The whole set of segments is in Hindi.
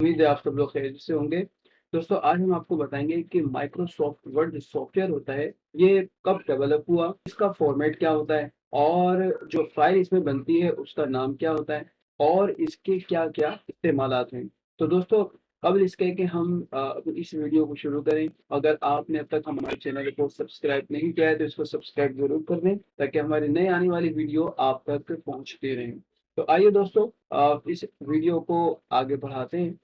उम्मीद है आप सब लोग खैरियत से होंगे। दोस्तों आज हम आपको बताएँगे कि माइक्रोसॉफ्ट वर्ड जो सॉफ्टवेयर होता है, ये कब डेवलप हुआ, इसका फॉर्मेट क्या होता है और जो फ़ाइल इसमें बनती है उसका नाम क्या होता है और इसके क्या-क्या इस्तेमालात हैं। तो दोस्तों कबल इसके कि हम इस वीडियो को शुरू करें, अगर आपने अब तक हमारे चैनल को सब्सक्राइब नहीं किया है तो इसको सब्सक्राइब ज़रूर कर दें, ताकि हमारी नई आने वाली वीडियो आप तक पहुँचती रहें। तो आइए दोस्तों इस वीडियो को आगे बढ़ाते हैं।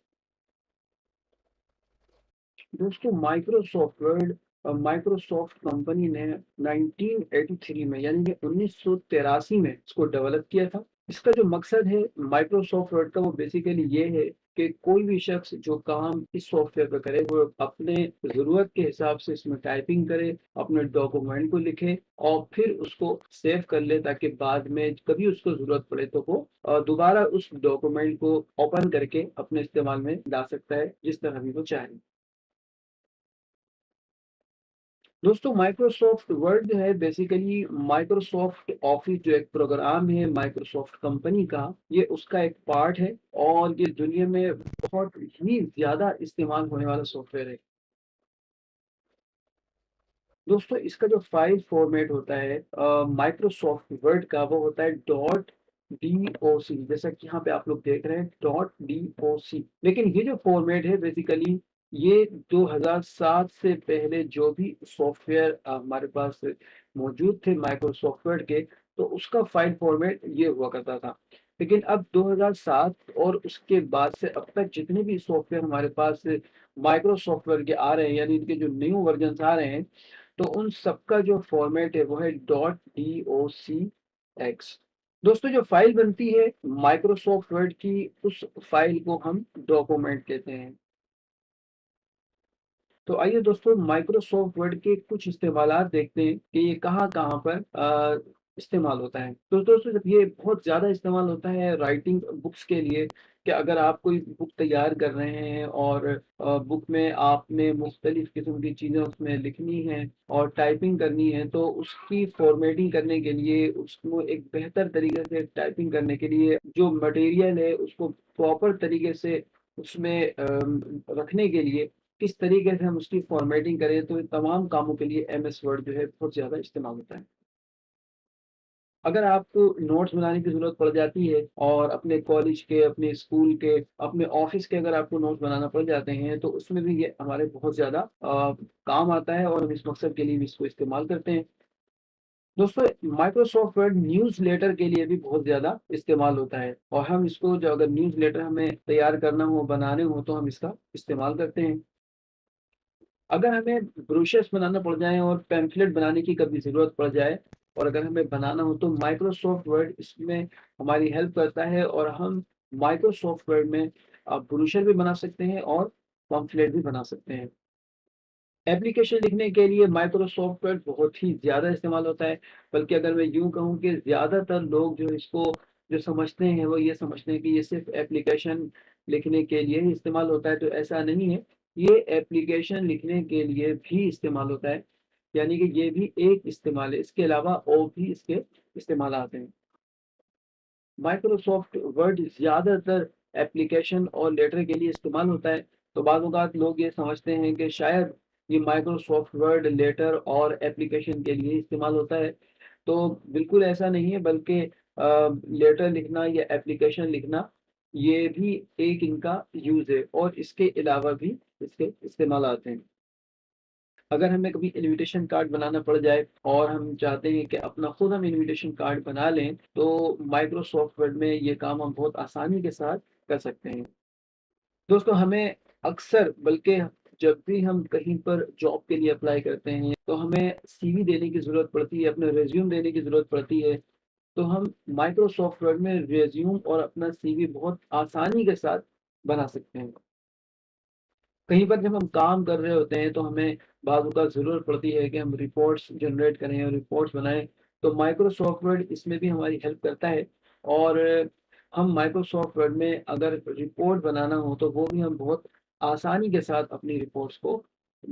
दोस्तों माइक्रोसॉफ्ट कंपनी ने 1983 में यानी कि 1983 में इसको डेवलप किया था। इसका जो मकसद है माइक्रोसॉफ्ट वर्ड का वो बेसिकली ये है कि कोई भी शख्स जो काम इस सॉफ्टवेयर पे करे वो अपने ज़रूरत के हिसाब से इसमें टाइपिंग करे, अपने डॉक्यूमेंट को लिखे और फिर उसको सेव कर ले, ताकि बाद में कभी उसको ज़रूरत पड़े तो वो दोबारा उस डॉक्यूमेंट को ओपन करके अपने इस्तेमाल में ला सकता है जिस तरह भी वो चाहे। दोस्तों माइक्रोसॉफ्ट वर्ड जो है बेसिकली माइक्रोसॉफ्ट ऑफिस जो एक प्रोग्राम है माइक्रोसॉफ्ट कंपनी का, ये उसका एक पार्ट है और ये दुनिया में बहुत ही ज़्यादा इस्तेमाल होने वाला सॉफ्टवेयर है। दोस्तों इसका जो फाइल फॉर्मेट होता है माइक्रोसॉफ्ट वर्ड का, वो होता है डॉट डॉक, जैसा कि यहाँ पे आप लोग देख रहे हैं डॉट डॉक। लेकिन ये जो फॉर्मेट है बेसिकली ये 2007 से पहले जो भी सॉफ्टवेयर हमारे पास मौजूद थे माइक्रोसॉफ्ट वर्ड के, तो उसका फाइल फॉर्मेट ये हुआ करता था। लेकिन अब 2007 और उसके बाद से अब तक जितने भी सॉफ्टवेयर हमारे पास माइक्रोसॉफ्ट वर्ड के आ रहे हैं, यानी इनके जो न्यू वर्जन आ रहे हैं, तो उन सबका जो फॉर्मेट है वो है डॉट डॉक्स। दोस्तों जो फाइल बनती है माइक्रोसॉफ्ट वर्ड की, उस फाइल को हम डॉक्यूमेंट कहते हैं। तो आइए दोस्तों माइक्रोसॉफ्ट वर्ड के कुछ इस्तेमालात देखते हैं कि ये कहाँ-कहाँ पर इस्तेमाल होता है। तो दोस्तों जब ये बहुत ज़्यादा इस्तेमाल होता है राइटिंग बुक्स के लिए, कि अगर आप कोई बुक तैयार कर रहे हैं और बुक में आपने मुख्तलिफ किस्म की चीज़ें उसमें लिखनी हैं और टाइपिंग करनी है, तो उसकी फ़ॉर्मेटिंग करने के लिए, उसको एक बेहतर तरीके से टाइपिंग करने के लिए जो मटेरियल है उसको प्रॉपर तरीके से उसमें रखने के लिए किस तरीके से हम उसकी फ़ॉर्मेटिंग करें, तो इन तमाम कामों के लिए एमएस वर्ड जो है बहुत ज़्यादा इस्तेमाल होता है। अगर आपको नोट्स बनाने की ज़रूरत पड़ जाती है और अपने कॉलेज के, अपने स्कूल के, अपने ऑफ़िस के अगर आपको नोट्स बनाना पड़ जाते हैं, तो उसमें भी ये हमारे बहुत ज़्यादा काम आता है और हम इस मकसद के लिए भी इसको इस्तेमाल करते हैं। दोस्तों माइक्रोसॉफ्ट वर्ड न्यूज़लेटर के लिए भी बहुत ज़्यादा इस्तेमाल होता है और हम इसको जो अगर न्यूज़लेटर हमें तैयार करना हो, बनाने हो, तो हम इसका इस्तेमाल करते हैं। अगर हमें ब्रोशर्स बनाना पड़ जाए और पैम्फलेट बनाने की कभी ज़रूरत पड़ जाए और अगर हमें बनाना हो, तो माइक्रोसॉफ्ट वर्ड इसमें हमारी हेल्प करता है और हम माइक्रोसॉफ्ट वर्ड में ब्रोशर भी बना सकते हैं और पैम्फलेट भी बना सकते हैं। एप्लीकेशन लिखने के लिए माइक्रोसॉफ्ट वर्ड बहुत ही ज़्यादा इस्तेमाल होता है, बल्कि अगर मैं यूँ कहूँ कि ज़्यादातर लोग जो इसको जो समझते हैं, वो ये समझते हैं कि ये सिर्फ़ एप्लीकेशन लिखने के लिए ही इस्तेमाल होता है, तो ऐसा नहीं है। ये एप्लीकेशन लिखने के लिए भी इस्तेमाल होता है, यानी कि ये भी एक इस्तेमाल है, इसके अलावा और भी इसके इस्तेमालात हैं। माइक्रोसॉफ्ट वर्ड ज़्यादातर एप्लीकेशन और लेटर के लिए इस्तेमाल होता है, तो बाज़ औक़ात लोग ये समझते हैं कि शायद ये माइक्रोसॉफ्ट वर्ड लेटर और एप्लीकेशन के लिए इस्तेमाल होता है। तो बिल्कुल ऐसा नहीं है, बल्कि लेटर लिखना या एप्लीकेशन लिखना, ये भी एक इनका यूज़ है और इसके अलावा भी इसके इस्तेमालात हैं। अगर हमें कभी इन्विटेशन कार्ड बनाना पड़ जाए और हम चाहते हैं कि अपना खुद हम इन्विटेशन कार्ड बना लें, तो माइक्रोसॉफ्ट वर्ड में ये काम हम बहुत आसानी के साथ कर सकते हैं। दोस्तों हमें अक्सर, बल्कि जब भी हम कहीं पर जॉब के लिए अप्लाई करते हैं, तो हमें सीवी देने की ज़रूरत पड़ती है, अपना रिज़्यूम देने की ज़रूरत पड़ती है, तो हम माइक्रोसॉफ्ट वर्ड में रिज़्यूम और अपना सीवी बहुत आसानी के साथ बना सकते हैं। कहीं पर जब हम काम कर रहे होते हैं, तो हमें बाज़-औक़ात ज़रूरत पड़ती है कि हम रिपोर्ट्स जनरेट करें और रिपोर्ट्स बनाएँ, तो माइक्रोसॉफ्ट वर्ड इसमें भी हमारी हेल्प करता है और हम माइक्रोसॉफ्ट वर्ड में अगर रिपोर्ट बनाना हो, तो वो भी हम बहुत आसानी के साथ अपनी रिपोर्ट्स को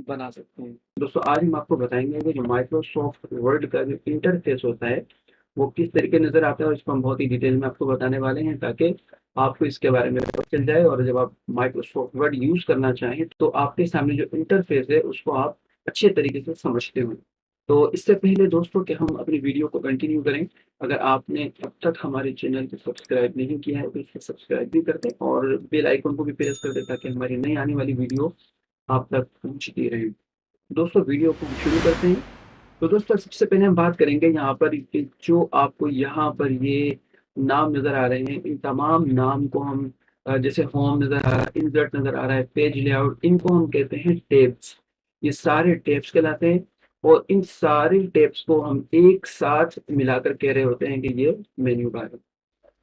बना सकते हैं। दोस्तों आज हम आपको बताएँगे कि जो माइक्रोसॉफ्ट वर्ड का जो इंटरफ़ेस होता है, वो किस तरीके नज़र आता है, इसको हम बहुत ही डिटेल में आपको बताने वाले हैं, ताकि आपको इसके बारे में पता चल जाए और जब आप माइक्रोसॉफ्ट वर्ड यूज़ करना चाहें, तो आपके सामने जो इंटरफ़ेस है, उसको आप अच्छे तरीके से समझते हो। तो इससे पहले दोस्तों कि हम अपनी वीडियो को कंटिन्यू करें, अगर आपने अब तक हमारे चैनल को सब्सक्राइब नहीं किया है, तो इसे सब्सक्राइब भी कर दें और बेल आइकन को भी प्रेस कर दें, ताकि हमारी नई आने वाली वीडियो आप तक पहुँचती रहे। दोस्तों, वीडियो को हम शुरू करते हैं। तो दोस्तों, सबसे पहले हम बात करेंगे यहाँ पर कि जो आपको यहाँ पर ये नाम नज़र आ रहे हैं, इन तमाम नाम को हम जैसे होम नज़र आ रहा है, इंसर्ट नज़र आ रहा है, पेज लेआउट, इनको हम कहते हैं टैब्स। ये सारे टैब्स कहलाते हैं और इन सारे टैब्स को हम एक साथ मिलाकर कह रहे होते हैं कि ये मेन्यू बार है।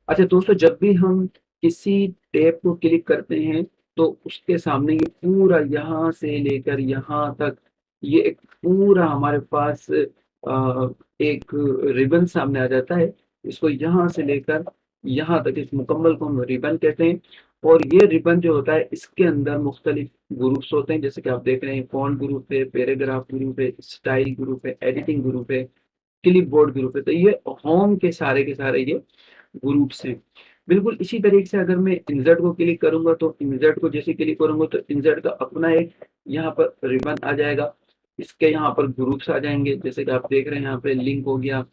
अच्छा दोस्तों, जब भी हम किसी टैब को क्लिक करते हैं, तो उसके सामने ये पूरा यहाँ से लेकर यहाँ तक ये एक पूरा हमारे पास एक रिबन सामने आ जाता है। इसको यहाँ से लेकर यहाँ तक इस मुकम्मल को हम रिबन कहते हैं और ये रिबन जो होता है, इसके अंदर मुख्तलिफ ग्रुप्स होते हैं, जैसे कि आप देख रहे हैं, फ़ॉन्ट ग्रुप है, पैराग्राफ ग्रुप है, स्टाइल ग्रुप है, एडिटिंग ग्रुप है, क्लिपबोर्ड ग्रुप है। तो ये होम के सारे ये ग्रुप्स हैं। बिल्कुल इसी तरीके से अगर मैं इंसर्ट को क्लिक करूँगा, तो इंसर्ट को जैसे क्लिक करूँगा, तो इंसर्ट का अपना एक यहाँ पर रिबन आ जाएगा। इसके यहाँ पर ग्रुप्स आ जाएँगे, जैसे कि आप देख रहे हैं यहाँ पे लिंक हो गया,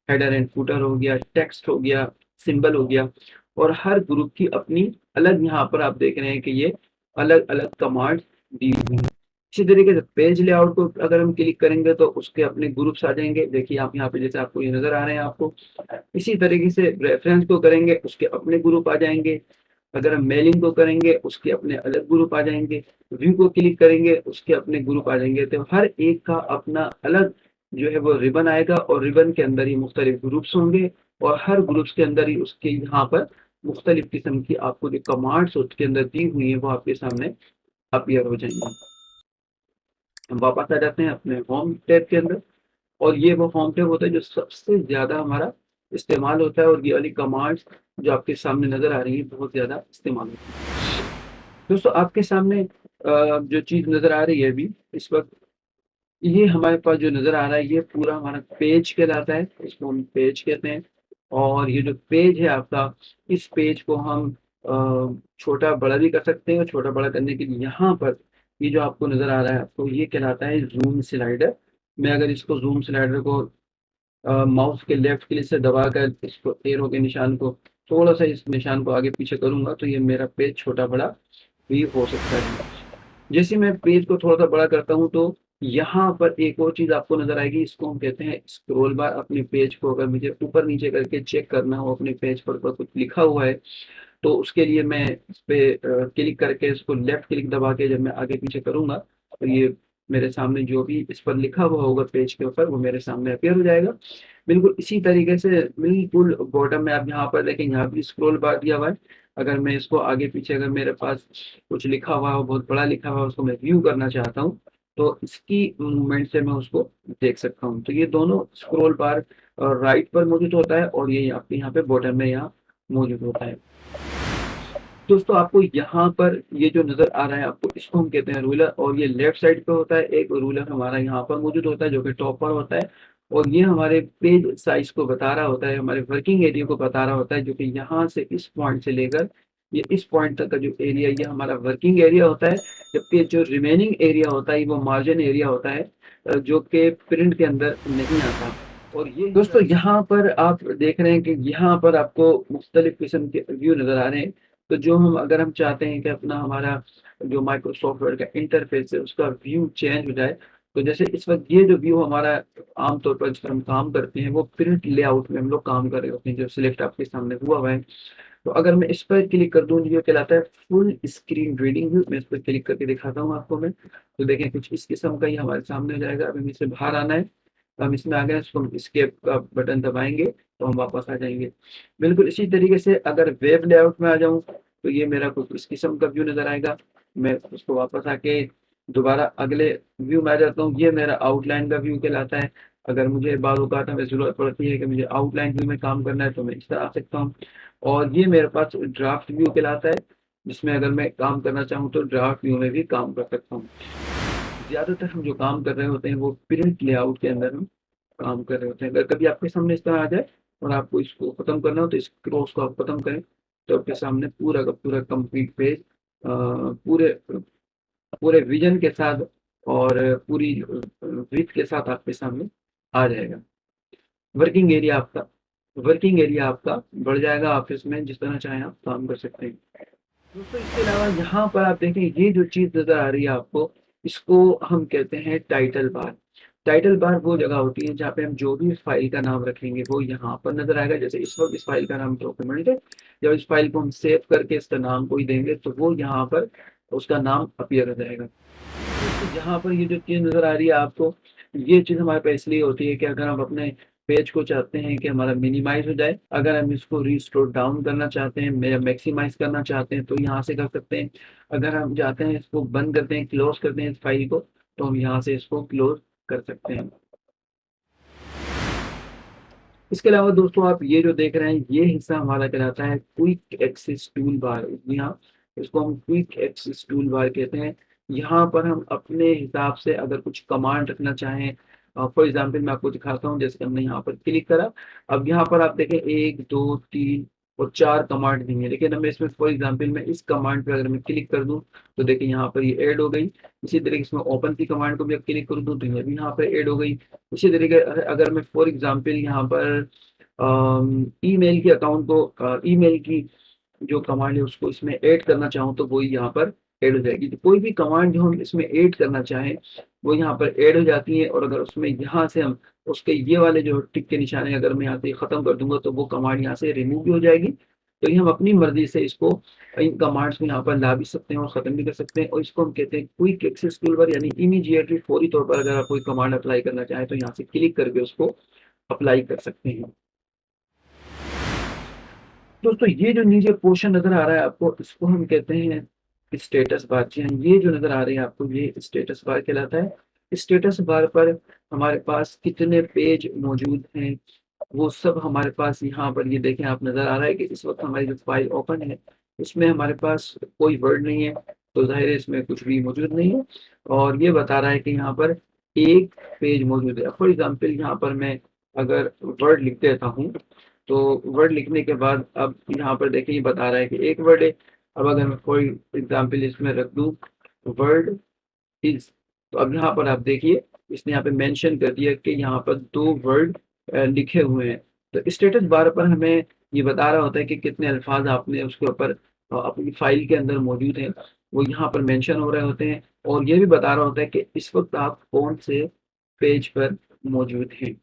हेडर एंड फुटर हो गया, टेक्स्ट हो गया, सिंबल हो गया और हर ग्रुप की अपनी अलग यहाँ पर आप देख रहे हैं कि ये अलग-अलग कमांड्स दी हुई हैं। इसी तरीके से पेज लेआउट को अगर हम क्लिक करेंगे, तो उसके अपने ग्रुप्स आ जाएँगे। देखिए आप यहाँ पे जैसे आपको ये नज़र आ रहे हैं आपको। इसी तरीके से रेफरेंस को करेंगे, उसके अपने ग्रुप आ जाएँगे। अगर हम मेलिंग को करेंगे, उसके अपने अलग ग्रुप आ जाएँगे। व्यू को क्लिक करेंगे, उसके अपने ग्रुप आ जाएँगे। तो हर एक का अपना अलग जो है वो रिबन आएगा और रिबन के अंदर ही मुख्तलिफ ग्रुप्स होंगे और हर ग्रुप्स के अंदर ही उसके यहाँ पर मुख्तलिफ किस्म की आपको जो कमांड्स उसके अंदर दी हुई हैं, वो आपके सामने अपीयर हो जाएँगी। हम वापस आ जाते हैं अपने होम टैब के अंदर और ये वो होम टैब होता है जो सबसे ज़्यादा हमारा इस्तेमाल होता है और ये वाली कमांड्स जो आपके सामने नज़र आ रही हैं, बहुत ज़्यादा इस्तेमाल होती है। दोस्तों, आपके सामने जो चीज़ नज़र आ रही है अभी इस वक़्त, ये हमारे पास जो नज़र आ रहा है, ये पूरा हमारा पेज कहलाता है, इसको हम पेज कहते हैं और ये जो पेज है आपका, इस पेज को हम छोटा-बड़ा भी कर सकते हैं और छोटा-बड़ा करने के लिए यहाँ पर ये जो आपको नज़र आ रहा है, आपको ये कहलाता है ज़ूम स्लाइडर। मैं अगर इसको ज़ूम स्लाइडर को माउस के लेफ्ट क्लिक से दबाकर इसको एरो के निशान को थोड़ा-सा इस निशान को आगे-पीछे करूँगा, तो ये मेरा पेज छोटा-बड़ा भी हो सकता है। जैसे मैं पेज को थोड़ा-सा बड़ा करता हूँ, तो यहाँ पर एक और चीज़ आपको नज़र आएगी, इसको हम कहते हैं स्क्रॉल बार। अपने पेज को अगर मुझे ऊपर-नीचे करके चेक करना हो, अपने पेज पर कुछ लिखा हुआ है, तो उसके लिए मैं इस पे क्लिक करके इसको लेफ्ट क्लिक दबा के जब मैं आगे-पीछे करूँगा, तो ये मेरे सामने जो भी इस पर लिखा हुआ होगा पेज के ऊपर, वो मेरे सामने अपीयर हो जाएगा। बिल्कुल इसी तरीके से बिल्कुल बॉटम में आप यहाँ पर देखें, यहाँ भी स्क्रॉल बार दिया हुआ है। अगर मैं इसको आगे-पीछे, अगर मेरे पास कुछ लिखा हुआ हो, बहुत बड़ा लिखा हुआ है, उसको मैं व्यू करना चाहता हूँ, तो इसकी मूवमेंट से मैं उसको देख सकता हूँ। तो ये दोनों स्क्रॉल बार राइट पर मौजूद होता है और ये आपके यहाँ पे बॉटम में यहाँ मौजूद होता है। दोस्तों, आपको यहाँ पर ये जो नज़र आ रहा है आपको, इसको हम कहते हैं रूलर और ये लेफ्ट साइड पे होता है। एक रूलर हमारा यहाँ पर मौजूद होता है जो कि टॉप पर होता है और ये हमारे पेज साइज़ को बता रहा होता है, हमारे वर्किंग एरिया को बता रहा होता है, जो कि यहाँ से इस पॉइंट से लेकर ये इस पॉइंट तक का जो एरिया, ये हमारा वर्किंग एरिया होता है। जबकि जो रिमेनिंग एरिया होता है, वो मार्जिन एरिया होता है, जो कि प्रिंट के अंदर नहीं आता। और ये दोस्तों, यहाँ पर आप देख रहे हैं कि यहाँ पर आपको मुख्तलिफ किस्म के व्यू नज़र आ रहे हैं। तो जो हम अगर हम चाहते हैं कि अपना हमारा जो माइक्रोसॉफ्ट वर्ड का इंटरफेस है, उसका व्यू चेंज हो जाए, तो जैसे इस वक़्त ये जो व्यू हमारा आमतौर पर जिस पर हम काम करते हैं, वो प्रिंट लेआउट में हम लोग काम कर रहे होते हैं, जो सिलेक्ट आपके सामने हुआ है। तो अगर मैं इस पर क्लिक कर दूँ, ये कहलाता है फुल स्क्रीन रीडिंग व्यू। मैं इस पर क्लिक करके दिखाता हूँ आपको मैं। तो देखें, कुछ इस किस्म का ही हमारे सामने हो जाएगा। अभी हमें इससे बाहर आना है, तो हम इसमें आ गए, इसको हम एस्केप का बटन दबाएँगे, तो हम वापस आ जाएँगे। बिल्कुल इसी तरीके से अगर वेब लेआउट में आ जाऊँ, तो ये मेरा कुछ इस किस्म का व्यू नज़र आएगा। मैं उसको वापस आके दोबारा अगले व्यू में आ जाता हूँ। ये मेरा आउटलाइन का व्यू कहलाता है। अगर मुझे बाज़ औक़ात हमें ज़रूरत पड़ती है कि मुझे आउटलाइन व्यू में काम करना है, तो मैं इस तरह आ सकता हूँ। और ये मेरे पास ड्राफ्ट व्यू कहलाता है, जिसमें अगर मैं काम करना चाहूँ, तो ड्राफ्ट व्यू में भी काम कर सकता हूँ। ज़्यादातर हम जो काम कर रहे होते हैं, वो प्रिंट लेआउट के अंदर हम काम कर रहे होते हैं। अगर कभी आपके सामने इस तरह आ जाए, और आपको इसको खत्म करना हो तो इस क्रॉस को आप खत्म करें, तो आपके सामने पूरा का पूरा कंप्लीट पेज पूरे पूरे विजन के साथ और पूरी विड्थ के साथ आपके सामने आ जाएगा। वर्किंग एरिया आपका वर्किंग एरिया आपका बढ़ जाएगा, आप इसमें जिस तरह चाहें आप काम कर सकते हैं। दोस्तों इसके अलावा यहाँ पर आप देखें, ये जो चीज़ नज़र आ रही है आपको, इसको हम कहते हैं टाइटल बार। टाइटल बार वो जगह होती है जहाँ पे हम जो भी फाइल का नाम रखेंगे वो यहाँ पर नज़र आएगा। जैसे इस वक़्त इस फाइल का नाम डॉक्यूमेंट है, जब इस फाइल को हम सेव करके इसका नाम कोई देंगे तो वो यहाँ पर उसका नाम अपीयर हो जाएगा। दोस्तों जहाँ पर ये जो चीज़ नज़र आ रही है आपको, ये चीज़ हमारे पास इसलिए होती है कि अगर हम अपने पेज को चाहते हैं कि हमारा मिनिमाइज़ हो जाए, अगर हम इसको रिस्टोर डाउन करना चाहते हैं या मैक्सिमाइज़ करना चाहते हैं तो यहाँ से कर सकते हैं। अगर हम चाहते हैं इसको बंद करते हैं, क्लोज़ करते हैं इस फाइल को, तो हम यहाँ से इसको क्लोज़ कर सकते हैं। इसके अलावा दोस्तों आप ये जो देख रहे हैं, ये हिस्सा हमारा कहलाता है क्विक एक्सेस टूल बार। यहाँ इसको हम क्विक एक्सेस टूल बार कहते हैं। यहाँ पर हम अपने हिसाब से अगर कुछ कमांड रखना चाहें, फॉर एग्जांपल मैं आपको दिखाता हूँ। जैसे हमने यहाँ पर क्लिक करा, अब यहाँ पर आप देखें 1 2 3 और 4 कमांड दी है, लेकिन हमें इसमें फॉर एग्जांपल मैं इस कमांड पर अगर मैं क्लिक कर दूँ तो देखिए यहाँ पर ये ऐड हो गई। इसी तरीके से मैं ओपन की कमांड को भी क्लिक कर दूँ तो ये भी यहाँ पर ऐड हो गई। इसी तरीके अगर मैं फॉर एग्जांपल यहाँ पर ईमेल के अकाउंट को ईमेल की जो कमांड है उसको इसमें ऐड करना चाहूँ तो वो यहाँ पर ऐड हो जाएगी। तो कोई भी कमांड जो हम इसमें ऐड करना चाहें वो यहाँ पर ऐड हो जाती है। और अगर उसमें यहाँ से हम उसके ये वाले जो टिक के निशाने अगर मैं यहाँ से खत्म कर दूंगा तो वो कमांड यहाँ से रिमूव भी हो जाएगी। तो ये हम अपनी मर्जी से इसको इन कमांड्स को यहाँ पर ला भी सकते हैं और खत्म भी कर सकते हैं। और इसको हम कहते हैं क्विक एक्सेस टूलबार, यानी इमीडिएटली फौरी तौर पर अगर आप कोई कमांड अप्लाई करना चाहें तो यहाँ से क्लिक करके उसको अप्लाई कर सकते हैं। दोस्तों ये जो नीचे पोर्शन नज़र आ रहा है आपको, इसको हम कहते हैं स्टेटस बार। जी हाँ, ये जो नज़र आ रहे हैं आपको, ये स्टेटस बार कहलाता है। स्टेटस बार पर हमारे पास कितने पेज मौजूद हैं वो सब हमारे पास यहाँ पर ये देखें आप, नज़र आ रहा है कि इस वक्त हमारी जो फाइल ओपन है इसमें हमारे पास कोई वर्ड नहीं है, तो ज़ाहिर है इसमें कुछ भी मौजूद नहीं है। और ये बता रहा है कि यहाँ पर एक पेज मौजूद है। फॉर एग्जाम्पल यहाँ पर मैं अगर वर्ड लिख देता हूँ तो वर्ड लिखने के बाद अब यहाँ पर देखिए ये बता रहा है कि एक वर्ड है। अब अगर मैं फॉर एग्जाम्पल इसमें रख दूँ वर्ड इज, तो अब यहाँ पर आप देखिए इसने यहाँ पे मेंशन कर दिया कि यहाँ पर 2 वर्ड लिखे हुए हैं। तो स्टेटस बार पर हमें ये बता रहा होता है कि कितने अल्फाज आपने उसके ऊपर अपनी फाइल के अंदर मौजूद हैं, वो यहाँ पर मेंशन हो रहे होते हैं। और ये भी बता रहा होता है कि इस वक्त आप कौन से पेज पर मौजूद हैं।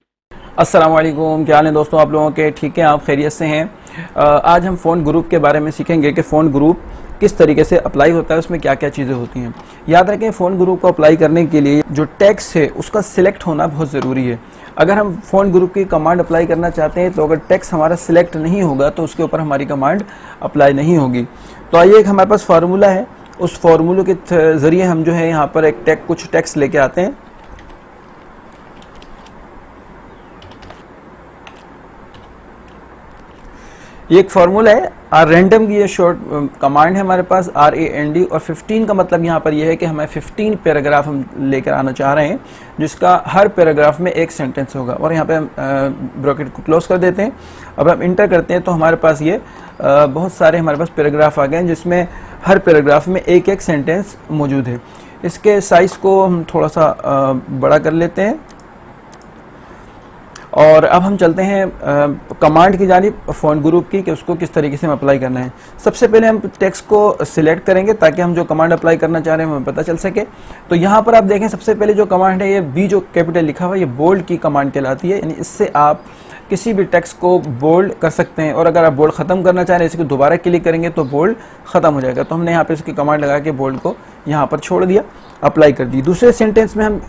अस्सलाम वालेकुम, क्या हाल है दोस्तों आप लोगों के? ठीक है, आप खैरियत से हैं? आज हम फ़ोन ग्रुप के बारे में सीखेंगे कि फ़ोन ग्रुप किस तरीके से अप्लाई होता है, उसमें क्या क्या चीज़ें होती हैं। याद रखें, फ़ोन ग्रुप को अप्लाई करने के लिए जो टेक्स्ट है उसका सिलेक्ट होना बहुत ज़रूरी है। अगर हम फ़ोन ग्रुप की कमांड अप्लाई करना चाहते हैं तो अगर टेक्स्ट हमारा सिलेक्ट नहीं होगा तो उसके ऊपर हमारी कमांड अप्लाई नहीं होगी। तो आइए, एक हमारे पास फार्मूला है, उस फार्मूले के ज़रिए हम जो है यहाँ पर कुछ टेक्स्ट लेके आते हैं। ये एक फार्मूला है आर रैंडम की, ये शॉर्ट कमांड है हमारे पास RAND। और 15 का मतलब यहाँ पर यह है कि हमें 15 पैराग्राफ हम लेकर आना चाह रहे हैं जिसका हर पैराग्राफ में एक सेंटेंस होगा। और यहाँ पे हम ब्रैकेट को क्लोज कर देते हैं। अब हम इंटर करते हैं तो हमारे पास ये बहुत सारे हमारे पास पैराग्राफ आ गए हैं जिसमें हर पैराग्राफ में एक एक सेंटेंस मौजूद है। इसके साइज़ को हम थोड़ा सा बड़ा कर लेते हैं। और अब हम चलते हैं कमांड की जानिब फ़ोन ग्रुप की, कि उसको किस तरीके से हम अप्लाई करना है। सबसे पहले हम टेक्स्ट को सिलेक्ट करेंगे ताकि हम जो कमांड अप्लाई करना चाह रहे हैं हमें पता चल सके। तो यहाँ पर आप देखें, सबसे पहले जो कमांड है ये बी जो कैपिटल लिखा हुआ है, ये बोल्ड की कमांड कहलाती है। यानी इससे आप किसी भी टेक्स्ट को बोल्ड कर सकते हैं। और अगर आप बोल्ड ख़त्म करना चाह रहे हैं, इसको दोबारा क्लिक करेंगे तो बोल्ड ख़त्म हो जाएगा। तो हमने यहाँ पर इसकी कमांड लगा के बोल्ड को यहाँ पर छोड़ दिया, अप्लाई कर दी। दूसरे सेंटेंस में हम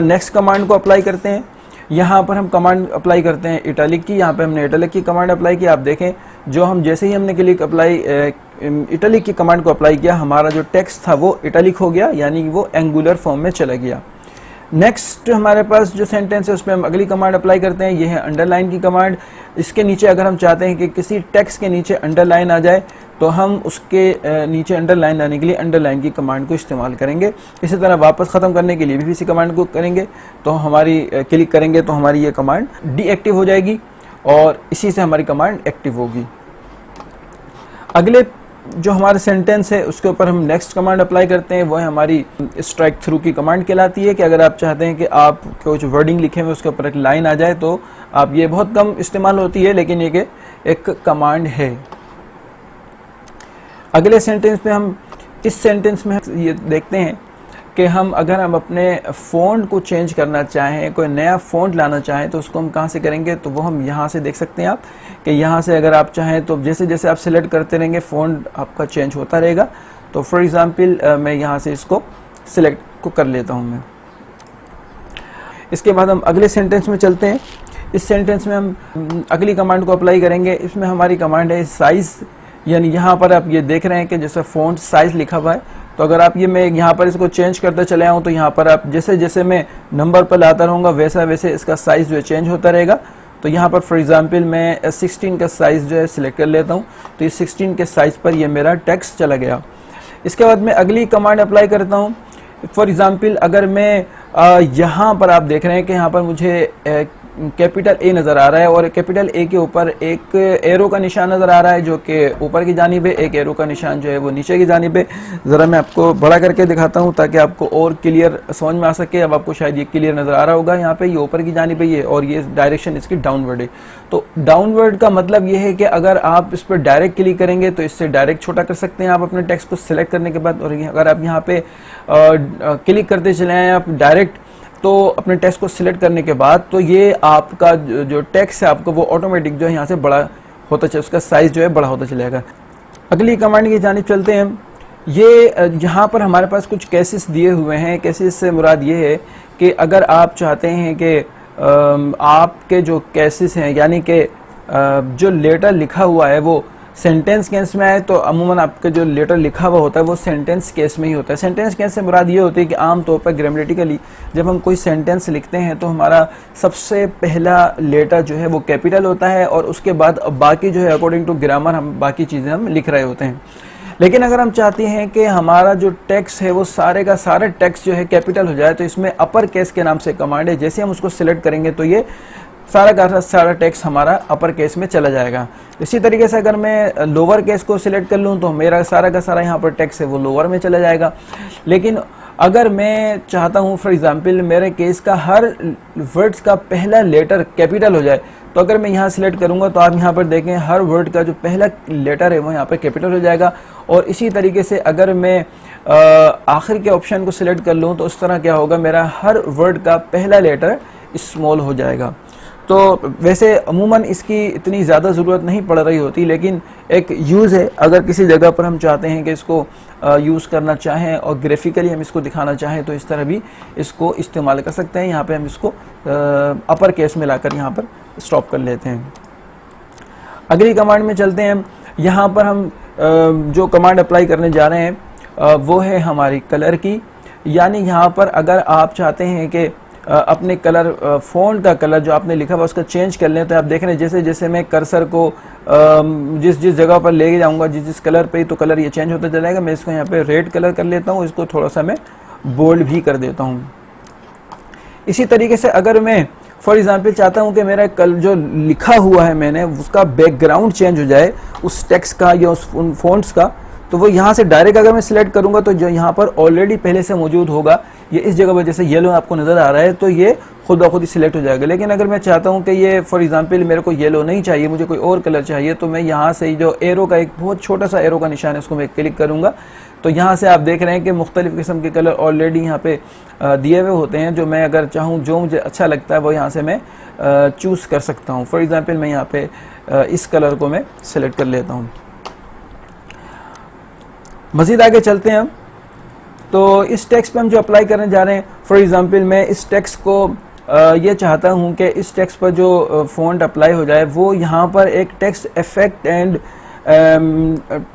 नेक्स्ट कमांड को अप्लाई करते हैं। यहाँ पर हम कमांड अप्लाई करते हैं इटैलिक की। यहाँ पे हमने इटैलिक की कमांड अप्लाई की। आप देखें, जो हम जैसे ही हमने क्लिक अप्लाई इटैलिक की कमांड को अप्लाई किया, हमारा जो टेक्स्ट था वो इटैलिक हो गया, यानी वो एंगुलर फॉर्म में चला गया। नेक्स्ट हमारे पास जो सेंटेंस है उसमें हम अगली कमांड अप्लाई करते हैं, ये है अंडरलाइन की कमांड। इसके नीचे अगर हम चाहते हैं कि किसी टेक्स्ट के नीचे अंडरलाइन आ जाए तो हम उसके नीचे अंडरलाइन लाने के लिए अंडरलाइन की कमांड को इस्तेमाल करेंगे। इसी तरह वापस ख़त्म करने के लिए भी इसी कमांड को करेंगे, तो हमारी क्लिक करेंगे तो हमारी ये कमांड डीएक्टिव हो जाएगी। और इसी से हमारी कमांड एक्टिव होगी। अगले जो हमारा सेंटेंस है उसके ऊपर हम नेक्स्ट कमांड अप्लाई करते हैं, वो है हमारी स्ट्राइक थ्रू की कमांड कहलाती है, कि अगर आप चाहते हैं कि आप कुछ वर्डिंग लिखे हुए उसके ऊपर एक लाइन आ जाए तो आप, ये बहुत कम इस्तेमाल होती है लेकिन ये एक कमांड है। अगले सेंटेंस में हम, इस सेंटेंस में ये देखते हैं कि अगर हम अपने फ़ॉन्ट को चेंज करना चाहें, कोई नया फ़ॉन्ट लाना चाहें तो उसको हम कहाँ से करेंगे, तो वो हम यहाँ से देख सकते हैं आप कि यहाँ से अगर आप चाहें तो जैसे जैसे आप सिलेक्ट करते रहेंगे फ़ॉन्ट आपका चेंज होता रहेगा। तो फॉर एग्ज़ाम्पल मैं यहाँ से इसको सिलेक्ट को कर लेता हूँ मैं। इसके बाद हम अगले सेंटेंस में चलते हैं। इस सेंटेंस में हम अगली कमांड को अप्लाई करेंगे। इसमें हमारी कमांड है साइज़, यानी यहाँ पर आप ये देख रहे हैं कि जैसे फ़ॉन्ट साइज़ लिखा हुआ है, तो अगर आप मैं यहाँ पर इसको चेंज करते चले आऊँ तो यहाँ पर आप जैसे जैसे मैं नंबर पर लाता रहूँगा वैसा वैसे इसका साइज़ जो है चेंज होता रहेगा। तो यहाँ पर फॉर एग्ज़ाम्पल मैं 16 का साइज़ जो है सिलेक्ट कर लेता हूँ, तो ये 16 के साइज़ पर ये मेरा टेक्स्ट चला गया। इसके बाद मैं अगली कमांड अप्लाई करता हूँ। फॉर एग्ज़ाम्पल अगर मैं यहाँ पर आप देख रहे हैं कि यहाँ पर मुझे कैपिटल ए नज़र आ रहा है और कैपिटल ए के ऊपर एक एरो का निशान नज़र आ रहा है जो कि ऊपर की जानिब है, एक एरो का निशान जो है वो नीचे की जानिब है। ज़रा मैं आपको बड़ा करके दिखाता हूँ ताकि आपको और क्लियर समझ में आ सके। अब आपको शायद ये क्लियर नज़र आ रहा होगा, यहाँ पे ये ऊपर की जानिब है ये, और ये डायरेक्शन इसकी डाउनवर्ड है। तो डाउनवर्ड का मतलब ये है कि अगर आप इस पर डायरेक्ट क्लिक करेंगे तो इससे डायरेक्ट छोटा कर सकते हैं आप अपने टेक्स्ट को सिलेक्ट करने के बाद। और अगर आप यहाँ पे क्लिक करते चले आए आप डायरेक्ट, तो अपने टेक्स्ट को सिलेक्ट करने के बाद तो ये आपका जो टेक्स्ट है आपको वो ऑटोमेटिक जो है यहाँ से बड़ा होता चले, उसका साइज़ जो है बड़ा होता चलेगा। अगली कमांड की जानिब चलते हैं। ये यहाँ पर हमारे पास कुछ केसेस दिए हुए हैं। केसेस से मुराद ये है कि अगर आप चाहते हैं कि आपके जो केसेस हैं, यानी कि जो लेटर लिखा हुआ है वो सेंटेंस केस में आए, तो अमूमन आपका जो लेटर लिखा हुआ होता है वो सेंटेंस केस में ही होता है। सेंटेंस केस से मुराद ये होती है कि आम तौर पर ग्रामेटिकली जब हम कोई सेंटेंस लिखते हैं तो हमारा सबसे पहला लेटर जो है वो कैपिटल होता है और उसके बाद बाकी जो है अकॉर्डिंग टू ग्रामर हम बाकी चीज़ें हम लिख रहे होते हैं। लेकिन अगर हम चाहते हैं कि हमारा जो टेक्स्ट है वो सारे का सारा टेक्स्ट जो है कैपिटल हो जाए, तो इसमें अपर केस के नाम से कमांड है। जैसे हम उसको सिलेक्ट करेंगे तो ये सारा का सारा टेक्स्ट हमारा अपर केस में चला जाएगा। इसी तरीके से अगर मैं लोअर केस को सिलेक्ट कर लूँ तो मेरा सारा का सारा यहाँ पर टेक्स्ट है वो लोअर में चला जाएगा। लेकिन अगर मैं चाहता हूँ फॉर एग्जांपल मेरे केस का हर वर्ड्स का पहला लेटर कैपिटल हो जाए, तो अगर मैं यहाँ सिलेक्ट करूँगा तो आप यहाँ पर देखें हर वर्ड का जो पहला लेटर है वो यहाँ पर कैपिटल हो जाएगा। और इसी तरीके से अगर मैं आखिर के ऑप्शन को सिलेक्ट कर लूँ तो उस तरह क्या होगा, मेरा हर वर्ड का पहला लेटर स्मॉल हो जाएगा। तो वैसे अमूमन इसकी इतनी ज़्यादा ज़रूरत नहीं पड़ रही होती, लेकिन एक यूज़ है। अगर किसी जगह पर हम चाहते हैं कि इसको यूज़ करना चाहें और ग्राफिकली हम इसको दिखाना चाहें तो इस तरह भी इसको इस्तेमाल कर सकते हैं। यहाँ पे हम इसको अपर केस में लाकर यहाँ पर स्टॉप कर लेते हैं। अगली कमांड में चलते हैं। यहाँ पर हम जो कमांड अप्लाई करने जा रहे हैं वो है हमारी कलर की। यानी यहाँ पर अगर आप चाहते हैं कि अपने कलर फ़ॉन्ट का कलर जो आपने लिखा हुआ उसका चेंज कर लें, तो आप देख रहे हैं जैसे जैसे मैं कर्सर को जिस जिस जगह पर ले जाऊंगा जिस जिस कलर पे, तो कलर ये चेंज होता चलेगा। मैं इसको यहाँ पे रेड कलर कर लेता हूँ, इसको थोड़ा सा मैं बोल्ड भी कर देता हूँ। इसी तरीके से अगर मैं फॉर एग्जांपल चाहता हूँ कि मेरा कल जो लिखा हुआ है मैंने उसका बैकग्राउंड चेंज हो जाए उस टेक्स्ट का या उस उन फ़ॉन्ट्स का, तो वो यहाँ से डायरेक्ट अगर मैं सिलेक्ट करूँगा तो जो यहाँ पर ऑलरेडी पहले से मौजूद होगा, ये इस जगह पर जैसे येलो आपको नज़र आ रहा है तो ये खुद ब खुद ही सिलेक्ट हो जाएगा। लेकिन अगर मैं चाहता हूँ कि ये फॉर एग्जांपल मेरे को येलो नहीं चाहिए, मुझे कोई और कलर चाहिए, तो मैं यहाँ से जो एरो का एक बहुत छोटा सा एरो का निशान है उसको मैं क्लिक करूँगा, तो यहाँ से आप देख रहे हैं कि मुख्तलिफ़ किस्म के कलर ऑलरेडी यहाँ पे दिए हुए होते हैं। जो मैं अगर चाहूँ जो मुझे अच्छा लगता है वो यहाँ से मैं चूज़ कर सकता हूँ। फॉर एग्ज़ाम्पल मैं यहाँ पे इस कलर को मैं सिलेक्ट कर लेता हूँ। मज़ीद आगे चलते हैं हम। तो इस टेक्स्ट पे हम जो अप्लाई करने जा रहे हैं, फॉर एग्ज़ाम्पल मैं इस टेक्स्ट को ये चाहता हूँ कि इस टेक्स्ट पर जो फ़ॉन्ट अप्लाई हो जाए वो यहाँ पर एक टेक्स्ट इफेक्ट एंड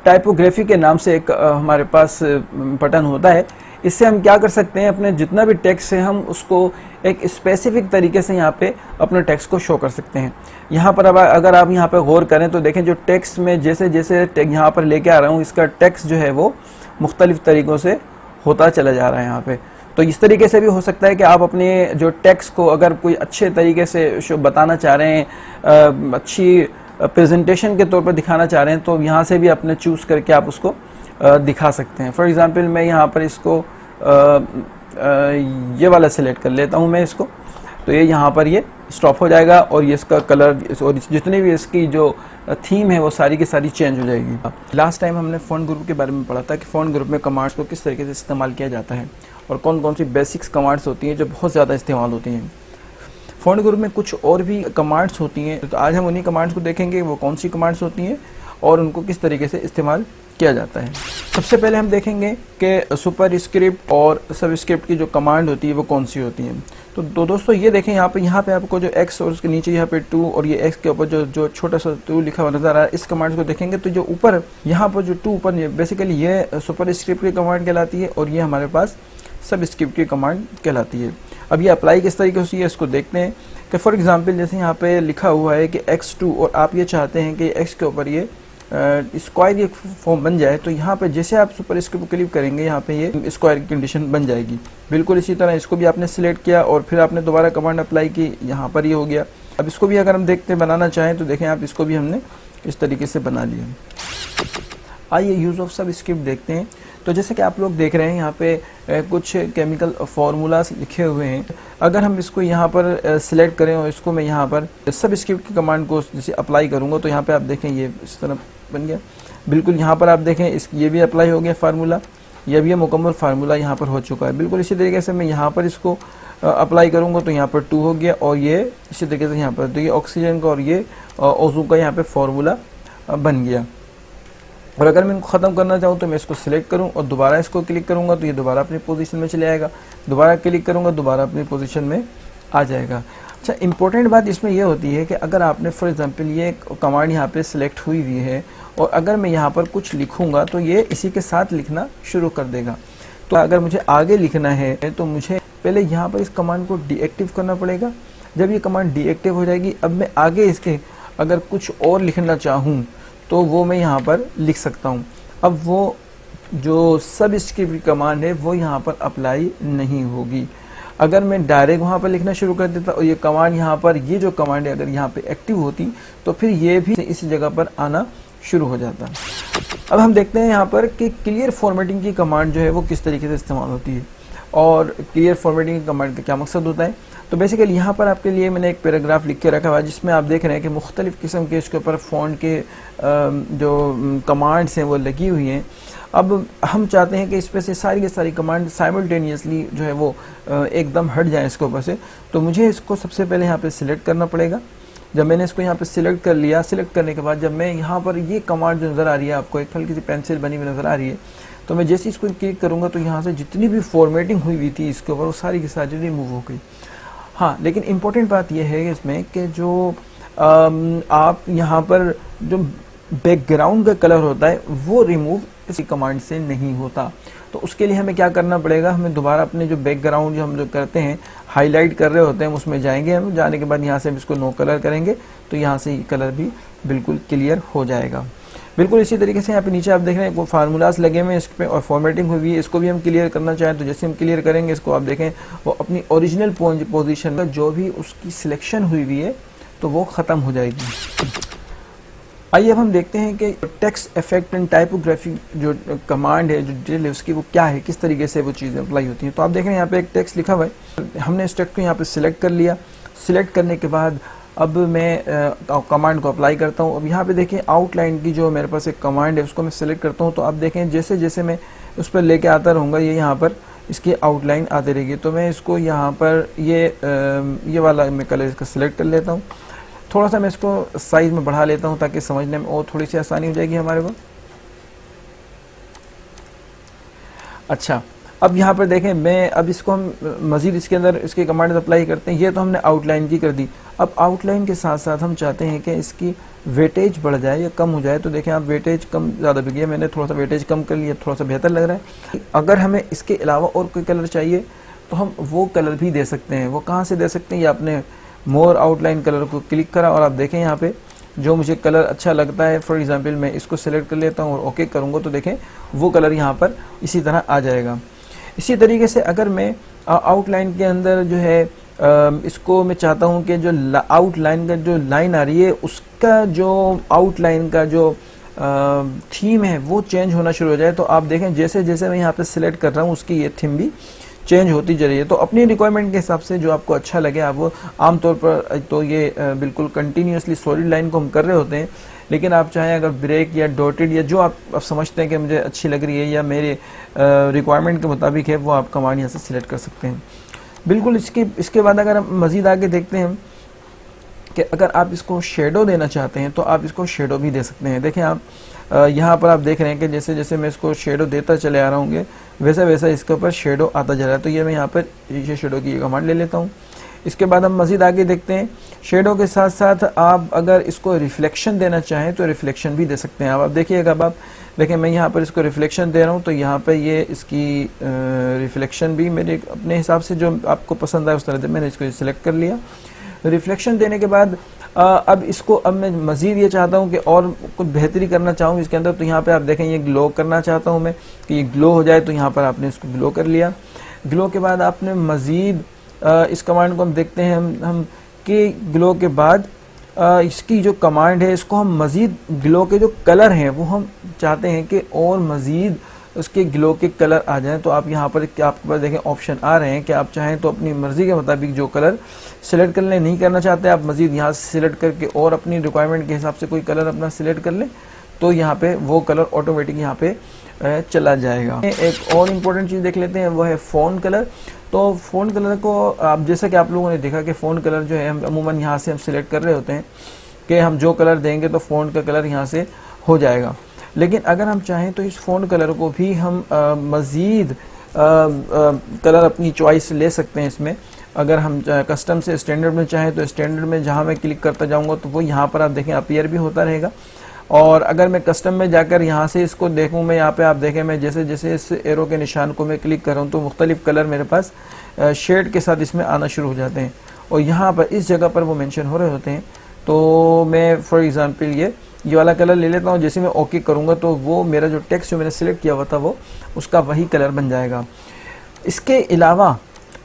टाइपोग्राफी के नाम से एक हमारे पास बटन होता है। इससे हम क्या कर सकते हैं, अपने जितना भी टेक्स्ट है हम उसको एक स्पेसिफिक तरीके से यहाँ पे अपने टेक्स्ट को शो कर सकते हैं। यहाँ पर अब अगर आप यहाँ पे गौर करें तो देखें जो टेक्स्ट में जैसे जैसे यहाँ पर लेके आ रहा हूँ इसका टेक्स्ट जो है वो मुख्तलिफ तरीक़ों से होता चला जा रहा है यहाँ पे। तो इस तरीके से भी हो सकता है कि आप अपने जो टेक्स्ट को अगर कोई अच्छे तरीके से बताना चाह रहे हैं, अच्छी प्रेजेंटेशन के तौर पर दिखाना चाह रहे हैं, तो यहाँ से भी अपने चूज़ करके आप उसको दिखा सकते हैं। फॉर एग्जांपल मैं यहाँ पर इसको ये वाला सिलेक्ट कर लेता हूँ मैं इसको, तो ये यहाँ पर ये स्टॉप हो जाएगा और ये इसका कलर और जितनी भी इसकी जो थीम है वो सारी की सारी चेंज हो जाएगी। लास्ट टाइम हमने फ़ॉन्ट ग्रुप के बारे में पढ़ा था कि फ़ॉन्ट ग्रुप में कमांड्स को किस तरीके से इस्तेमाल किया जाता है और कौन कौन सी बेसिक्स कमांड्स होती हैं जो बहुत ज़्यादा इस्तेमाल होती हैं। फ़ॉन्ट ग्रुप में कुछ और भी कमांड्स होती हैं, तो आज हम उन्हीं कमांड्स को देखेंगे वो कौन सी कमांड्स होती हैं और उनको किस तरीके से इस्तेमाल किया जाता है। सबसे पहले हम देखेंगे कि सुपरस्क्रिप्ट और सबस्क्रिप्ट की जो कमांड होती है वो कौन सी होती है। तो दोस्तों ये देखें यहाँ पे आपको जो x और उसके नीचे यहाँ पे 2 और ये x के ऊपर जो छोटा सा 2 लिखा हुआ नजर आ रहा है, इस कमांड को देखेंगे तो जो ऊपर यहाँ पर जो 2 ऊपर बेसिकली ये सुपरस्क्रिप्ट की कमांड कहलाती है और ये हमारे पास सबस्क्रिप्ट की कमांड कहलाती है। अब ये अप्लाई किस तरीके से है इसको देखते हैं कि फॉर एग्जांपल जैसे यहाँ पे लिखा हुआ है कि x2 और आप ये चाहते हैं कि x के ऊपर ये स्क्वायर ये फॉर्म बन जाए, तो यहाँ पे जैसे आप सुपरस्क्रिप्ट को क्लिक करेंगे यहाँ पे ये स्क्वायर की कंडीशन बन जाएगी। बिल्कुल इसी तरह इसको भी आपने सिलेक्ट किया और फिर आपने दोबारा कमांड अप्लाई की, यहाँ पर ये हो गया। अब इसको भी अगर हम देखते बनाना चाहें तो देखें आप, इसको भी हमने इस तरीके से बना लिया। आइए यूज़ ऑफ सबस्क्रिप्ट देखते हैं। तो जैसे कि आप लोग देख रहे हैं यहाँ पे कुछ केमिकल फार्मूलाज लिखे हुए हैं। अगर हम इसको यहाँ पर सिलेक्ट करें और इसको मैं यहाँ पर सबस्क्रिप्ट की कमांड को जैसे अप्लाई करूँगा तो यहाँ पे आप देखें ये इस तरह बन गया। बिल्कुल यहाँ पर आप देखें ये भी अप्लाई हो गया फार्मूला, ये भी मुकम्मल फार्मूला यहाँ पर हो चुका है। बिल्कुल इसी तरीके से मैं यहाँ पर इसको अप्लाई करूँगा तो यहाँ पर 2 हो गया और ये इसी तरीके से यहाँ पर देखिए ऑक्सीजन का और ये ओजोन का यहाँ पर फार्मूला बन गया। और अगर मैं इनको ख़त्म करना चाहूँ तो मैं इसको सिलेक्ट करूँ और दोबारा इसको क्लिक करूँगा तो ये दोबारा अपनी पोजीशन में चले आएगा, दोबारा क्लिक करूँगा दोबारा अपनी पोजीशन में आ जाएगा। अच्छा, इंपॉर्टेंट बात इसमें यह होती है कि अगर आपने फॉर एग्जांपल ये कमांड यहाँ पे सिलेक्ट हुई हुई है और अगर मैं यहाँ पर कुछ लिखूँगा तो ये इसी के साथ लिखना शुरू कर देगा। तो अगर मुझे आगे लिखना है तो मुझे पहले यहाँ पर इस कमांड को डीएक्टिव करना पड़ेगा। जब ये कमांड डीएक्टिव हो जाएगी, अब मैं आगे इसके अगर कुछ और लिखना चाहूँ तो वो मैं यहाँ पर लिख सकता हूँ। अब वो जो सबस्क्रिप्ट कमांड है वो यहाँ पर अप्लाई नहीं होगी। अगर मैं डायरेक्ट वहाँ पर लिखना शुरू कर देता और ये कमांड यहाँ पर, ये जो कमांड है अगर यहाँ पे एक्टिव होती तो फिर ये भी इस जगह पर आना शुरू हो जाता। अब हम देखते हैं यहाँ पर कि क्लियर फॉर्मेटिंग की कमांड जो है वो किस तरीके से इस्तेमाल होती है और क्लियर फॉर्मेटिंग की कमांड का क्या मकसद होता है। तो बेसिकली यहाँ पर आपके लिए मैंने एक पैराग्राफ लिख के रखा हुआ है जिसमें आप देख रहे हैं कि मुख्तलिफ़ किस्म के इसके ऊपर फ़ॉन्ट के जो कमांड्स हैं वो लगी हुई हैं। अब हम चाहते हैं कि इस पर से सारी की सारी कमांड साइमल्टेनियसली जो है वो एकदम हट जाए इसके ऊपर से। तो मुझे इसको सबसे पहले यहाँ पे सिलेक्ट करना पड़ेगा। जब मैंने इसको यहाँ पे सिलेक्ट कर लिया, सिलेक्ट करने के बाद जब मैं यहाँ पर ये कमांड जो नज़र आ रही है आपको एक हल्की सी पेंसिल बनी हुई नज़र आ रही है, तो मैं जैसे इसको क्लिक करूँगा तो यहाँ से जितनी भी फॉर्मेटिंग हुई हुई थी इसके ऊपर वो सारी की सारी रिमूव हो गई। हाँ, लेकिन इम्पोर्टेंट बात यह है इसमें कि जो आप यहाँ पर जो बैकग्राउंड का कलर होता है वो रिमूव इसी कमांड से नहीं होता। तो उसके लिए हमें क्या करना पड़ेगा, हमें दोबारा अपने जो बैकग्राउंड जो हम जो करते हैं हाईलाइट कर रहे होते हैं उसमें जाएंगे। हम जाने के बाद यहाँ से हम इसको नो कलर करेंगे तो यहाँ से ये कलर भी बिल्कुल क्लियर हो जाएगा। बिल्कुल इसी तरीके से यहाँ पे नीचे आप देख रहे हैं वो फार्मूलाज लगे हुए हैं इस पर और फॉर्मेटिंग हुई है। इसको भी हम क्लियर करना चाहें तो जैसे हम क्लियर करेंगे इसको आप देखें वो अपनी ओरिजिनल पोजीशन में जो भी उसकी सिलेक्शन हुई हुई है तो वो ख़त्म हो जाएगी। आइए अब हम देखते हैं कि टेक्स्ट इफेक्ट एंड टाइपोग्राफी जो कमांड है जो डिटेल है उसकी वो क्या है, किस तरीके से वो चीज़ें अप्लाई होती हैं। तो आप देख रहे हैं यहाँ पे एक टेक्स्ट लिखा हुआ है, हमने इस टेक्स्ट को यहाँ पे सिलेक्ट कर लिया। सिलेक्ट करने के बाद अब मैं कमांड को अप्लाई करता हूँ। अब यहाँ पे देखें आउटलाइन की जो मेरे पास एक कमांड है उसको मैं सिलेक्ट करता हूँ। तो आप देखें जैसे जैसे मैं उस पर लेके आता रहूँगा ये यहाँ पर इसकी आउटलाइन आती रहेगी। तो मैं इसको यहाँ पर ये वाला मैं कलर इसका सिलेक्ट कर लेता हूँ। थोड़ा सा मैं इसको साइज़ में बढ़ा लेता हूँ ताकि समझने में और थोड़ी सी आसानी हो जाएगी हमारे को। अच्छा, अब यहाँ पर देखें मैं अब इसको हम मज़ीद इसके अंदर इसके कमांड अप्लाई करते हैं। ये तो हमने आउटलाइन की कर दी। अब आउटलाइन के साथ साथ हम चाहते हैं कि इसकी वेटेज बढ़ जाए या कम हो जाए। तो देखें आप वेटेज कम ज़्यादा भी गया, मैंने थोड़ा सा वेटेज कम कर लिया, थोड़ा सा बेहतर लग रहा है। अगर हमें इसके अलावा और कोई कलर चाहिए तो हम वो कलर भी दे सकते हैं। वो कहाँ से दे सकते हैं, या आपने मोर आउटलाइन कलर को क्लिक करा और आप देखें यहाँ पे जो मुझे कलर अच्छा लगता है, फॉर एग्जांपल मैं इसको सेलेक्ट कर लेता हूँ और ओके करूँगा तो देखें वो कलर यहाँ पर इसी तरह आ जाएगा। इसी तरीके से अगर मैं आउटलाइन के अंदर जो है इसको मैं चाहता हूं कि जो आउटलाइन का जो लाइन आ रही है उसका जो आउटलाइन का जो थीम है वो चेंज होना शुरू हो जाए, तो आप देखें जैसे जैसे मैं यहाँ पे सिलेक्ट कर रहा हूँ उसकी ये थीम भी चेंज होती जा रही है। तो अपनी रिक्वायरमेंट के हिसाब से जो आपको अच्छा लगे आप वो, आमतौर पर तो ये बिल्कुल कंटिन्यूसली सॉलिड लाइन को हम कर रहे होते हैं, लेकिन आप चाहें अगर ब्रेक या डॉटेड या जो आप समझते हैं कि मुझे अच्छी लग रही है या मेरे रिक्वायरमेंट के मुताबिक है, वो आप कमांड यहाँ से सिलेक्ट कर सकते हैं। बिल्कुल इसके बाद अगर हम मज़ीद आगे देखते हैं कि अगर आप इसको शेडो देना चाहते हैं तो आप इसको शेडो भी दे सकते हैं। देखें आप यहाँ पर आप देख रहे हैं कि जैसे जैसे मैं इसको शेडो देता चले आ रहा हूँ वैसा वैसा इसके ऊपर शेडो आता जा रहा है। तो ये मैं यहाँ पर ये शेडो की कमांड ले लेता हूँ। इसके बाद हम मज़ीद आगे देखते हैं, शेडो के साथ साथ आप अगर इसको रिफ्लेक्शन देना चाहें तो रिफ्लेक्शन भी दे सकते हैं। अब आप देखिएगा, अब आप देखें मैं यहाँ पर इसको रिफ्लेक्शन दे रहा हूँ तो यहाँ पर ये इसकी रिफ्लेक्शन भी मेरे अपने हिसाब से जो आपको पसंद आए उस तरह से मैंने इसको सिलेक्ट कर लिया। रिफ्लेक्शन देने के बाद अब इसको अब मैं मज़ीद ये चाहता हूँ कि और कुछ बेहतरी करना चाहूँ इसके अंदर, तो यहाँ पे आप देखें ये ग्लो करना चाहता हूँ मैं कि ये ग्लो हो जाए, तो यहाँ पर आपने इसको ग्लो कर लिया। ग्लो के बाद आपने मज़ीद इस कमांड को हम देखते हैं हम कि ग्लो के बाद इसकी जो कमांड है इसको हम मज़ीद ग्लो के जो कलर हैं वो हम चाहते हैं कि और मज़ीद उसके ग्लो के कलर आ जाएं। तो आप यहाँ पर आपके पास देखें ऑप्शन आ रहे हैं कि आप चाहें तो अपनी मर्ज़ी के मुताबिक जो कलर सिलेक्ट कर लें, नहीं करना चाहते आप मज़ीद यहाँ से सिलेक्ट करके और अपनी रिक्वायरमेंट के हिसाब से कोई कलर अपना सिलेक्ट कर लें, तो यहाँ पे वो कलर ऑटोमेटिक यहाँ पे चला जाएगा। एक और इम्पोर्टेंट चीज़ देख लेते हैं, वो है फ़ॉन्ट कलर। तो फ़ॉन्ट कलर को आप जैसा कि आप लोगों ने देखा कि फ़ॉन्ट कलर जो है हम अमूमन यहाँ से हम सिलेक्ट कर रहे होते हैं कि हम जो कलर देंगे तो फ़ॉन्ट का कलर यहाँ से हो जाएगा। लेकिन अगर हम चाहें तो इस फ़ॉन्ट कलर को भी हम मज़ीद कलर अपनी चॉइस ले सकते हैं इसमें। अगर हम कस्टम से स्टैंडर्ड में चाहें तो स्टैंडर्ड में जहाँ मैं क्लिक करता जाऊँगा तो वो यहाँ पर आप देखें अपीयर भी होता रहेगा। और अगर मैं कस्टम में जाकर यहाँ से इसको देखूँ, मैं यहाँ पे आप देखें मैं जैसे जैसे इस एरो के निशान को मैं क्लिक कर रहा हूँ तो मुख्तलिफ कलर मेरे पास शेड के साथ इसमें आना शुरू हो जाते हैं और यहाँ पर इस जगह पर वो मेंशन हो रहे होते हैं। तो मैं फॉर एग्ज़ाम्पल ये वाला कलर ले लेता हूँ। जैसे मैं ओके करूँगा तो वो मेरा जो टेक्स्ट जो मैंने सिलेक्ट किया हुआ था वो उसका वही कलर बन जाएगा। इसके अलावा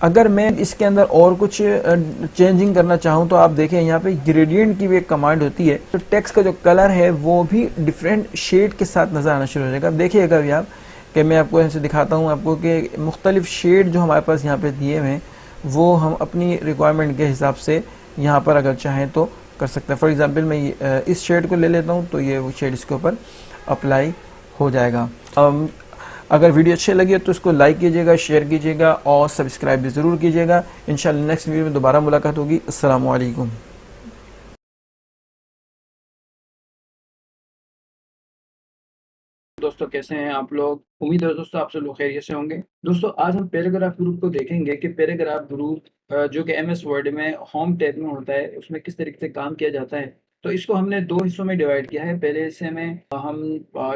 अगर मैं इसके अंदर और कुछ चेंजिंग करना चाहूँ तो आप देखें यहाँ पे ग्रेडियंट की भी एक कमांड होती है, तो टेक्स्ट का जो कलर है वो भी डिफरेंट शेड के साथ नज़र आना शुरू हो जाएगा। अब देखिएगा अभी आप कि मैं आपको ऐसे दिखाता हूँ आपको कि मुख्तलिफ शेड जो हमारे पास यहाँ पे दिए हुए हैं वो हम अपनी रिक्वायरमेंट के हिसाब से यहाँ पर अगर चाहें तो कर सकते हैं। फॉर एग्ज़ाम्पल मैं इस शेड को ले लेता हूँ तो ये वो शेड इसके ऊपर अप्लाई हो जाएगा। अगर वीडियो अच्छी लगी तो इसको लाइक कीजिएगा, शेयर कीजिएगा और सब्सक्राइब भी ज़रूर कीजिएगा। इंशाल्लाह नेक्स्ट वीडियो में दोबारा मुलाकात होगी। अस्सलाम वालेकुम। दोस्तों कैसे हैं आप लोग? उम्मीद है दोस्तों आप सब लोग खैरियत से होंगे। दोस्तों आज हम पैराग्राफ ग्रुप को देखेंगे कि पैराग्राफ ग्रुप जो कि एमएस वर्ड में होम टैब में होता है उसमें किस तरीके से काम किया जाता है। तो इसको हमने 2 हिस्सों में डिवाइड किया है। पहले हिस्से में हम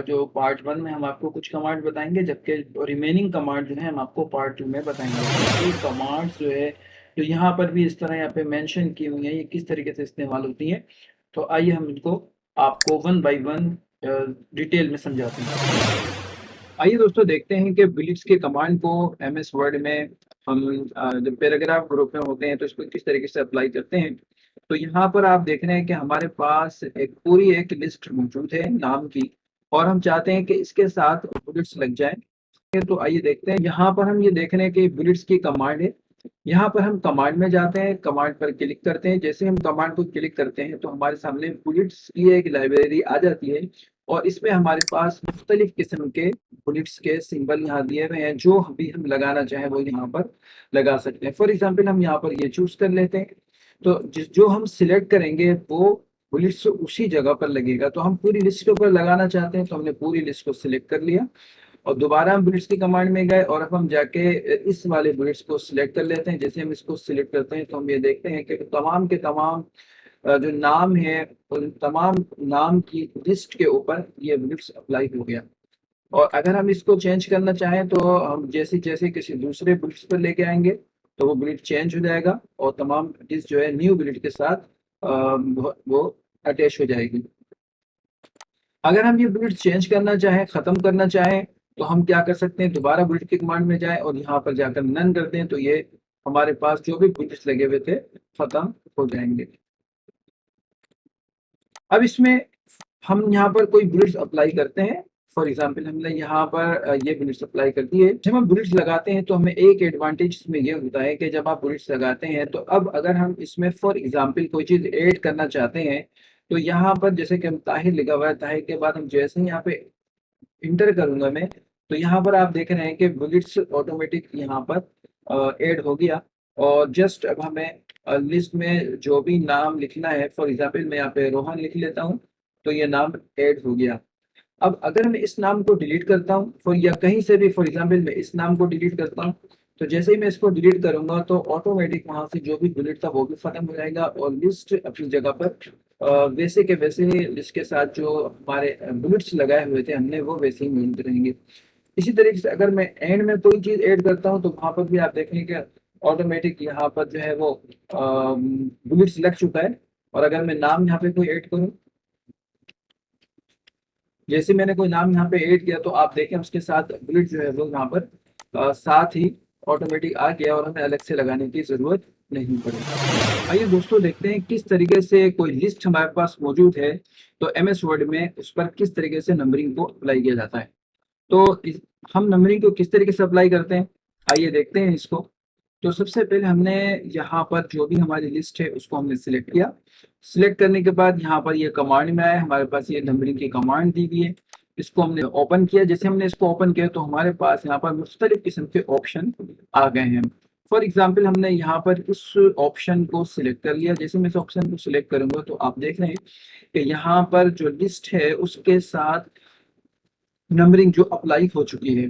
जो पार्ट 1 में हम आपको कुछ कमांड बताएंगे, जबकि रिमेनिंग कमांड जो है हम आपको पार्ट 2 में बताएंगे। ये कमांड्स जो है जो यहाँ पर भी इस तरह यहाँ पे मेंशन की हुई है, ये किस तरीके से इस्तेमाल होती है। तो आइए हम इनको आपको 1 बाय 1 डिटेल में समझाते हैं। आइए दोस्तों देखते हैं कि ब्लिट्स के कमांड को एमएस वर्ड में हम जब पैराग्राफ ग्रुप में होते हैं तो इसको किस तरीके से अप्लाई करते हैं। तो यहाँ पर आप देख रहे हैं कि हमारे पास एक पूरी एक लिस्ट मौजूद है नाम की और हम चाहते हैं कि इसके साथ बुलेट्स लग जाएं। तो आइए देखते हैं, यहाँ पर हम ये देख रहे हैं कि बुलेट्स की कमांड है। यहाँ पर हम कमांड में जाते हैं, कमांड पर क्लिक करते हैं। जैसे हम कमांड को क्लिक करते हैं तो हमारे सामने बुलेट्स की एक लाइब्रेरी आ जाती है और इसमें हमारे पास मुख्तलिफ किस्म के बुलेट्स के सिंबल यहाँ दिए हुए हैं। जो भी हम लगाना चाहें वो यहाँ पर लगा सकते हैं। फॉर एग्जाम्पल हम यहाँ पर ये चूज कर लेते हैं, तो जो हम सिलेक्ट करेंगे वो बुलेट्स उसी जगह पर लगेगा। तो हम पूरी लिस्ट के ऊपर लगाना चाहते हैं तो हमने पूरी लिस्ट को सिलेक्ट कर लिया और दोबारा हम बुलेट्स की कमांड में गए और अब हम जाके इस वाले बुलेट्स को सिलेक्ट कर लेते हैं। जैसे हम इसको सिलेक्ट करते हैं तो हम ये देखते हैं कि तमाम के तमाम जो नाम है उन तमाम नाम की लिस्ट के ऊपर ये बुलेट्स अप्लाई हो गया। और अगर हम इसको चेंज करना चाहें तो हम जैसे जैसे किसी दूसरे बुलेट्स पर लेके आएंगे तो वो बुलेट चेंज हो जाएगा और तमाम लिस्ट जो है न्यू बुलेट के साथ वो अटैच हो जाएगी। अगर हम ये बुलेट चेंज करना चाहें, ख़त्म करना चाहें तो हम क्या कर सकते हैं, दोबारा बुलेट की कमांड में जाएं और यहाँ पर जाकर नन कर दें, तो ये हमारे पास जो भी बुलेट्स लगे हुए थे खत्म हो जाएंगे। अब इसमें हम यहाँ पर कोई बुलेट्स अप्लाई करते हैं। फॉर एग्जांपल हमने यहाँ पर ये बुलेट्स अप्लाई कर दिए। जब हम बुलेट्स लगाते हैं तो हमें एक एडवांटेज इसमें ये होता है कि जब आप बुलेट्स लगाते हैं तो अब अगर हम इसमें फॉर एग्जांपल कोई चीज़ ऐड करना चाहते हैं, तो यहाँ पर जैसे कि हम ताहिर लिखा हुआ है, ताहिर के बाद हम जैसे ही यहाँ पे इंटर करूंगा मैं, तो यहाँ पर आप देख रहे हैं कि बुलेट्स ऑटोमेटिक यहाँ पर ऐड हो गया। और जस्ट अब हमें लिस्ट में जो भी नाम लिखना है, फॉर एग्जांपल मैं यहाँ पे रोहन लिख लेता हूँ, तो ये नाम ऐड हो गया। अब अगर मैं इस नाम को डिलीट करता हूँ फॉर, या कहीं से भी फॉर एग्जांपल मैं इस नाम को डिलीट करता हूँ, तो जैसे ही मैं इसको डिलीट करूंगा तो ऑटोमेटिक वहां से जो भी डिलीट था वो भी खत्म हो जाएगा और लिस्ट अपनी जगह पर वैसे के वैसे ही लिस्ट के साथ जो हमारे बुलेट्स लगाए हुए थे हमने वो वैसे ही मिलते रहेंगे। इसी तरीके से अगर मैं एंड में कोई चीज ऐड करता हूँ तो वहां पर भी आप देखेंगे कि ऑटोमेटिक यहाँ पर जो है वो बुलेट्स लग चुका है। और अगर मैं नाम यहाँ पे कोई ऐड करूँ, जैसे मैंने कोई नाम यहाँ पे ऐड किया तो आप देखें उसके साथ बुलेट जो है वो यहाँ पर साथ ही ऑटोमेटिक आ गया और हमें अलग से लगाने की जरूरत नहीं पड़ी। आइए दोस्तों देखते हैं किस तरीके से कोई लिस्ट हमारे पास मौजूद है तो एमएस वर्ड में उस पर किस तरीके से नंबरिंग को अप्लाई किया जाता है। तो हम नंबरिंग को किस तरीके से अप्लाई करते हैं, आइए देखते हैं इसको। तो सबसे पहले हमने यहाँ पर जो भी हमारी लिस्ट है उसको हमने सिलेक्ट किया। सिलेक्ट करने के बाद यहाँ पर ये कमांड में आया, हमारे पास ये नंबरिंग की कमांड दी गई है। इसको हमने ओपन किया। जैसे हमने इसको ओपन किया तो हमारे पास यहाँ पर मुख्तलिफ किस्म के ऑप्शन आ गए हैं। फॉर एग्जाम्पल हमने यहाँ पर इस ऑप्शन को सिलेक्ट कर लिया। जैसे मैं इस ऑप्शन को सिलेक्ट करूंगा तो आप देख रहे हैं कि यहाँ पर जो लिस्ट है उसके साथ नंबरिंग जो अप्लाई हो चुकी है।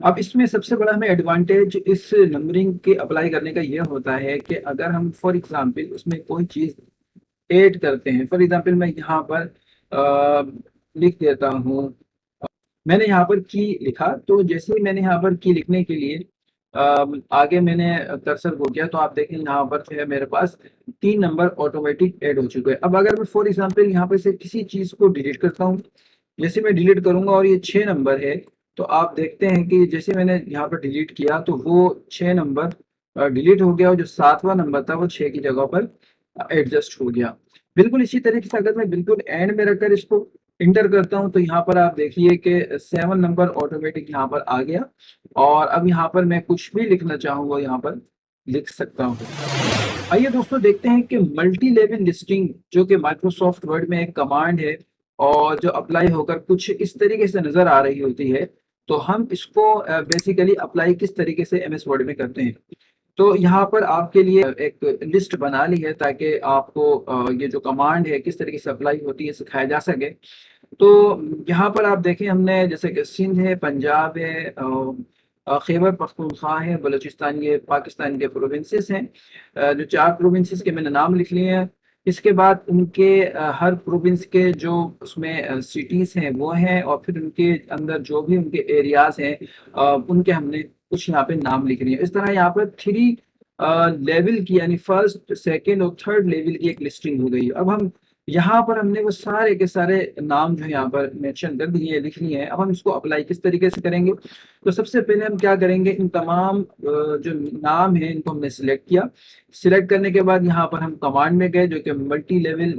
अब इसमें सबसे बड़ा हमें एडवांटेज इस नंबरिंग के अप्लाई करने का यह होता है कि अगर हम फॉर एग्जांपल उसमें कोई चीज़ ऐड करते हैं, फॉर एग्जांपल मैं यहाँ पर लिख देता हूँ, मैंने यहाँ पर की लिखा, तो जैसे ही मैंने यहाँ पर की लिखने के लिए आगे मैंने कर्सर को किया तो आप देखें यहाँ पर जो है मेरे पास 3 नंबर ऑटोमेटिक ऐड हो चुके हैं। अब अगर मैं फॉर एग्जांपल यहाँ पर से किसी चीज़ को डिलीट करता हूँ, जैसे मैं डिलीट करूंगा और ये 6 नंबर है, तो आप देखते हैं कि जैसे मैंने यहाँ पर डिलीट किया तो वो 6 नंबर डिलीट हो गया और जो 7वां नंबर था वो 6 की जगह पर एडजस्ट हो गया। बिल्कुल इसी तरीके से अगर मैं बिल्कुल एंड में रखकर इसको इंटर करता हूं तो यहाँ पर आप देखिए कि 7 नंबर ऑटोमेटिक यहाँ पर आ गया। और अब यहाँ पर मैं कुछ भी लिखना चाहूंगा यहाँ पर लिख सकता हूँ। आइए दोस्तों देखते हैं कि मल्टी लेवल लिस्टिंग जो कि माइक्रोसॉफ्ट वर्ड में एक कमांड है और जो अप्लाई होकर कुछ इस तरीके से नजर आ रही होती है, तो हम इसको बेसिकली अप्लाई किस तरीके से एमएस वर्ड में करते हैं। तो यहाँ पर आपके लिए एक लिस्ट बना ली है ताकि आपको ये जो कमांड है किस तरीके से अप्लाई होती है सिखाया जा सके। तो यहाँ पर आप देखें हमने जैसे कि सिंध है, पंजाब है, खैबर पख्तूनख्वा है, बलूचिस्तान, ये पाकिस्तान के प्रोविंसेस हैं। जो 4 प्रोविंसेस के मैंने नाम लिख लिए हैं। इसके बाद उनके हर प्रोविंस के जो उसमें सिटीज हैं वो हैं और फिर उनके अंदर जो भी उनके एरियाज हैं उनके हमने कुछ यहाँ पे नाम लिख लिए हैं। इस तरह यहाँ पर 3 लेवल की यानी फर्स्ट, सेकंड और थर्ड लेवल की एक लिस्टिंग हो गई। अब हम यहाँ पर हमने वो सारे के सारे नाम जो है यहाँ पर मेंशन कर दिए हैं, लिख लिए हैं। अब हम इसको अप्लाई किस तरीके से करेंगे, तो सबसे पहले हम क्या करेंगे, इन तमाम जो नाम है इनको हमने सिलेक्ट किया। सिलेक्ट करने के बाद यहाँ पर हम कमांड में गए जो कि मल्टी लेवल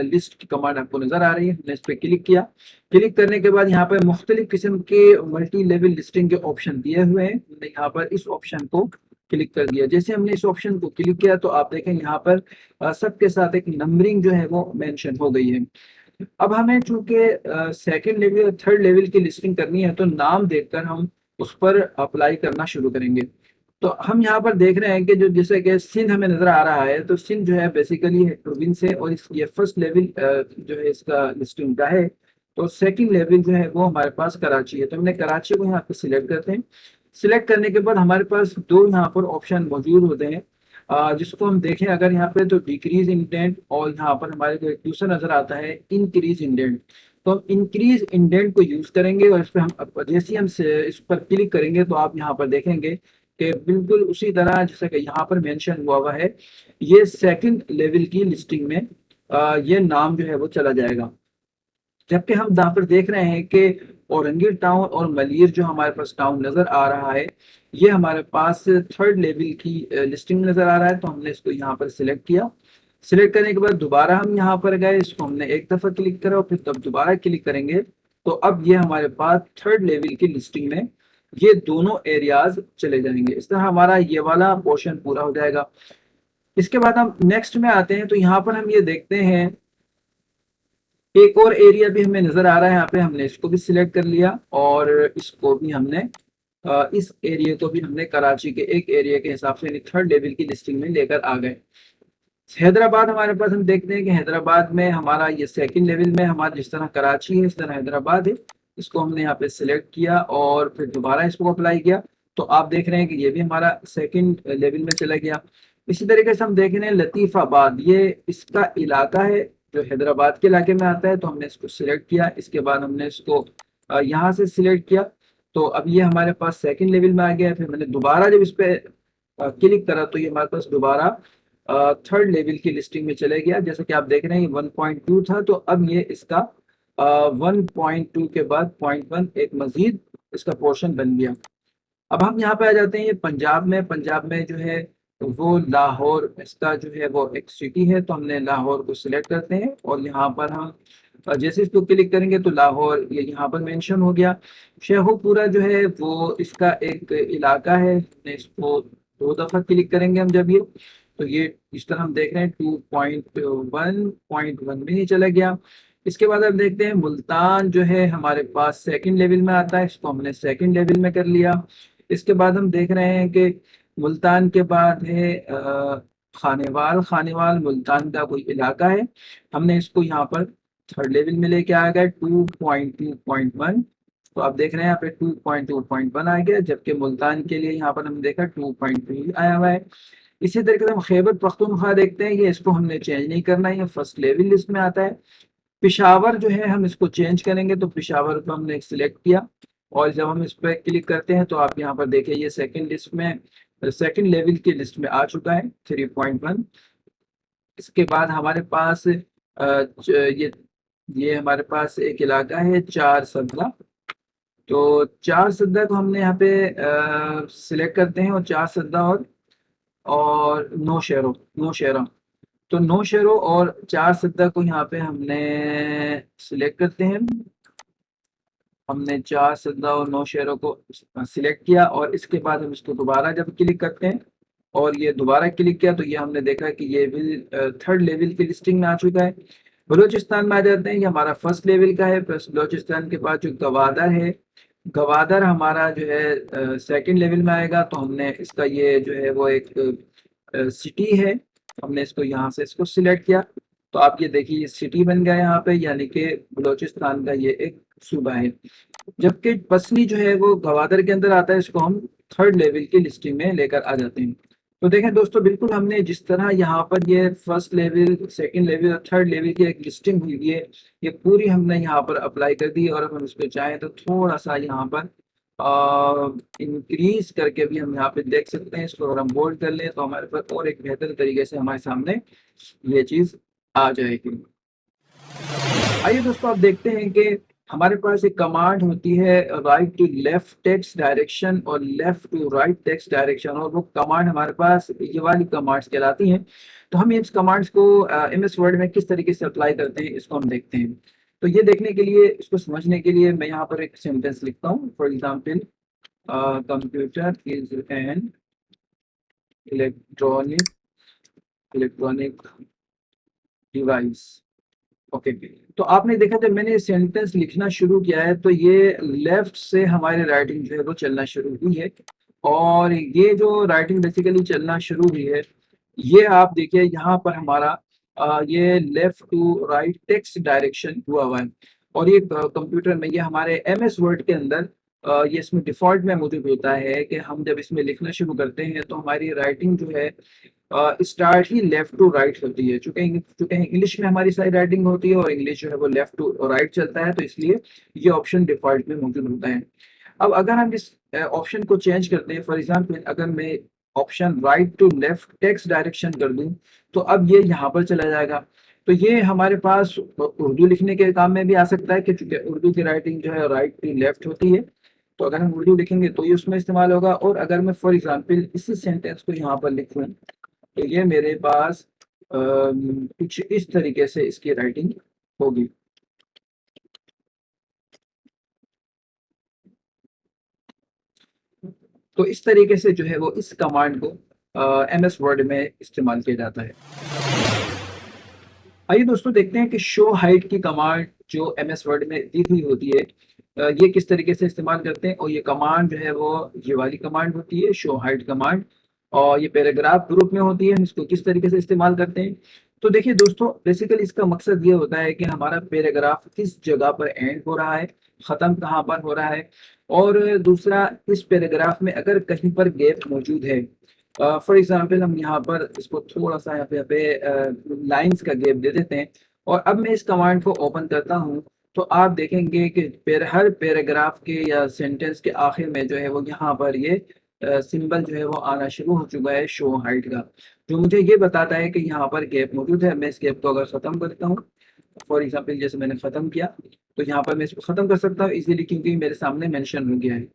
लिस्ट की कमांड आपको नजर आ रही है। हमने इस पर क्लिक किया। क्लिक करने के बाद यहाँ पर मुख्तलिफ किस्म के मल्टी लेवल लिस्टिंग के ऑप्शन दिए हुए हैं। हमने यहाँ पर इस ऑप्शन को क्लिक कर दिया। जैसे हमने इस ऑप्शन को क्लिक किया तो आप देखें यहाँ पर सबके साथ एक नंबरिंग जो है वो मेंशन हो गई है। अब हमें चूंकि सेकंड लेवल और थर्ड लेवल की लिस्टिंग करनी है तो नाम देखकर हम उस पर अप्लाई करना शुरू करेंगे। तो हम यहाँ पर देख रहे हैं कि जो जैसे कि सिंध हमें नजर आ रहा है, तो सिंध जो है बेसिकली प्रोविंस है और ये फर्स्ट लेवल जो है इसका लिस्टिंग का है। तो सेकंड लेवल जो है वो हमारे पास कराची है, तो हमने कराची को यहाँ पे सिलेक्ट करते हैं। सिलेक्ट करने के बाद हमारे पास 2 यहाँ पर ऑप्शन मौजूद होते हैं जिसको हम देखें अगर यहाँ पे तो डिक्रीज इंडेंट और यहाँ पर हमारे को एक दूसरा नजर आता है इंक्रीज इंडेंट। तो हम इंक्रीज इंडेंट को यूज करेंगे और इस पर हम जैसे ही हम इस पर क्लिक करेंगे तो आप यहाँ पर देखेंगे कि बिल्कुल उसी तरह जैसे कि यहाँ पर मेंशन हुआ है ये सेकंड लेवल की लिस्टिंग में ये नाम जो है वो चला जाएगा। जबकि हम यहाँ पर देख रहे हैं कि औरंगी टाउन और मलिर जो हमारे पास टाउन नजर आ रहा है, ये हमारे पास थर्ड लेवल की लिस्टिंग नजर आ रहा है। तो हमने इसको यहाँ पर सिलेक्ट किया। सिलेक्ट करने के बाद दोबारा हम यहाँ पर गए, इसको हमने एक दफा क्लिक करा और फिर तब दोबारा क्लिक करेंगे तो अब ये हमारे पास थर्ड लेवल की लिस्टिंग में ये दोनों एरियाज चले जाएंगे। इस तरह हमारा ये वाला पोर्शन पूरा हो जाएगा। इसके बाद हम नेक्स्ट में आते हैं, तो यहाँ पर हम ये देखते हैं एक और एरिया भी हमें नजर आ रहा है। यहाँ पे हमने इसको भी सिलेक्ट कर लिया और इसको भी हमने इस एरिया को भी हमने कराची के एक एरिया के हिसाब से थर्ड लेवल की लिस्टिंग में लेकर आ गए। हैदराबाद हमारे पास हम देखते हैं कि हैदराबाद में हमारा ये सेकंड लेवल में हमारा जिस तरह कराची है इस तरह हैदराबाद है। इसको हमने यहाँ पे सिलेक्ट किया और फिर दोबारा इसको अप्लाई किया तो आप देख रहे हैं कि ये भी हमारा सेकंड लेवल में चला गया। इसी तरीके से हम देख रहे हैं लतीफाबाद, ये इसका इलाका है जो हैदराबाद के इलाके में आता है। तो हमने इसको सिलेक्ट किया, इसके बाद हमने इसको यहाँ से सिलेक्ट किया तो अब ये हमारे पास सेकंड लेवल में आ गया। फिर मैंने दोबारा जब इस पे क्लिक करा तो ये हमारे पास दोबारा थर्ड लेवल की लिस्टिंग में चले गया। जैसे कि आप देख रहे हैं 1.2 था तो अब ये इसका 1.2 के बाद 0.1 एक मजीद इसका पोर्शन बन गया। अब हम यहाँ पे आ जाते हैं ये पंजाब में। पंजाब में जो है वो लाहौर इसका जो है वो एक सिटी है। तो हमने लाहौर को सिलेक्ट करते हैं और यहाँ पर हम जैसे इसको क्लिक करेंगे तो लाहौर ये यहाँ पर मेंशन हो गया। शेखुपुरा जो है वो इसका एक इलाका है। हमने इसको दो दफा क्लिक करेंगे हम जब ये तो ये इस तरह हम देख रहे हैं 2.1.1 में ही चला गया। इसके बाद अब देखते हैं मुल्तान जो है हमारे पास सेकंड लेवल में आता है। इसको हमने सेकंड लेवल में कर लिया। इसके बाद हम देख रहे हैं कि मुल्तान के बाद है खानेवाल। खानेवाल मुल्तान का कोई इलाका है। हमने इसको यहाँ पर थर्ड लेवल में लेके आ गए 2.2.1। तो आप देख रहे हैं यहाँ पे 2.2.1 आ गया, जबकि मुल्तान के लिए यहाँ पर हमने देखा 2.2 आया हुआ है। इसी तरीके से हम खैबर पख्तूनख्वा देखते हैं कि इसको हमने चेंज नहीं करना है, ये फर्स्ट लेवल लिस्ट में आता है। पिशावर जो है हम इसको चेंज करेंगे तो पिशावर को हमने सिलेक्ट किया और जब हम इस पर क्लिक करते हैं तो आप यहाँ पर देखिए ये सेकंड लिस्ट में सेकंड लेवल की लिस्ट में आ चुका है 3.1। इसके बाद हमारे पास ये हमारे पास एक इलाका है चार सदला। तो चार सद्दा को हमने यहाँ पे सिलेक्ट करते हैं और चार सद्दा और नौशेरा। तो नौशेरो और चार सद्दा को यहाँ पे हमने सिलेक्ट करते हैं। हमने चार सद्दा और नौशेरों को सिलेक्ट किया और इसके बाद हम इसको दोबारा जब क्लिक करते हैं और ये दोबारा क्लिक किया तो ये हमने देखा कि ये भी थर्ड लेवल की लिस्टिंग में आ चुका है। बलूचिस्तान में आ जाते हैं, ये हमारा फर्स्ट लेवल का है। प्लस बलूचिस्तान के बाद जो गवादर है, गवादर हमारा जो है सेकंड लेवल में आएगा। तो हमने इसका ये जो है वो एक सिटी है, हमने इसको यहाँ से इसको सिलेक्ट किया तो आप ये देखिए ये सिटी बन गया यहाँ पे, यानी कि बलूचिस्तान का ये एक सूबा है। जबकि पसनी जो है वो गवादर के अंदर आता है, इसको हम थर्ड लेवल की लिस्टिंग में लेकर आ जाते हैं। तो देखें दोस्तों, बिल्कुल हमने जिस तरह यहाँ पर ये फर्स्ट लेवल, सेकंड लेवल और थर्ड लेवल की एक लिस्टिंग हुई है, ये पूरी हमने यहाँ पर अप्लाई कर दी। और अब हम इसको चाहें तो थोड़ा सा यहाँ पर इंक्रीज करके भी हम यहाँ पे देख सकते हैं। इसको अगर हम बोल्ड कर लें तो हमारे पास और एक बेहतर तरीके से हमारे सामने ये चीज आ जाएगी। आइए दोस्तों, आप देखते हैं कि हमारे पास एक कमांड होती है right to left text direction और left to right text direction, और वो कमांड हमारे पास ये वाली कमांड्स कहलाती हैं। तो हम इस कमांड्स को MS वर्ड में किस तरीके से अप्लाई करते हैं इसको हम देखते हैं। तो ये देखने के लिए, इसको समझने के लिए मैं यहाँ पर एक सेंटेंस लिखता हूँ। For example, computer is an electronic device. Okay, तो आपने देखा जब मैंने सेंटेंस लिखना शुरू किया है तो ये लेफ्ट से हमारी राइटिंग जो है वो चलना शुरू हुई है। और ये जो राइटिंग बेसिकली चलना शुरू हुई है, ये आप देखिए यहाँ पर हमारा ये left to right text direction हुआ है। और ये कंप्यूटर में, ये हमारे MS वर्ड के अंदर ये इसमें डिफॉल्ट में मौजूद होता है कि हम जब इसमें लिखना शुरू करते हैं तो हमारी राइटिंग जो है स्टार्ट ही लेफ्ट टू राइट होती है। चूंकि इंग्लिश में हमारी सारी राइटिंग होती है और इंग्लिश जो है वो लेफ्ट टू राइट चलता है, तो इसलिए ये ऑप्शन डिफॉल्ट में मौजूद होता है। अब अगर हम इस ऑप्शन को चेंज करते हैं, फॉर एग्जाम्पल अगर मैं option right to left text direction कर दूं तो अब ये यहाँ पर चला जाएगा। तो ये हमारे पास उर्दू लिखने के काम में भी आ सकता है कि चूंकि उर्दू की राइटिंग जो है राइट टू लेफ्ट होती है, तो अगर हम उर्दू लिखेंगे तो ये उसमें इस्तेमाल होगा। और अगर मैं फॉर एग्जांपल इसी सेंटेंस को यहाँ पर लिखूं तो ये मेरे पास कुछ इस तरीके से इसकी राइटिंग होगी। तो इस तरीके से जो है वो इस कमांड को एमएस वर्ड में इस्तेमाल किया जाता है। आइए दोस्तों देखते हैं कि शो हाइट की कमांड जो एमएस वर्ड में दी हुई होती है, ये किस तरीके से इस्तेमाल करते हैं। और ये कमांड जो है वो ये वाली कमांड होती है, शो हाइट कमांड, और ये पैराग्राफ ग्रुप में होती है। हम इसको किस तरीके से इस्तेमाल करते हैं, तो देखिए दोस्तों, बेसिकली इसका मकसद ये होता है कि हमारा पैराग्राफ किस जगह पर एंड हो रहा है, ख़त्म कहाँ पर हो रहा है। और दूसरा, इस पैराग्राफ में अगर कहीं पर गैप मौजूद है, फॉर एग्जाम्पल हम यहाँ पर इसको थोड़ा सा यहाँ पे लाइंस का गैप दे देते हैं, और अब मैं इस कमांड को ओपन करता हूँ, तो आप देखेंगे कि हर पैराग्राफ के या सेंटेंस के आखिर में जो है वो यहाँ पर ये सिंबल जो है वो आना शुरू हो चुका है शो हाइट का, जो मुझे ये बताता है कि यहाँ पर गैप मौजूद है। मैं इस गैप को अगर ख़त्म करता हूँ, फॉर एग्जाम्पल जैसे मैंने ख़त्म किया, तो यहाँ पर मैं इसको ख़त्म कर सकता हूँ इजीली, क्योंकि मेरे सामने मेंशन हो गया है।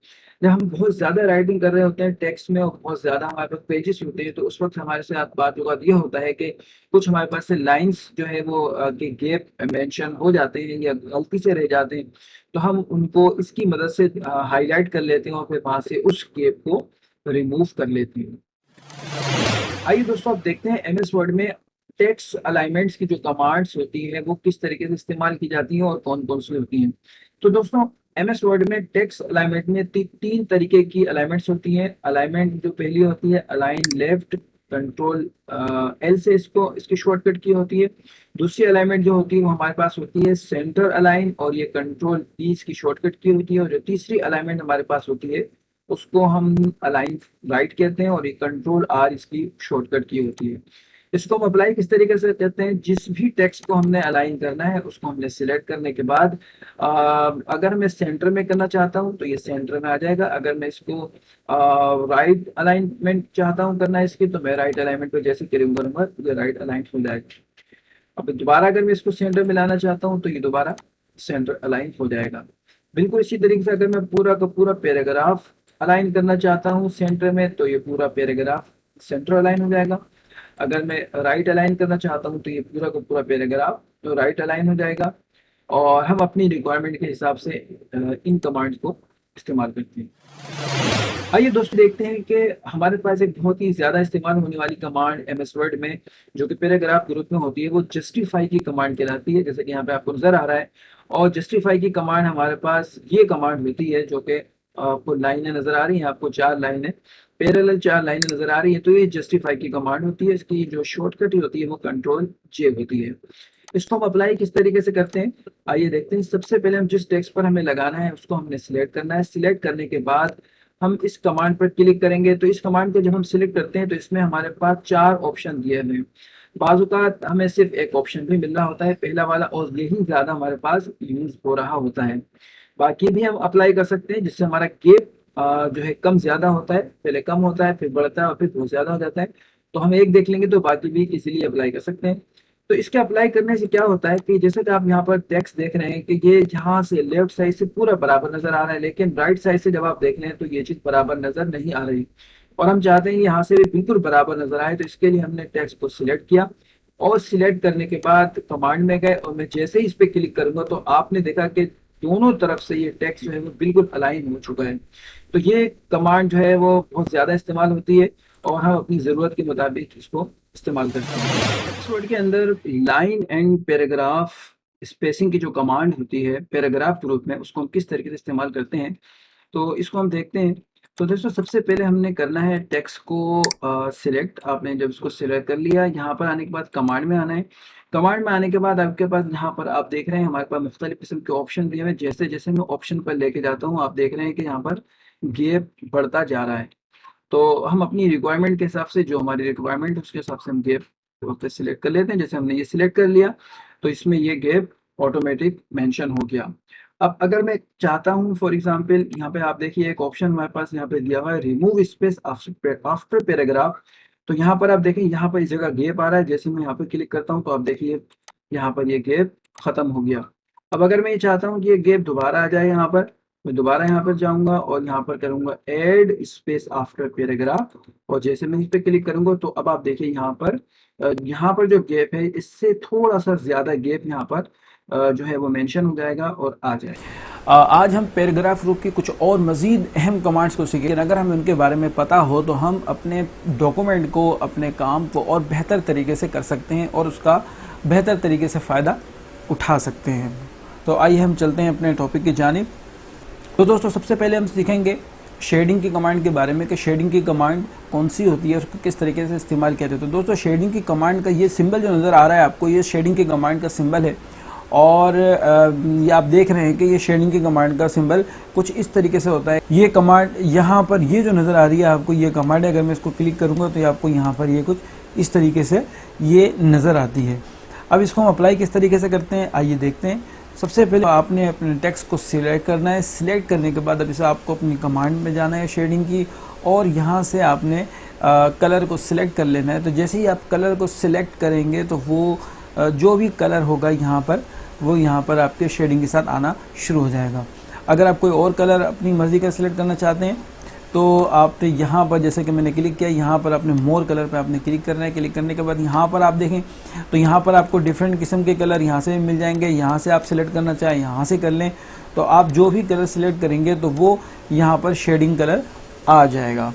जब हम बहुत ज़्यादा राइटिंग कर रहे होते हैं टेक्स्ट में, और बहुत ज़्यादा हमारे पास पेजेस होते हैं, तो उस वक्त हमारे साथ बात ये होता है कि कुछ हमारे पास से लाइंस जो है वो के गैप मेंशन हो जाते हैं या गलती से रह जाते हैं, तो हम उनको इसकी मदद से हाईलाइट कर लेते हैं और फिर वहाँ से उस गैप को रिमूव कर लेते हैं। आइए दोस्तों, अब देखते हैं एमएस वर्ड में टेक्स्ट अलाइनमेंट्स की जो कमांड्स होती है वो किस तरीके से इस्तेमाल की जाती हैं और कौन कौन सी होती हैं। तो दोस्तों, एमएस वर्ड में टेक्स्ट अलाइनमेंट में तीन तरीके की अलाइनमेंट्स होती हैं। अलाइनमेंट जो पहली होती है अलाइन लेफ्ट, कंट्रोल एल से इसको इसकी शॉर्टकट की होती है। दूसरी अलाइनमेंट जो होती है वो हमारे पास होती है सेंटर अलाइन, और ये कंट्रोल पी इसकी शॉर्टकट की होती है। और जो तीसरी अलाइनमेंट हमारे पास होती है उसको हम अलाइन राइट कहते हैं, और ये कंट्रोल आर इसकी शॉर्टकट की होती है। इसको हम अप्लाई किस तरीके से करते हैं, जिस भी टेक्स्ट को हमने अलाइन करना है उसको हमने सिलेक्ट करने के बाद अगर मैं सेंटर में करना चाहता हूं तो ये सेंटर में आ जाएगा। अगर मैं इसको राइट अलाइनमेंट चाहता हूं करना है इसकी, तो मैं राइट अलाइनमेंट पे जैसे क्लिक करूंगा तो ये राइट अलाइन हो जाएगा। अब दोबारा अगर मैं इसको सेंटर में लाना चाहता हूँ तो ये दोबारा सेंटर अलाइन हो जाएगा। बिल्कुल इसी तरीके से अगर मैं पूरा का पूरा पैराग्राफ अलाइन करना चाहता हूँ सेंटर में, तो ये पूरा पैराग्राफ सेंटर अलाइन हो जाएगा। अगर मैं राइट अलाइन करना चाहता हूँ तो ये पूरा का पूरा पैराग्राफ तो राइट अलाइन हो जाएगा। और हम अपनी रिक्वायरमेंट के हिसाब से इन कमांड्स को इस्तेमाल करते हैं। आइए दोस्तों देखते हैं कि हमारे पास एक बहुत ही ज्यादा इस्तेमाल होने वाली कमांड एमएस वर्ड में जो कि पैराग्राफ ग्रुप में होती है वो जस्टिफाई की कमांड कहलाती है, जैसे कि यहाँ पे आपको नजर आ रहा है। और जस्टिफाई की कमांड हमारे पास ये कमांड होती है जो कि आपको लाइनें नजर आ रही हैं, आपको 4 लाइनें पैरेलल 4 लाइनें नजर आ रही है, तो ये जस्टिफाई की कमांड होती है। इसकी जो शॉर्टकट होती है वो कंट्रोल जे होती है। इसको हम अप्लाई किस तरीके से करते हैं, आइए देखते हैं। सबसे पहले हम जिस टेक्स्ट पर हमें लगाना है उसको हमने सिलेक्ट करना है। सिलेक्ट करने के बाद हम इस कमांड पर क्लिक करेंगे। तो इस कमांड को जब हम सिलेक्ट करते हैं तो इसमें हमारे पास 4 ऑप्शन दिए हुए हैं। बाज़-औक़ात हमें सिर्फ एक ऑप्शन भी मिल रहा होता है, पहला वाला, और यही ज़्यादा हमारे पास यूज़ हो रहा होता है। बाकी भी हम अप्लाई कर सकते हैं जिससे हमारा गैप जो है कम ज़्यादा होता है, पहले कम होता है फिर बढ़ता है और फिर बहुत ज़्यादा हो जाता है। तो हम एक देख लेंगे तो बाकी भी इजीली अप्लाई कर सकते हैं। तो इसके अप्लाई करने से क्या होता है कि जैसे कि आप यहाँ पर टेक्स्ट देख रहे हैं कि ये यहाँ से लेफ्ट साइड से पूरा बराबर नजर आ रहा है, लेकिन राइट साइड से जब आप देख रहे हैं तो ये चीज बराबर नजर नहीं आ रही, और हम चाहते हैं यहाँ से भी बिल्कुल बराबर नजर आए। तो इसके लिए हमने टेक्स्ट को सिलेक्ट किया, और सिलेक्ट करने के बाद कमांड में गए, और मैं जैसे ही इस पे क्लिक करूंगा तो आपने देखा कि दोनों तरफ से ये टेक्स्ट जो है वो बिल्कुल अलाइन हो चुका है। तो ये कमांड जो है वो बहुत ज्यादा इस्तेमाल होती है, और हम अपनी जरूरत के मुताबिक इसको इस्तेमाल करते हैं। इस वर्ड के अंदर लाइन एंड पैराग्राफ स्पेसिंग की जो कमांड होती है पैराग्राफ ग्रुप में, उसको हम किस तरीके से इस्तेमाल करते हैं, तो इसको हम देखते हैं। तो दोस्तों, सबसे पहले हमने करना है टेक्स्ट को सिलेक्ट। आपने जब इसको सिलेक्ट कर लिया, यहाँ पर आने के बाद कमांड में आना है। कमांड में आने के बाद आपके पास यहाँ पर आप देख रहे हैं हमारे पास मुख्तलिफ किस्म के ऑप्शन दिए हुए हैं। जैसे जैसे मैं ऑप्शन पर लेके जाता हूँ, आप देख रहे हैं कि यहाँ पर गैप बढ़ता जा रहा है। तो हम अपनी रिक्वायरमेंट के हिसाब से, जो हमारी रिक्वायरमेंट है उसके हिसाब से हम गैप पे सिलेक्ट कर लेते हैं। जैसे हमने ये सिलेक्ट कर लिया तो इसमें ये गैप ऑटोमेटिक मेंशन हो गया। अब अगर मैं चाहता हूँ, फॉर एग्जांपल यहाँ पे आप देखिए एक ऑप्शन हमारे पास यहाँ पे दिया हुआ है, रिमूव स्पेस आफ्टर पैराग्राफ। तो यहाँ पर आप देखें, यहाँ पर इस जगह गैप आ रहा है। जैसे मैं यहाँ पे क्लिक करता हूँ तो आप देखिए यहाँ पर ये गैप खत्म हो गया। अब अगर मैं ये चाहता हूँ कि ये गैप दोबारा आ जाए यहाँ पर, मैं दोबारा यहाँ पर जाऊँगा और यहाँ पर करूँगा ऐड स्पेस आफ्टर पैराग्राफ, और जैसे मैं इस पे क्लिक करूँगा तो अब आप देखिए यहाँ पर जो गैप है इससे थोड़ा-सा ज़्यादा गैप यहाँ पर जो है वो मेंशन हो जाएगा और आ जाएगा। आज हम पैराग्राफ ग्रुप की कुछ और मज़ीद अहम कमांड्स को सीखेंगे। अगर हमें उनके बारे में पता हो तो हम अपने डॉक्यूमेंट को, अपने काम को और बेहतर तरीके से कर सकते हैं और उसका बेहतर तरीके से फ़ायदा उठा सकते हैं। तो आइए हम चलते हैं अपने टॉपिक की जानिब। तो दोस्तों सबसे पहले हम सीखेंगे शेडिंग की कमांड के बारे में कि शेडिंग की कमांड कौन सी होती है, उसको किस तरीके से इस्तेमाल किया जाता है। तो दोस्तों शेडिंग की कमांड का ये सिंबल जो नज़र आ रहा है आपको, ये शेडिंग की कमांड का सिंबल है। और ये आप देख रहे हैं कि ये शेडिंग की कमांड का सिंबल कुछ इस तरीके से होता है। ये कमांड यहाँ पर ये जो नज़र आ रही है आपको, ये कमांड है, अगर मैं इसको क्लिक करूँगा तो ये आपको यहाँ पर ये कुछ इस तरीके से ये नज़र आती है। अब इसको हम अप्लाई किस तरीके से करते हैं आइए देखते हैं। सबसे पहले आपने अपने टेक्स्ट को सिलेक्ट करना है। सिलेक्ट करने के बाद अब इसे आपको अपनी कमांड में जाना है शेडिंग की, और यहाँ से आपने कलर को सिलेक्ट कर लेना है। तो जैसे ही आप कलर को सिलेक्ट करेंगे तो वो जो भी कलर होगा यहाँ पर, वो यहाँ पर आपके शेडिंग के साथ आना शुरू हो जाएगा। अगर आप कोई और कलर अपनी मर्ज़ी का सिलेक्ट करना चाहते हैं तो आपने यहाँ पर, जैसे कि मैंने क्लिक किया, यहाँ पर आपने मोर कलर पे आपने क्लिक करना है। क्लिक करने के बाद यहाँ पर आप देखें तो यहाँ पर आपको डिफरेंट किस्म के कलर यहाँ से मिल जाएंगे। यहाँ से आप सिलेक्ट करना चाहें यहाँ से कर लें। तो आप जो भी कलर सिलेक्ट करेंगे तो वो यहाँ पर शेडिंग कलर आ जाएगा।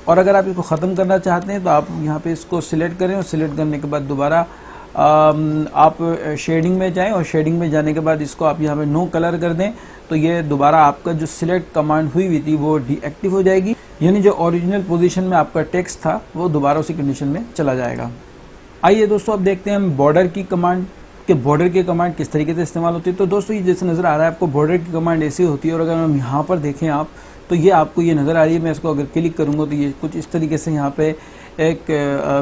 और अगर आप इसको ख़त्म करना चाहते हैं तो आप यहाँ पर इसको सिलेक्ट करें, और सिलेक्ट करने के बाद दोबारा आप शेडिंग में जाएं, और शेडिंग में जाने के बाद इसको आप यहाँ पे नो कलर कर दें। तो ये दोबारा आपका जो सिलेक्ट कमांड हुई थी वो डीएक्टिव हो जाएगी, यानी जो ओरिजिनल पोजीशन में आपका टेक्स्ट था वो दोबारा उसी कंडीशन में चला जाएगा। आइए दोस्तों अब देखते हैं हम बॉर्डर की कमांड कि बॉर्डर की कमांड किस तरीके से इस्तेमाल होती है। तो दोस्तों ये जैसे नज़र आ रहा है आपको, बॉर्डर की कमांड ऐसी होती है। और अगर हम यहाँ पर देखें आप तो ये आपको ये नज़र आ रही है। मैं इसको अगर क्लिक करूँगा तो ये कुछ इस तरीके से यहाँ पे एक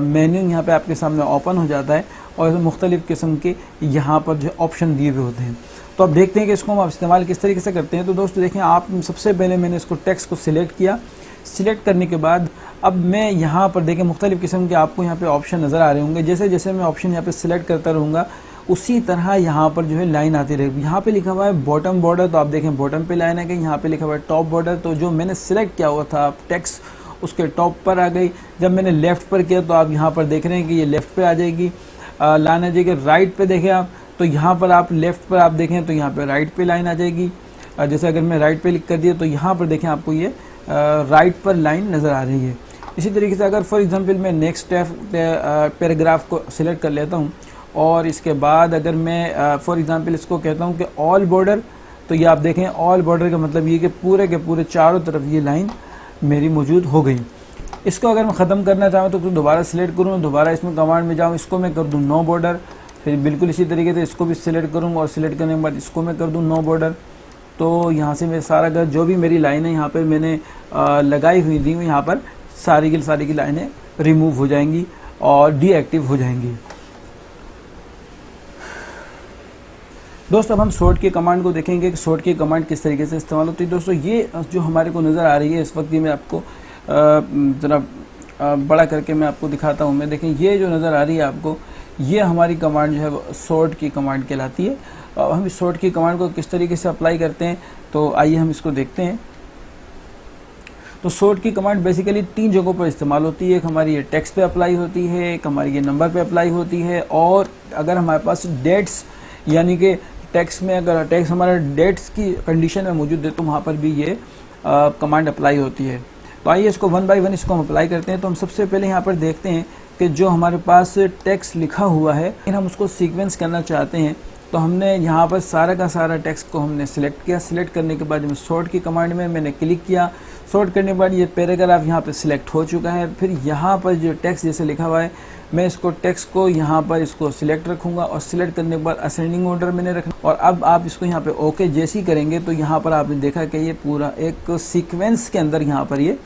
मेन्यू यहाँ पे आपके सामने ओपन हो जाता है, और मुख्तलिफ़ किस्म के यहाँ पर जो ऑप्शन दिए हुए होते हैं। तो अब देखते हैं कि इसको हम इस्तेमाल किस तरीके से करते हैं। तो दोस्तों देखें आप, सबसे पहले मैंने इसको टेक्स्ट को सिलेक्ट किया। सिलेक्ट करने के बाद अब मैं यहाँ पर देखें मुख्तलिफ़ किस्म के आपको यहाँ पे ऑप्शन नज़र आ रहे होंगे। जैसे जैसे मैं ऑप्शन यहाँ पे सिलेक्ट करता रहूँगा उसी तरह यहाँ पर जो है लाइन आती रहेगी। यहाँ पे लिखा हुआ है बॉटम बॉर्डर, तो आप देखें बॉटम पे लाइन है कि यहाँ पे लिखा हुआ है टॉप बॉर्डर। तो जो मैंने सिलेक्ट किया हुआ था टेक्स्ट उसके टॉप पर आ गई। जब मैंने लेफ़्ट पर किया तो आप यहाँ पर देख रहे हैं कि ये लेफ़्ट पे आ जाएगी, लाइन आ जाएगी। राइट पे देखें आप तो यहाँ पर आप लेफ़्ट पर आप देखें तो यहाँ पे राइट पे लाइन आ जाएगी। जैसे अगर मैं राइट पे क्लिक कर दिया तो यहाँ पर देखें आपको ये राइट पर लाइन नज़र आ रही है। इसी तरीके से अगर फॉर एग्जांपल मैं नेक्स्ट पैराग्राफ को सिलेक्ट कर लेता हूँ, और इसके बाद अगर मैं फॉर एग्जांपल इसको कहता हूँ कि ऑल बॉर्डर, तो ये आप देखें ऑल बॉर्डर का मतलब ये कि पूरे के पूरे चारों तरफ ये लाइन मेरी मौजूद हो गई। इसको अगर मैं ख़त्म करना चाहूँ तो दोबारा सिलेक्ट करूँ, दोबारा इसमें कमांड में जाऊँ, इसको मैं कर दूँ नो बॉर्डर। फिर बिल्कुल इसी तरीके से इसको भी सिलेक्ट करूँ, और सिलेक्ट करने के बाद इसको मैं कर दूँ नो बॉर्डर। तो यहाँ से मैं सारा का जो भी मेरी लाइन है यहाँ पर मैंने लगाई हुई थी, यहाँ पर सारी की लाइनें रिमूव हो जाएंगी और डीएक्टिव हो जाएंगी। दोस्तों अब हम सॉर्ट की कमांड को देखेंगे कि सॉर्ट की कमांड किस तरीके से इस्तेमाल होती है। दोस्तों ये जो हमारे को नज़र आ रही है इस वक्त, ये मैं आपको ज़रा बड़ा करके मैं आपको दिखाता हूँ। मैं देखें ये जो नज़र आ रही है आपको, ये हमारी कमांड जो है वो सॉर्ट की कमांड कहलाती है। अब हम इस सॉर्ट की कमांड को किस तरीके से अप्लाई करते हैं तो आइए हम इसको देखते हैं। तो सॉर्ट की कमांड बेसिकली 3 जगहों पर इस्तेमाल होती है। एक हमारी ये टेक्स्ट पे अप्लाई होती है, एक हमारी ये नंबर पे अप्लाई होती है, और अगर हमारे पास डेट्स यानी कि टेक्स्ट में अगर टेक्स्ट हमारा डेट्स की कंडीशन में मौजूद है तो वहाँ पर भी ये कमांड अप्लाई होती है। तो आइए इसको वन बाय वन इसको हम अप्लाई करते हैं। तो हम सबसे पहले यहाँ पर देखते हैं कि जो हमारे पास टेक्स्ट लिखा हुआ है, लेकिन हम उसको सीक्वेंस करना चाहते हैं। तो हमने यहाँ पर सारा का सारा टेक्स्ट को हमने सिलेक्ट किया। सिलेक्ट करने के बाद सॉर्ट की कमांड में मैंने क्लिक किया। सॉर्ट करने के बाद ये पैराग्राफ यहाँ पर सिलेक्ट हो चुका है। फिर यहाँ पर जो टेक्स्ट जैसे लिखा हुआ है, मैं इसको टेक्स्ट को यहाँ पर इसको सिलेक्ट रखूँगा, और सिलेक्ट करने के बाद असेंडिंग ऑर्डर मैंने रखना। और अब आप इसको यहाँ पे ओके जैसे ही करेंगे तो यहाँ पर आपने देखा कि ये पूरा एक सीक्वेंस के अंदर यहाँ पर ये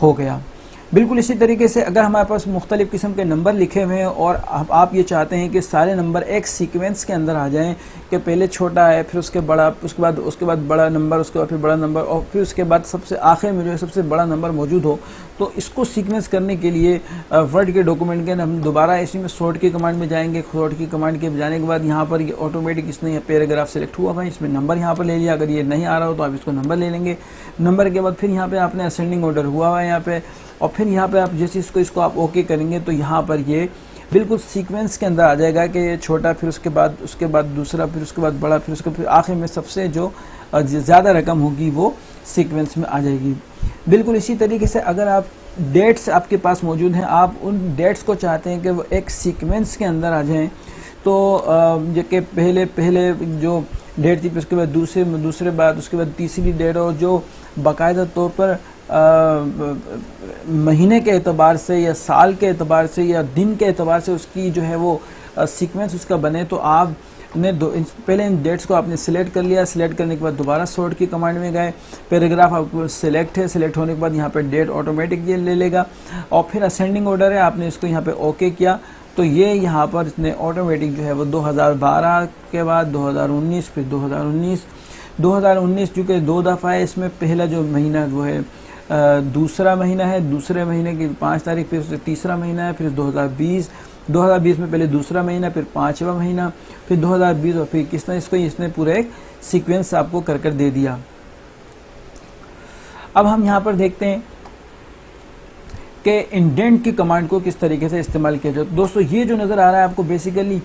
हो गया। बिल्कुल इसी तरीके से अगर हमारे पास मुख्तलिफ़ किस्म के नंबर लिखे हुए हैं और आप ये चाहते हैं कि सारे नंबर एक सीक्वेंस के अंदर आ जाएं, कि पहले छोटा है फिर उसके बड़ा, उसके बाद बड़ा नंबर, उसके बाद फिर बड़ा नंबर और फिर उसके बाद सबसे आखिर में जो है सबसे बड़ा नंबर मौजूद हो, तो इसको सीक्वेंस करने के लिए वर्ड के डॉक्यूमेंट के अंदर हम दोबारा इसी में सॉर्ट की कमांड में जाएंगे। सॉर्ट की कमांड के जाने के बाद यहाँ पर ये ऑटोमेटिक इसने पैराग्राफ सेलेक्ट हुआ है, इसमें नंबर यहाँ पर ले लिया। अगर ये नहीं आ रहा हो तो आप इसको नंबर ले लेंगे। नंबर के बाद फिर यहाँ पे आपने असेंडिंग ऑर्डर हुआ है यहाँ पे, और फिर यहाँ पे आप जैसे इसको आप ओके करेंगे तो यहाँ पर ये बिल्कुल सीक्वेंस के अंदर आ जाएगा कि ये छोटा, फिर उसके बाद दूसरा, फिर उसके बाद बड़ा, फिर आखिर में सबसे जो ज़्यादा रकम होगी वो सीक्वेंस में आ जाएगी। बिल्कुल इसी तरीके से अगर आप डेट्स आपके पास मौजूद हैं, आप उन डेट्स को चाहते हैं कि वो एक सीक्वेंस के अंदर आ जाएं, तो जो कि पहले जो डेट थी फिर उसके बाद दूसरे बाद उसके बाद तीसरी डेट, और जो बाकायदा तौर पर महीने के एतबार से या साल के एतबार से या दिन के एतबार से उसकी जो है वो सीक्वेंस उसका बने, तो आपने पहले इन डेट्स को आपने सिलेक्ट कर लिया। सिलेक्ट करने के बाद दोबारा सॉर्ट की कमांड में गए, पैराग्राफ आपको सिलेक्ट है, सिलेक्ट होने के बाद यहाँ पे डेट ऑटोमेटिक ये ले लेगा, और फिर असेंडिंग ऑर्डर है, आपने इसको यहाँ पे ओके किया तो ये यहाँ पर इसने ऑटोमेटिक जो है वो 2012 के बाद 2019, फिर 2019 चूँकि 2 दफ़ा है, इसमें पहला जो महीना वो है दूसरा महीना है, दूसरे महीने की 5 तारीख, फिर तीसरा महीना है, फिर 2020 में पहले दूसरा महीना, फिर 5वां महीना, फिर 2020 और फिर किस तरह इसने पूरा एक सीक्वेंस आपको कर दे दिया। अब हम यहाँ पर देखते हैं कि इंडेंट की कमांड को किस तरीके से इस्तेमाल किया जाए। दोस्तों ये जो नज़र आ रहा है आपको बेसिकली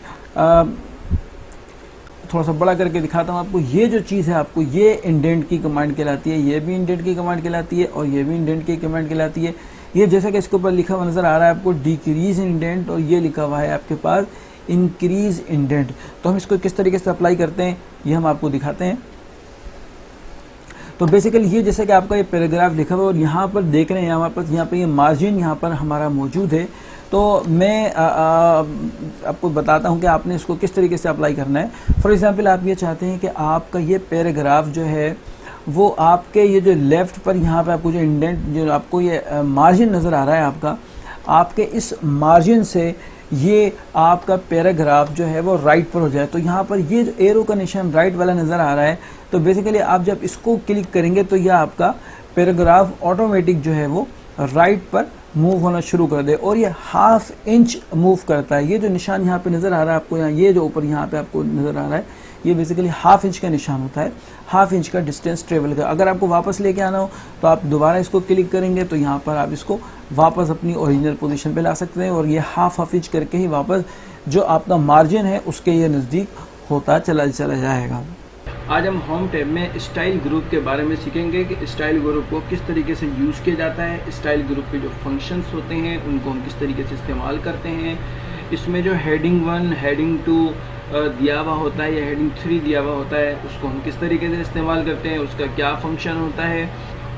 थोड़ा सा बड़ा करके दिखाता हूँ आपको। ये जो चीज़ है आपको ये इंडेंट की कमांड कहलाती है, ये भी इंडेंट की कमांड कहलाती है और ये भी इंडेंट की कमांड कहलाती है। ये जैसा कि इसके ऊपर लिखा हुआ नज़र आ रहा है आपको डिक्रीज इंडेंट, और ये लिखा हुआ है आपके पास इंक्रीज इंडेंट। तो हम इसको किस तरीके से अप्लाई करते हैं ये हम आपको दिखाते हैं। तो बेसिकली ये जैसे कि आपका ये पैराग्राफ लिखा हुआ है और यहाँ पर देख रहे हैं हमारे पास यहाँ पर ये मार्जिन यहाँ पर हमारा मौजूद है। तो मैं आपको बताता हूँ कि आपने इसको किस तरीके से अप्लाई करना है। फॉर एग्जांपल आप ये चाहते हैं कि आपका ये पैराग्राफ जो है वो आपके ये जो लेफ़्ट पर यहाँ पे आपको जो इंडेंट जो आपको ये मार्जिन नज़र आ रहा है आपके इस मार्जिन से ये आपका पैराग्राफ जो है वो राइट पर हो जाए। तो यहाँ पर ये जो एरो का निशान राइट वाला नज़र आ रहा है, तो बेसिकली आप जब इसको क्लिक करेंगे तो यह आपका पैराग्राफ ऑटोमेटिक जो है वो राइट पर मूव होना शुरू कर दे, और ये 1/2 इंच मूव करता है। ये जो निशान यहाँ पे नज़र आ रहा है आपको, यहाँ ये जो ऊपर यहाँ पे आपको नज़र आ रहा है ये बेसिकली 1/2 इंच का निशान होता है, 1/2 इंच का डिस्टेंस ट्रेवल का। अगर आपको वापस लेके आना हो तो आप दोबारा इसको क्लिक करेंगे तो यहाँ पर आप इसको वापस अपनी ओरिजिनल पोजीशन पे ला सकते हैं, और ये 1/2 इंच करके ही वापस जो आपका मार्जिन है उसके ये नज़दीक होता चला जाएगा। आज हम होम टैब में स्टाइल ग्रुप के बारे में सीखेंगे कि स्टाइल ग्रुप को किस तरीके से यूज़ किया जाता है, स्टाइल ग्रुप के जो फंक्शंस होते हैं उनको हम किस तरीके से इस्तेमाल करते हैं। इसमें जो हेडिंग 1, हेडिंग 2 दिया हुआ होता है या हेडिंग 3 दिया हुआ होता है उसको हम किस तरीके से इस्तेमाल करते हैं, उसका क्या फंक्शन होता है,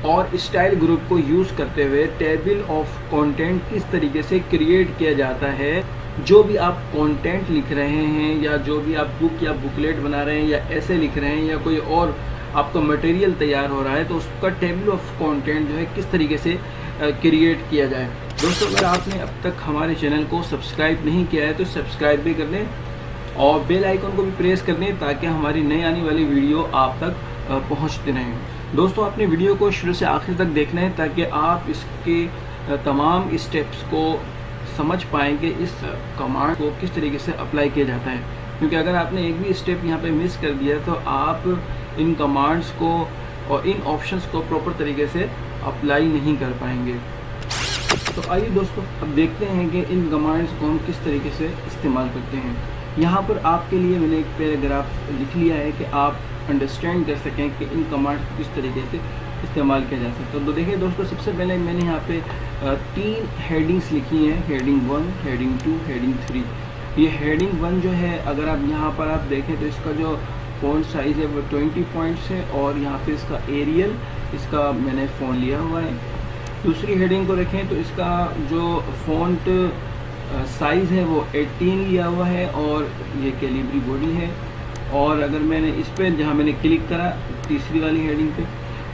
और स्टाइल ग्रुप को यूज़ करते हुए टेबल ऑफ कंटेंट किस तरीके से क्रिएट किया जाता है। जो भी आप कंटेंट लिख रहे हैं या जो भी आप बुक या बुकलेट बना रहे हैं या ऐसे लिख रहे हैं या कोई और आपका मटेरियल तैयार हो रहा है तो उसका टेबल ऑफ कंटेंट जो है किस तरीके से क्रिएट किया जाए। दोस्तों अगर आपने अब तक हमारे चैनल को सब्सक्राइब नहीं किया है तो सब्सक्राइब भी कर लें और बेल आइकन को भी प्रेस कर दें ताकि हमारी नई आने वाली वीडियो आप तक पहुंचते रहें। दोस्तों आपने वीडियो को शुरू से आखिर तक देखना है ताकि आप इसके तमाम स्टेप्स को समझ पाएंगे, इस कमांड को किस तरीके से अप्लाई किया जाता है। क्योंकि अगर आपने एक भी स्टेप यहाँ पे मिस कर दिया तो आप इन कमांड्स को और इन ऑप्शंस को प्रॉपर तरीके से अप्लाई नहीं कर पाएंगे। तो आइए दोस्तों अब देखते हैं कि इन कमांड्स को हम किस तरीके से इस्तेमाल करते हैं। यहाँ पर आपके लिए मैंने एक पैराग्राफ लिख लिया है कि आप अंडरस्टैंड कर सकें कि इन कमांड्स को किस तरीके से इस्तेमाल किया जा सकता है। तो देखिए दोस्तों सबसे पहले मैंने यहाँ पे 3 हेडिंग्स लिखी हैं, हेडिंग 1, हेडिंग 2, हेडिंग 3। ये हेडिंग 1 जो है अगर आप यहाँ पर आप देखें तो इसका जो फ़ॉन्ट साइज़ है वो 20 पॉइंट्स है और यहाँ पे इसका एरियल इसका मैंने फ़ॉन्ट लिया हुआ है। दूसरी हेडिंग को रखें तो इसका जो फ़ॉन्ट साइज़ है वो 18 लिया हुआ है और ये कैलिब्री बॉडी है। और अगर मैंने इस पर जहाँ मैंने क्लिक करा तीसरी वाली हेडिंग पे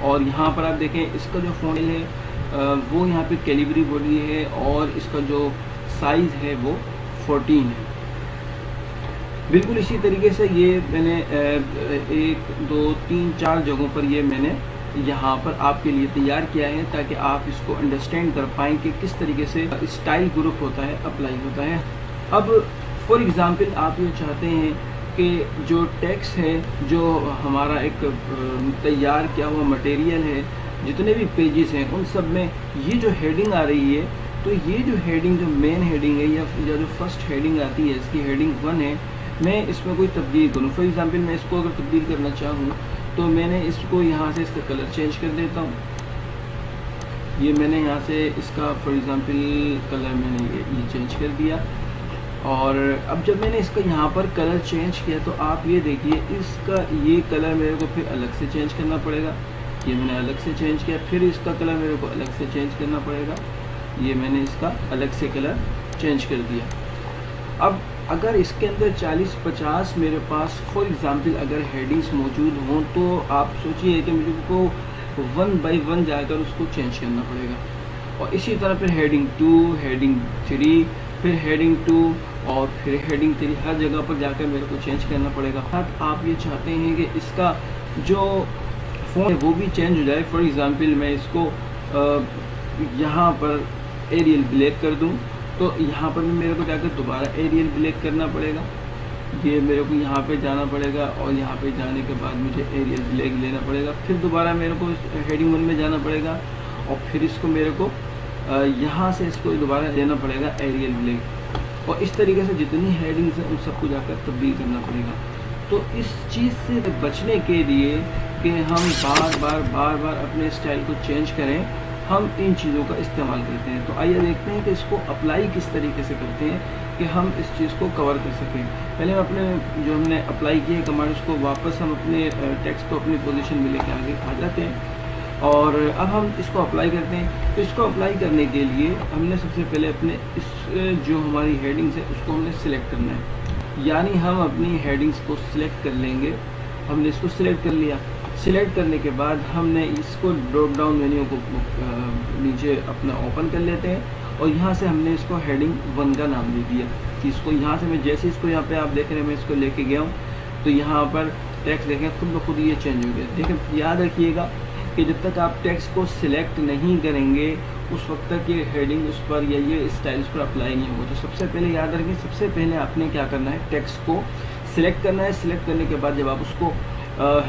और यहाँ पर आप देखें इसका जो फ़ॉन्ट है वो यहाँ पे कैलिबरी बॉडी है और इसका जो साइज़ है वो 14 है। बिल्कुल इसी तरीके से ये मैंने 1 2 3 4 जगहों पर ये मैंने यहाँ पर आपके लिए तैयार किया है ताकि आप इसको अंडरस्टैंड कर पाएँ कि किस तरीके से स्टाइल ग्रुप होता है, अप्लाई होता है। अब फॉर एग्ज़ाम्पल आप ये चाहते हैं कि जो टेक्स्ट है, जो हमारा एक तैयार किया हुआ मटेरियल है, जितने भी पेजेस हैं उन सब में ये जो हेडिंग आ रही है, तो ये जो हेडिंग, जो मेन हेडिंग है या जो फर्स्ट हेडिंग आती है, इसकी हेडिंग 1 है, मैं इसमें कोई तब्दील करूँ। फॉर एग्ज़ाम्पल मैं इसको अगर तब्दील करना चाहूँ तो मैंने इसको यहाँ से इसका कलर चेंज कर देता हूँ। ये मैंने यहाँ से इसका फॉर एग्ज़ाम्पल कलर मैंने ये चेंज कर दिया। और अब जब मैंने इसका यहाँ पर कलर चेंज किया तो आप ये देखिए इसका ये कलर मेरे को फिर अलग से चेंज करना पड़ेगा। ये मैंने अलग से चेंज किया, फिर इसका कलर मेरे को अलग से चेंज करना पड़ेगा। ये मैंने इसका अलग से कलर चेंज कर दिया। अब अगर इसके अंदर 40-50 मेरे पास फॉर एग्ज़ाम्पल अगर हेडिंग्स मौजूद हों तो आप सोचिए कि मुझे को 1 बाय 1 जाकर उसको चेंज करना पड़ेगा। और इसी तरह फिर हेडिंग 2, हेडिंग 3, फिर हेडिंग 2 और फिर हेडिंग 3, हर जगह पर जाकर मेरे को चेंज करना पड़ेगा। आप ये चाहते हैं कि इसका जो फ़ॉन्ट है वो भी चेंज हो जाए। फॉर एग्ज़ाम्पल मैं इसको यहाँ पर एरियल ब्लैक कर दूँ तो यहाँ पर भी मेरे को जाकर दोबारा एरियल ब्लैक करना पड़ेगा। ये मेरे को यहाँ पे जाना पड़ेगा और यहाँ पे जाने के बाद मुझे एरियल ब्लैक लेना पड़ेगा। फिर दोबारा मेरे को हेडिंग 1 में जाना पड़ेगा और फिर इसको मेरे को यहाँ से इसको दोबारा लेना पड़ेगा एरियल ब्लैक। और इस तरीके से जितनी हेडिंग्स हैं उन सबको जाकर तब्दील करना पड़ेगा। तो इस चीज़ से बचने के लिए कि हम बार बार अपने स्टाइल को चेंज करें, हम इन चीज़ों का इस्तेमाल करते हैं। तो आइए देखते हैं कि इसको अप्लाई किस तरीके से करते हैं कि हम इस चीज़ को कवर कर सकें। पहले हम अपने जो हमने अप्लाई किए कमांड उसको वापस हम अपने टेक्स्ट को अपनी पोजीशन में लेके आगे आ जाते हैं और अब हम इसको अप्लाई करते हैं। तो इसको अप्लाई करने के लिए हमने सबसे पहले अपने इस जो हमारी हेडिंग्स है उसको हमने सिलेक्ट करना है। यानी हम अपनी हेडिंग्स को सिलेक्ट कर लेंगे। हमने इसको सिलेक्ट कर लिया। सिलेक्ट करने के बाद हमने इसको ड्रॉप डाउन मेन्यू को नीचे अपना ओपन कर लेते हैं और यहाँ से हमने इसको हेडिंग 1 का नाम दे दिया कि इसको यहाँ से मैं जैसे इसको यहाँ पे आप देख रहे हैं मैं इसको लेके गया हूँ तो यहाँ पर टेक्स्ट देखें खुद ब खुद ये चेंज हो गया। देखें याद रखिएगा कि जब तक आप टेक्स्ट को सिलेक्ट नहीं करेंगे उस वक्त तक ये हेडिंग उस पर या ये स्टाइल्स पर अप्लाई नहीं होगा। तो सबसे पहले याद रखें, सबसे पहले आपने क्या करना है, टेक्स्ट को सिलेक्ट करना है। सिलेक्ट करने के बाद जब आप उसको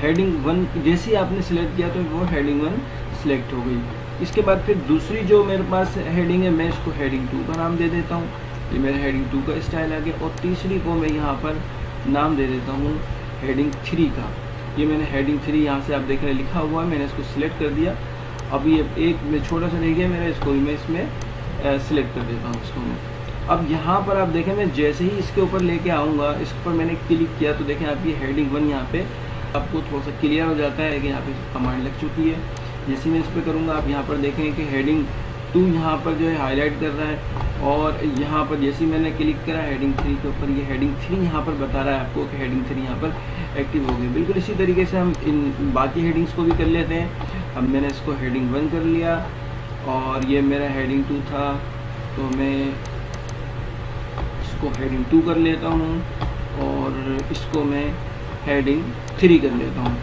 हेडिंग 1 जैसे ही आपने सिलेक्ट किया तो वो हेडिंग 1 सिलेक्ट हो गई। इसके बाद फिर दूसरी जो मेरे पास हेडिंग है मैं इसको हेडिंग 2 का नाम दे देता हूँ। ये मेरा हेडिंग 2 का स्टाइल आ गया। और तीसरी को मैं यहाँ पर नाम दे देता हूँ हेडिंग 3 का। ये मैंने हेडिंग 3 यहाँ से आप देख रहे हैं लिखा हुआ है, मैंने इसको सिलेक्ट कर दिया। अब ये एक में छोटा सा रह गया मेरा, इसको मैं इसमें सिलेक्ट कर देता हूँ इसको मैं। अब यहाँ पर आप देखें मैं जैसे ही इसके ऊपर लेके आऊँगा, इस पर मैंने क्लिक किया तो देखें आप ये हेडिंग 1 यहाँ पे आपको थोड़ा सा क्लियर हो जाता है कि यहाँ पे कमांड लग चुकी है। जैसे मैं इस पर करूँगा आप यहाँ पर देखें कि हेडिंग 2 यहाँ पर जो है हाईलाइट कर रहा है और यहाँ पर जैसे ही मैंने क्लिक करा हेडिंग 3 के ऊपर ये हेडिंग 3 यहाँ पर बता रहा है आपको कि हेडिंग 3 यहाँ पर एक्टिव हो गई। बिल्कुल इसी तरीके से हम इन बाकी हेडिंग्स को भी कर लेते हैं। अब मैंने इसको हेडिंग 1 कर लिया और ये मेरा हेडिंग 2 था तो मैं इसको हेडिंग 2 कर लेता हूँ और इसको मैं हेडिंग 3 कर लेता हूँ।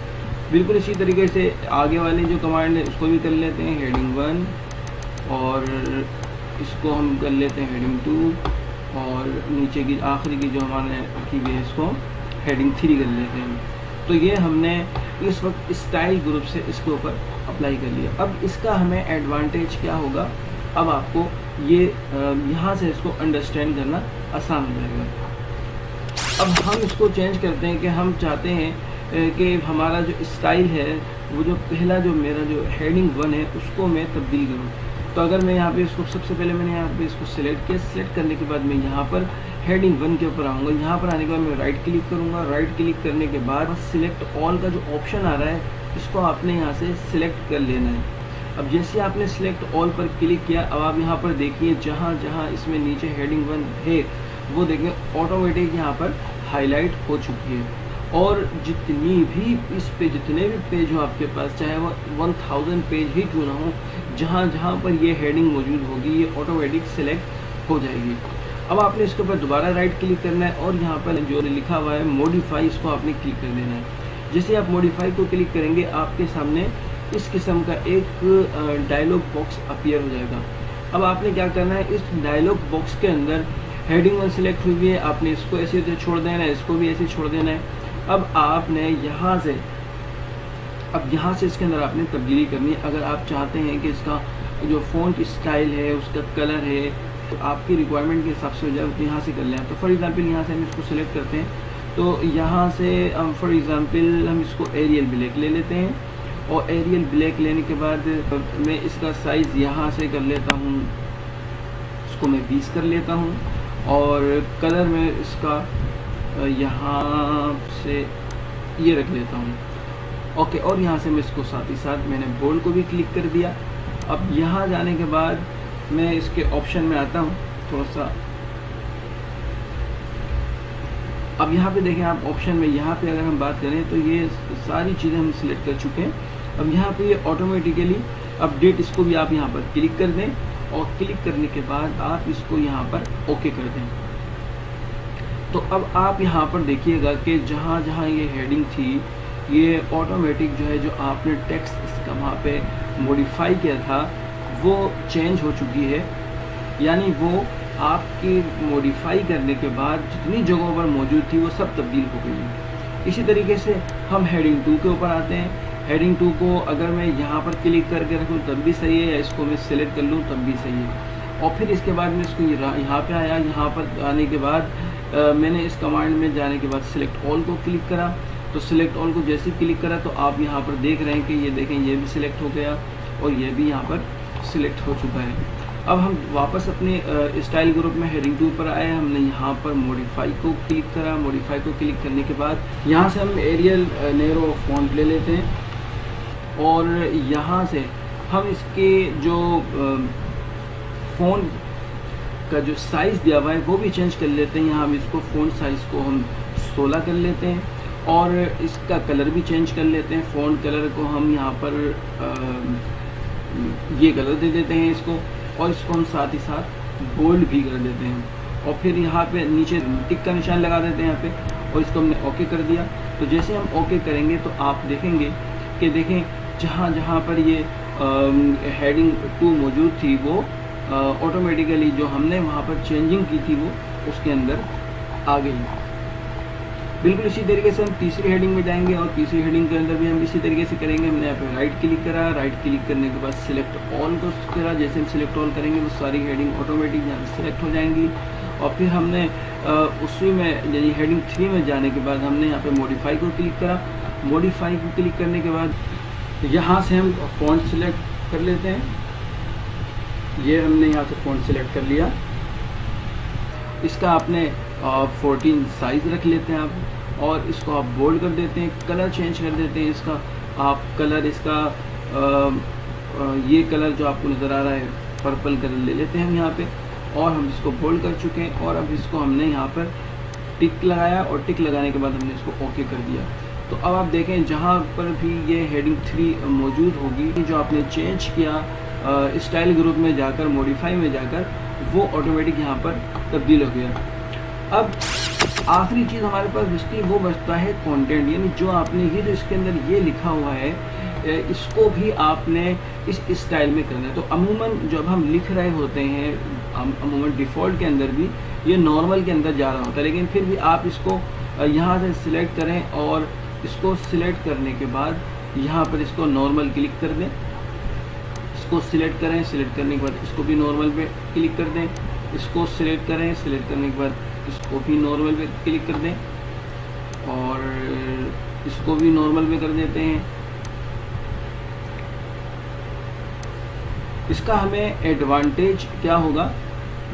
बिल्कुल इसी तरीके से आगे वाली जो कमांड है उसको भी कर लेते हैं हेडिंग 1 और इसको हम कर लेते हैं हेडिंग 2 और नीचे की आखिरी की जो हमारे की गई है इसको हेडिंग 3 कर लेते हैं। तो ये हमने इस वक्त स्टाइल ग्रुप से इसके ऊपर अप्लाई कर लिया। अब इसका हमें एडवांटेज क्या होगा, अब आपको ये यहाँ से इसको अंडरस्टैंड करना आसान हो जाएगा। अब हम इसको चेंज करते हैं कि हम चाहते हैं कि हमारा जो स्टाइल है वो जो पहला जो मेरा जो हेडिंग 1 है उसको मैं तब्दील करूँ। तो अगर मैं यहाँ पे इसको सबसे पहले मैंने यहाँ पे इसको सिलेक्ट किया। सिलेक्ट करने के बाद मैं यहाँ पर हेडिंग 1 के ऊपर आऊँगा। यहाँ पर आने के बाद मैं राइट क्लिक करूँगा। राइट क्लिक करने के बाद सिलेक्ट ऑल का जो ऑप्शन आ रहा है इसको आपने यहाँ से सिलेक्ट कर लेना है। अब जैसे आपने सिलेक्ट ऑल पर क्लिक किया अब आप यहाँ पर देखिए जहाँ जहाँ इसमें नीचे हेडिंग 1 है वो देखें ऑटोमेटिक यहाँ पर हाईलाइट हो चुकी है। और जितनी भी इस पे जितने भी पेज हो आपके पास चाहे वो 1000 पेज ही क्यों ना हो जहाँ जहाँ पर ये हेडिंग मौजूद होगी ये ऑटोमेटिक सेलेक्ट हो जाएगी। अब आपने इसके ऊपर दोबारा राइट क्लिक करना है और यहाँ पर जो लिखा हुआ है मॉडिफाई, इसको आपने क्लिक कर देना है। जैसे आप मॉडिफाई को क्लिक करेंगे आपके सामने इस किस्म का एक डायलॉग बॉक्स अपीयर हो जाएगा। अब आपने क्या करना है, इस डायलॉग बॉक्स के अंदर हेडिंग 1 सिलेक्ट हुई है, आपने इसको ऐसे छोड़ देना है, इसको भी ऐसे छोड़ देना है। अब आपने यहाँ से इसके अंदर आपने तब्दीली करनी है। अगर आप चाहते हैं कि इसका जो फ़ॉन्ट स्टाइल है, उसका कलर है, तो आपकी रिक्वायरमेंट के हिसाब से हो जाए तो यहाँ से कर लें। तो फॉर एग्जांपल यहाँ से हम इसको सेलेक्ट करते हैं, तो यहाँ से हम फॉर एग्जांपल हम इसको एरियल ब्लैक ले लेते हैं और एरियल ब्लैक लेने के बाद मैं इसका साइज़ यहाँ से कर लेता हूँ, इसको मैं 20 कर लेता हूँ और कलर में इसका यहाँ से ये रख लेता हूँ। ओके, और यहाँ से मैं इसको साथ ही साथ मैंने बोल्ड को भी क्लिक कर दिया। अब यहाँ जाने के बाद मैं इसके ऑप्शन में आता हूँ थोड़ा सा। अब यहाँ पे देखें आप ऑप्शन में, यहाँ पे अगर हम बात करें तो ये सारी चीज़ें हम सिलेक्ट कर चुके हैं। अब यहाँ पे ये ऑटोमेटिकली अपडेट, इसको भी आप यहाँ पर क्लिक कर दें और क्लिक करने के बाद आप इसको यहाँ पर ओके कर दें। तो अब आप यहाँ पर देखिएगा कि जहाँ जहाँ ये हेडिंग थी ये ऑटोमेटिक जो है, जो आपने टेक्स्ट इसका वहाँ पे मॉडिफाई किया था वो चेंज हो चुकी है। यानी वो आपकी मॉडिफाई करने के बाद जितनी जगहों पर मौजूद थी वो सब तब्दील हो गई है। इसी तरीके से हम हेडिंग 2 के ऊपर आते हैं। हेडिंग 2 को अगर मैं यहाँ पर क्लिक करके रखूँ तब भी सही है, या इसको मैं सिलेक्ट कर लूँ तब भी सही है। और फिर इसके बाद मैं इसको यहाँ पे आया, यहाँ पर आने के बाद मैंने इस कमांड में जाने के बाद सिलेक्ट ऑल को क्लिक करा। तो सिलेक्ट ऑल को जैसे ही क्लिक करा तो आप यहाँ पर देख रहे हैं कि ये देखें ये भी सिलेक्ट हो गया और ये भी यहाँ पर सिलेक्ट हो चुका है। अब हम वापस अपने स्टाइल ग्रुप में हेडिंग 2 पर आए, हमने यहाँ पर मॉडिफाई को क्लिक करा। मॉडिफाई को क्लिक करने के बाद यहाँ से हम एरियल नेरो फॉन्ट ले लेते हैं और यहाँ से हम इसके जो फ़ॉन्ट का जो साइज़ दिया हुआ है वो भी चेंज कर लेते हैं। यहाँ हम इसको फ़ॉन्ट साइज़ को हम 16 कर लेते हैं और इसका कलर भी चेंज कर लेते हैं। फ़ॉन्ट कलर को हम यहाँ पर ये कलर दे देते हैं इसको, और इसको हम साथ ही साथ बोल्ड भी कर देते हैं। और फिर यहाँ पे नीचे टिक का निशान लगा देते हैं यहाँ पे, और इसको हमने ओके कर दिया। तो जैसे हम ओके करेंगे तो आप देखेंगे कि देखें जहाँ जहाँ पर ये हेडिंग 2 मौजूद थी वो ऑटोमेटिकली जो हमने वहाँ पर चेंजिंग की थी वो उसके अंदर आ गई। बिल्कुल इसी तरीके से हम तीसरी हेडिंग में जाएंगे और तीसरी हेडिंग के अंदर भी हम इसी तरीके से करेंगे। हमने यहाँ पे राइट क्लिक करा, राइट क्लिक करने के बाद सिलेक्ट ऑल को करा। जैसे हम सिलेक्ट ऑल करेंगे वो सारी हेडिंग ऑटोमेटिक यहाँ पे सिलेक्ट हो जाएंगी। और फिर हमने उसी में यानी हेडिंग 3 में जाने के बाद हमने यहाँ पे मॉडिफाई को क्लिक करा। मॉडिफाई को क्लिक करने के बाद यहाँ से हम फॉन्ट सिलेक्ट कर लेते हैं। ये हमने यहाँ से फॉन्ट सिलेक्ट कर लिया। इसका आपने 14 साइज़ रख लेते हैं आप, और इसको आप बोल्ड कर देते हैं, कलर चेंज कर देते हैं इसका। आप कलर इसका ये कलर जो आपको नज़र आ रहा है पर्पल कलर ले लेते हैं हम यहाँ पे, और हम इसको बोल्ड कर चुके हैं। और अब इसको हमने यहाँ पर टिक लगाया और टिक लगाने के बाद हमने इसको ओके कर दिया। तो अब आप देखें जहाँ पर भी ये हेडिंग 3 मौजूद होगी, जो आपने चेंज किया स्टाइल ग्रुप में जाकर, मॉडिफाई में जाकर, वो ऑटोमेटिक यहाँ पर तब्दील हो गया। अब आखिरी चीज़ हमारे पास बचती है, वो बचता है कंटेंट। यानी जो आपने ये जो इसके अंदर ये लिखा हुआ है इसको भी आपने इस स्टाइल में करना है। तो अमूमन जब हम लिख रहे होते हैं, अमूमन डिफ़ॉल्ट के अंदर भी ये नॉर्मल के अंदर जा रहा होता है, लेकिन फिर भी आप इसको यहाँ से सिलेक्ट करें और इसको सिलेक्ट करने के बाद यहाँ पर इसको नॉर्मल क्लिक कर दें। इसको सिलेक्ट करें, सिलेक्ट करने के बाद इसको भी नॉर्मल पे क्लिक कर दें। इसको सिलेक्ट करें, सिलेक्ट करने के बाद इसको भी नॉर्मल पे क्लिक कर दें और इसको भी नॉर्मल पे कर देते हैं। इसका हमें एडवांटेज क्या होगा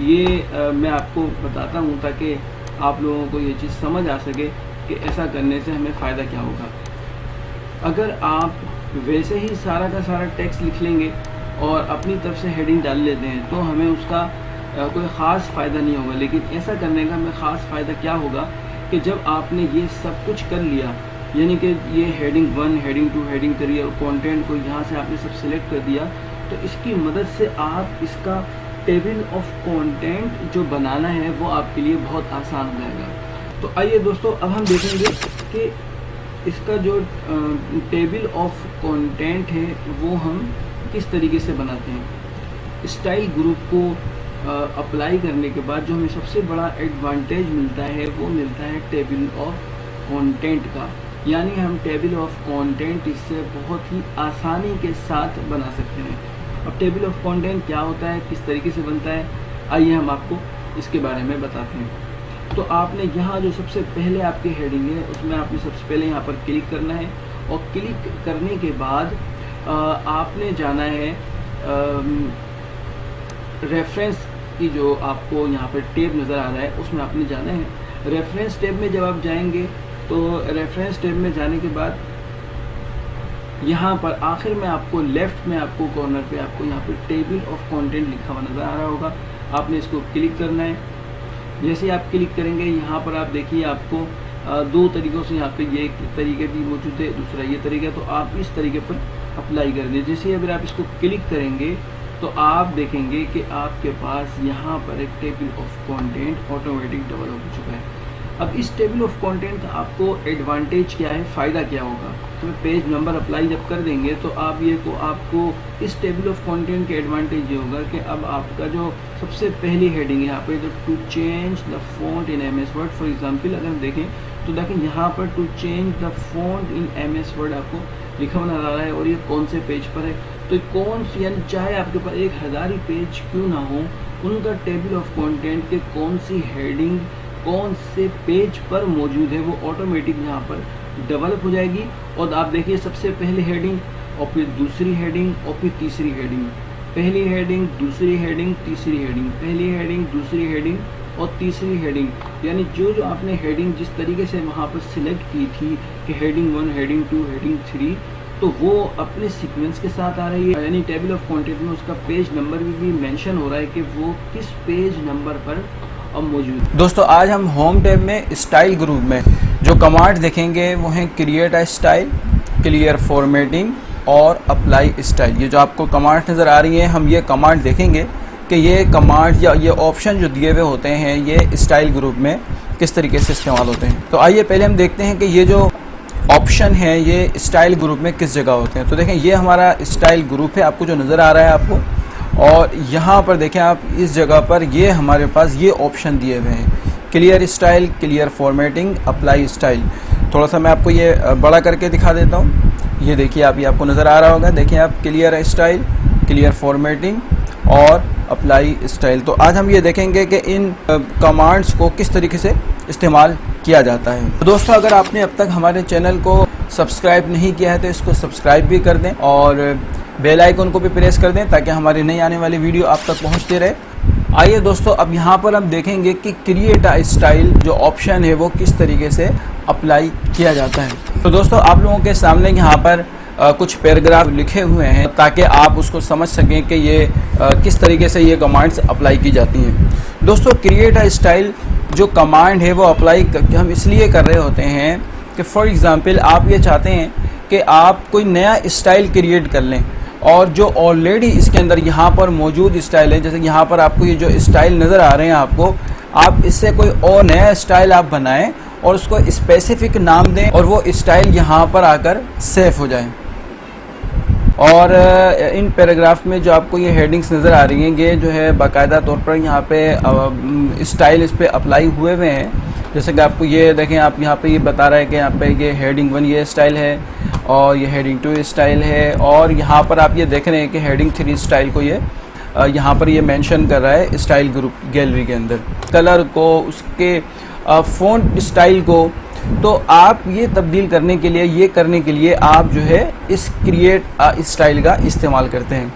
ये मैं आपको बताता हूँ, ताकि आप लोगों को ये चीज़ समझ आ सके कि ऐसा करने से हमें फ़ायदा क्या होगा। अगर आप वैसे ही सारा का सारा टेक्स्ट लिख लेंगे और अपनी तरफ से हेडिंग डाल लेते हैं तो हमें उसका कोई ख़ास फ़ायदा नहीं होगा। लेकिन ऐसा करने का हमें ख़ास फ़ायदा क्या होगा कि जब आपने ये सब कुछ कर लिया, यानी कि ये हेडिंग 1, हेडिंग 2, हेडिंग 3 और कंटेंट को यहाँ से आपने सब सिलेक्ट कर दिया, तो इसकी मदद से आप इसका टेबल ऑफ कंटेंट जो बनाना है वो आपके लिए बहुत आसान हो जाएगा। तो आइए दोस्तों, अब हम देखेंगे कि इसका जो टेबल ऑफ कंटेंट है वो हम किस तरीके से बनाते हैं। स्टाइल ग्रुप को अप्लाई करने के बाद जो हमें सबसे बड़ा एडवांटेज मिलता है वो मिलता है टेबल ऑफ कंटेंट का, यानी हम टेबल ऑफ कंटेंट इससे बहुत ही आसानी के साथ बना सकते हैं। अब टेबल ऑफ कंटेंट क्या होता है, किस तरीके से बनता है, आइए हम आपको इसके बारे में बताते हैं। तो आपने यहाँ जो सबसे पहले आपकी हेडिंग है उसमें आपने सबसे पहले यहाँ पर क्लिक करना है, और क्लिक करने के बाद आपने जाना है रेफरेंस की जो आपको यहाँ पर टेब नज़र आ रहा है उसमें आपने जाना है। रेफरेंस टेब में जब आप जाएंगे तो रेफरेंस टेब में जाने के बाद यहाँ पर आखिर में आपको लेफ़्ट में आपको कॉर्नर पे आपको यहाँ पर टेबल ऑफ कंटेंट लिखा हुआ नज़र आ रहा होगा। आपने इसको क्लिक करना है। जैसे आप क्लिक करेंगे यहाँ पर आप देखिए आपको दो तरीक़ों से यहाँ पे ये एक तरीके भी मौजूद है, दूसरा ये तरीका, तो आप इस तरीके पर अप्लाई कर दें। जैसे अगर आप इसको क्लिक करेंगे तो आप देखेंगे कि आपके पास यहाँ पर एक table of content automatic develop हो चुका है। अब इस टेबल ऑफ कंटेंट का आपको एडवांटेज क्या है, फ़ायदा क्या होगा, तो पेज नंबर अप्लाई जब कर देंगे तो आप ये को आपको इस टेबल ऑफ कंटेंट के एडवांटेज ये होगा कि अब आपका जो सबसे पहली हेडिंग है यहाँ पे, जो to change the font in MS word, for example अगर हम देखें तो देखें यहाँ पर to change the font in MS word आपको लिखा हुआ नजर आ रहा है, और ये कौन से पेज पर है, तो कौन सी, यानी चाहे आपके पास 1000 ही पेज क्यों ना हो, उनका टेबल ऑफ कंटेंट के कौन सी हेडिंग कौन से पेज पर मौजूद है वो ऑटोमेटिक यहाँ पर डेवलप हो जाएगी। और आप देखिए सबसे पहली हेडिंग और फिर दूसरी हेडिंग और फिर तीसरी हेडिंग, पहली हेडिंग दूसरी हेडिंग तीसरी हेडिंग, पहली हेडिंग दूसरी हेडिंग और तीसरी हेडिंग, यानी जो जो आपने हेडिंग जिस तरीके से वहाँ पर सिलेक्ट की थी कि हेडिंग 1, हेडिंग 2, हेडिंग 3, तो वो अपने सीक्वेंस के साथ आ रही है। यानी टेबल ऑफ कंटेंट में उसका पेज नंबर भी मेंशन हो रहा है कि वो किस पेज नंबर पर अब मौजूद। दोस्तों आज हम होम टैब में स्टाइल ग्रुप में जो कमांड देखेंगे वो हैं create a style, clear formatting और अप्लाई स्टाइल। ये जो आपको कमांड नज़र आ रही है, हम ये कमांड देखेंगे कि ये कमांड या ये ऑप्शन जो दिए हुए होते हैं ये स्टाइल ग्रुप में किस तरीके से इस्तेमाल होते हैं। तो आइए पहले हम देखते हैं कि ये जो ऑप्शन है ये स्टाइल ग्रुप में किस जगह होते हैं। तो देखें ये हमारा स्टाइल ग्रुप है, आपको जो नज़र आ रहा है आपको, और यहाँ पर देखें आप इस जगह पर ये हमारे पास ये ऑप्शन दिए हुए हैं, clear style, clear formatting, apply style. थोड़ा सा मैं आपको ये बड़ा करके दिखा देता हूँ। ये देखिए आप, ये आपको नज़र आ रहा होगा, देखिए आप, क्लियर स्टाइल, क्लियर फॉर्मेटिंग और अप्लाई स्टाइल। तो आज हम ये देखेंगे कि इन कमांड्स को किस तरीके से इस्तेमाल किया जाता है। तो दोस्तों अगर आपने अब तक हमारे चैनल को सब्सक्राइब नहीं किया है तो इसको सब्सक्राइब भी कर दें और बेल आइकन को भी प्रेस कर दें ताकि हमारी नई आने वाली वीडियो आप तक पहुंचते रहे। आइए दोस्तों अब यहाँ पर हम देखेंगे कि क्रिएट अ स्टाइल जो ऑप्शन है वो किस तरीके से अप्लाई किया जाता है। तो दोस्तों आप लोगों के सामने यहाँ पर कुछ पैराग्राफ लिखे हुए हैं ताकि आप उसको समझ सकें कि ये किस तरीके से ये कमांड्स अप्लाई की जाती हैं। दोस्तों क्रिएट अ स्टाइल जो कमांड है वो अप्लाई हम इसलिए कर रहे होते हैं कि फॉर एग्ज़ाम्पल आप ये चाहते हैं कि आप कोई नया स्टाइल क्रिएट कर लें और जो ऑलरेडी इसके अंदर यहाँ पर मौजूद स्टाइल है, जैसे यहाँ पर आपको ये जो स्टाइल नज़र आ रहे हैं आपको, आप इससे कोई और नया स्टाइल आप बनाएं और उसको स्पेसिफिक नाम दें और वो स्टाइल यहाँ पर आकर सेव हो जाए। और इन पैराग्राफ में जो आपको ये हेडिंग्स नज़र आ रही हैं ये जो है बाकायदा तौर पर यहाँ पे स्टाइल इस पर अप्लाई हुए हुए हैं। जैसे कि आपको ये देखें, आप यहाँ पे ये बता रहा है कि यहाँ पे ये हेडिंग 1 ये स्टाइल है और ये हेडिंग 2 स्टाइल है, और यहाँ पर आप ये देख रहे हैं कि हेडिंग 3 स्टाइल को ये यहाँ पर ये मेंशन कर रहा है स्टाइल ग्रुप गैलरी के अंदर, कलर को, उसके फ़ॉन्ट स्टाइल को। तो आप ये तब्दील करने के लिए, ये करने के लिए आप जो है इस क्रिएट स्टाइल का इस्तेमाल करते हैं।